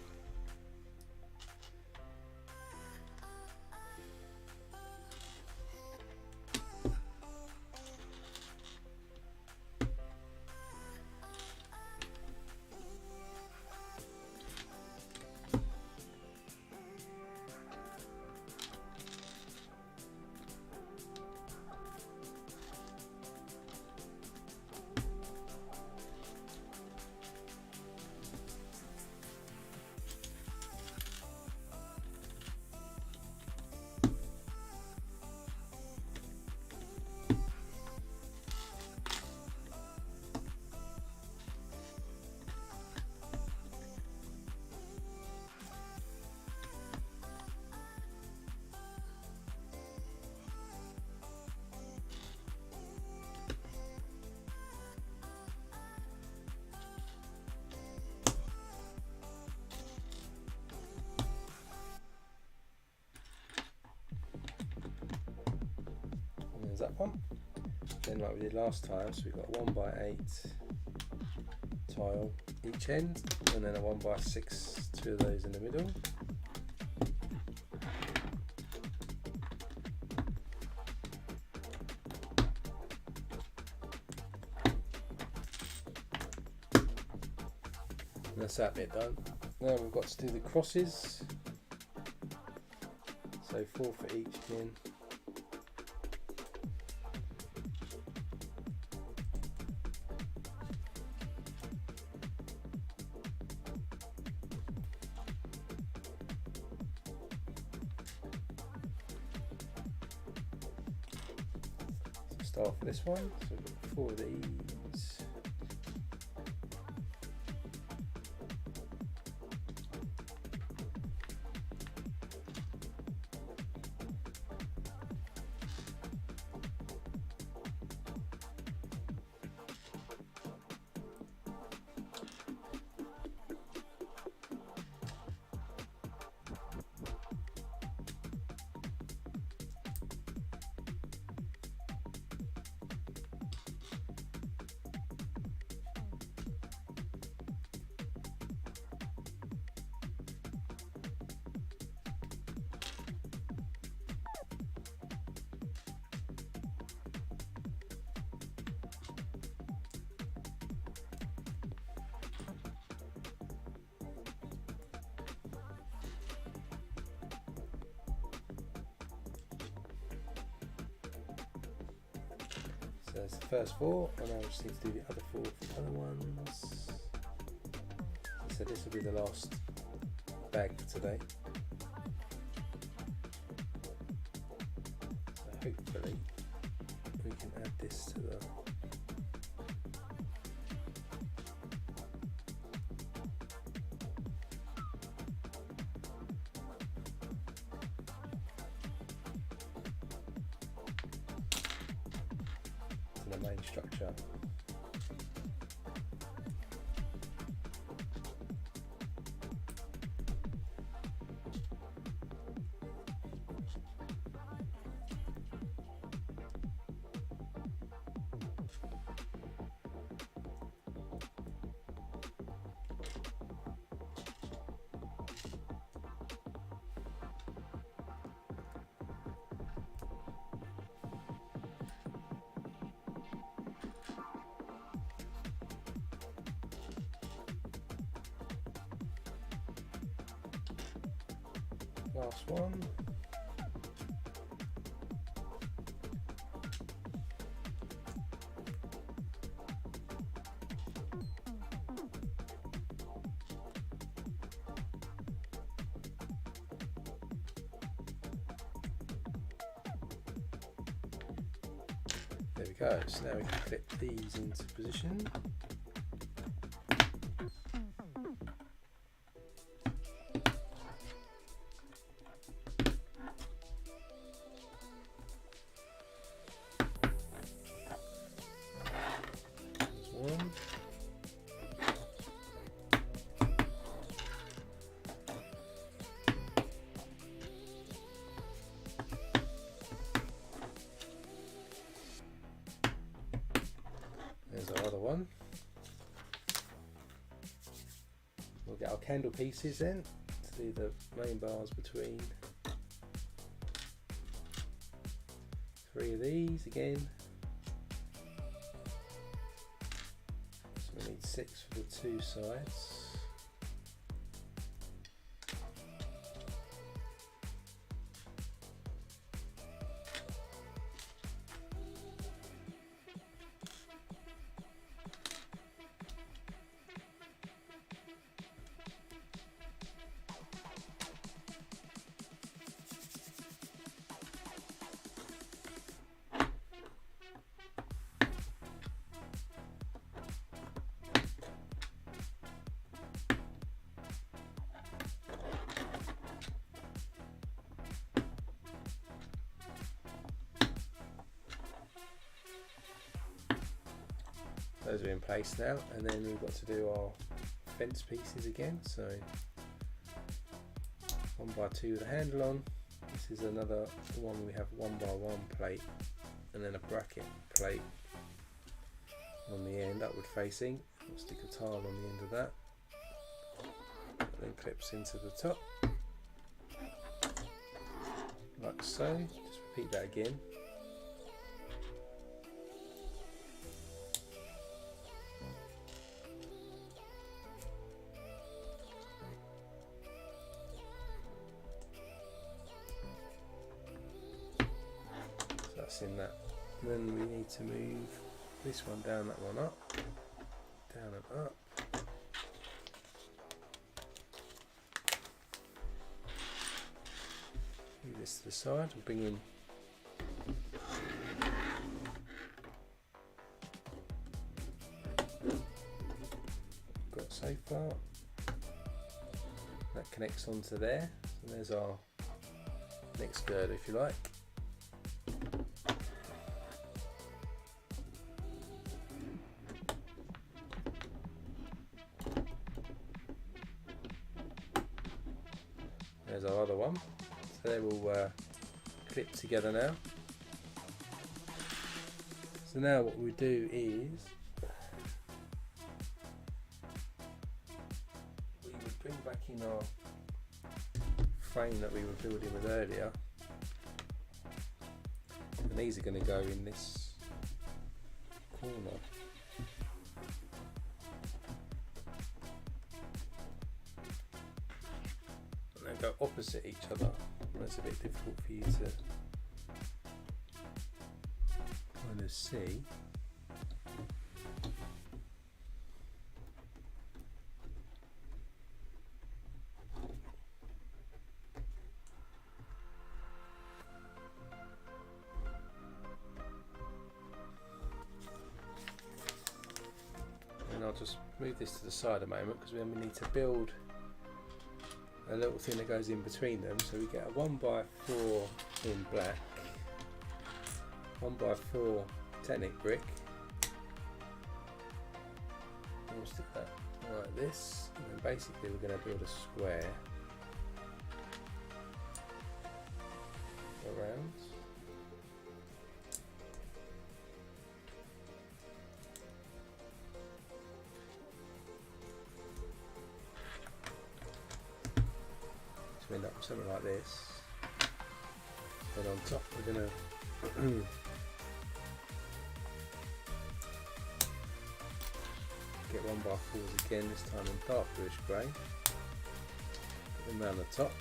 that one. Then like we did last time, so we've got a 1x8 tile each end, and then a 1x6, two of those in the middle. And that's that bit done. Now we've got to do the crosses. So 4 for each again. So start for this one. So we've got 4 of these. So that's the first 4, and I just need to do the other 4 for the other ones. So this will be the last bag for today. So hopefully we can add this to the main structure. Last one. There we go. So now we can clip these into position. There's our other one. We'll get our candle pieces then to do the main bars between 3 of these again. So we need 6 for the 2 sides. Those are in place now, and then we've got to do our fence pieces again. So 1x2 with a handle on. This is another one we have 1x1 plate and then a bracket plate on the end, upward facing. We'll stick a tile on the end of that, and then clips into the top, like so. Just repeat that again. In that. Then we need to move this one down, that one up, down and up. Move this to the side and bring in got so far. That connects onto there. So there's our next girder, if you like. There's our other one. So they're all clipped together now. So now what we do is we would bring back in our frame that we were building with earlier, and these are going to go in this corner. Go opposite each other. That's a bit difficult for you to kind of see. And I'll just move this to the side a moment, because then we need to build a little thing that goes in between them. So we get a 1x4 in black, 1x4 Technic brick, and we'll stick that like this, and then basically we're going to build a square around. So we end up with something like this. Then on top we're going to get 1x4s again, this time in dark bluish grey. Put them around the top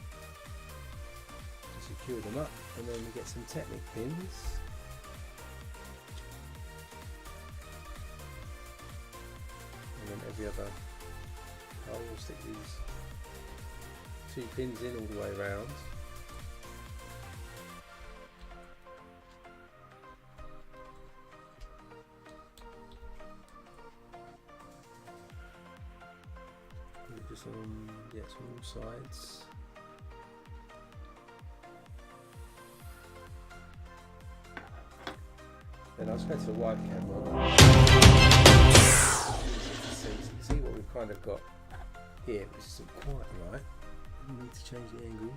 to secure them up, and then we get some Technic pins. And then every other hole we'll stick these 2 pins in all the way around. Just on, yeah, it's on all sides. Then I'll just go to the wide camera. So you can see what we've kind of got here, which isn't quite right. We need to change the angles.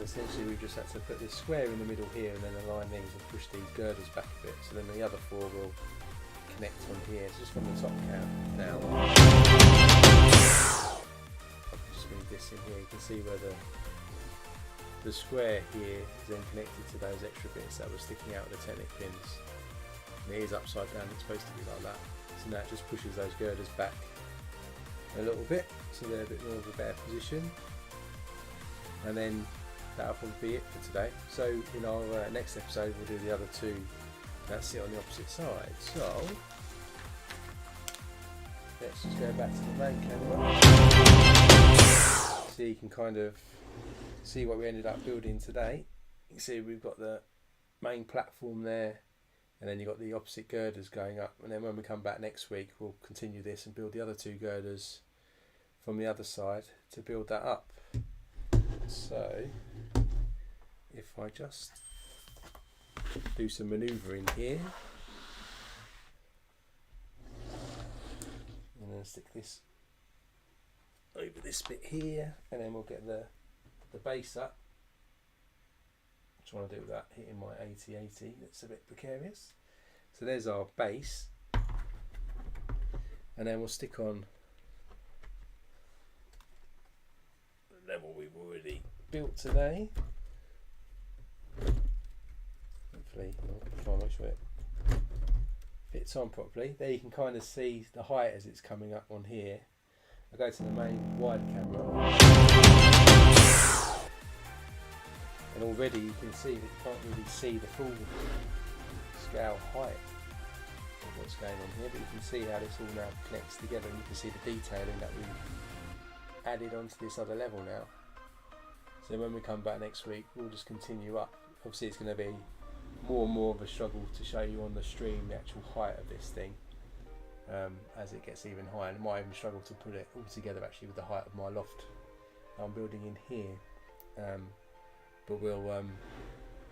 Essentially we've just had to put this square in the middle here and then align these and push these girders back a bit, so then the other 4 will connect on here. So just from the top cam now, I'll just move this in here. You can see where the square here is then connected to those extra bits that were sticking out of the Technic pins. And it is upside down, it's supposed to be like that. So now it just pushes those girders back a little bit, so they're a bit more of a better position. And then that'll probably be it for today. So in our next episode we'll do the other 2 that sit on the opposite side. So let's just go back to the main camera so you can kind of see what we ended up building today. You can see we've got the main platform there, and then you've got the opposite girders going up, and then when we come back next week we'll continue this and build the other 2 girders from the other side to build that up. So if I just do some manoeuvring here. I'm going to stick this over this bit here, and then we'll get the base up. Trying to do that hitting my 80/80, that's a bit precarious. So there's our base, and then we'll stick on the level we've already built today. Hopefully I'll try and make sure it fits on properly. There you can kind of see the height as it's coming up on here. I'll go to the main wide camera, and already you can see that you can't really see the full scale height of what's going on here, but you can see how this all now connects together, and you can see the detailing that we've added onto this other level now. So when we come back next week, we'll just continue up. Obviously it's going to be more and more of a struggle to show you on the stream the actual height of this thing as it gets even higher, and I might even struggle to put it all together actually with the height of my loft I'm building in here. But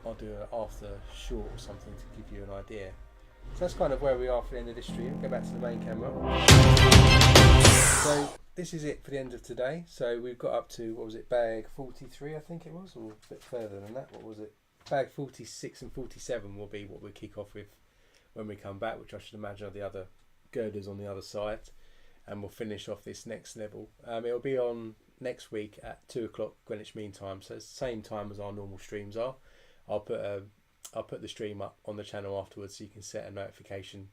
I'll do an after short or something to give you an idea. So that's kind of where we are for the end of this stream. Go back to the main camera. So this is it for the end of today. So we've got up to, what was it, bag 43 I think it was, or a bit further than that. What was it? Bag 46 and 47 will be what we'll kick off with when we come back, which I should imagine are the other girders on the other side. And we'll finish off this next level. It'll be on next week at 2 o'clock Greenwich Mean Time, so it's the same time as our normal streams are. I'll put the stream up on the channel afterwards, so you can set a notification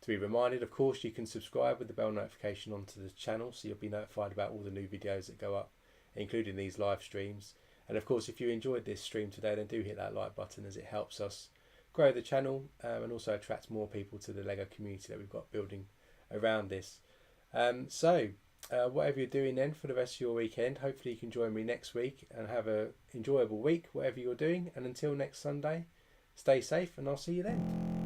to be reminded. Of course, you can subscribe with the bell notification onto the channel, so you'll be notified about all the new videos that go up, including these live streams. And of course, if you enjoyed this stream today, then do hit that like button, as it helps us grow the channel and also attract more people to the LEGO community that we've got building around this. Whatever you're doing then for the rest of your weekend, hopefully you can join me next week and have an enjoyable week, whatever you're doing. And until next Sunday, stay safe, and I'll see you then.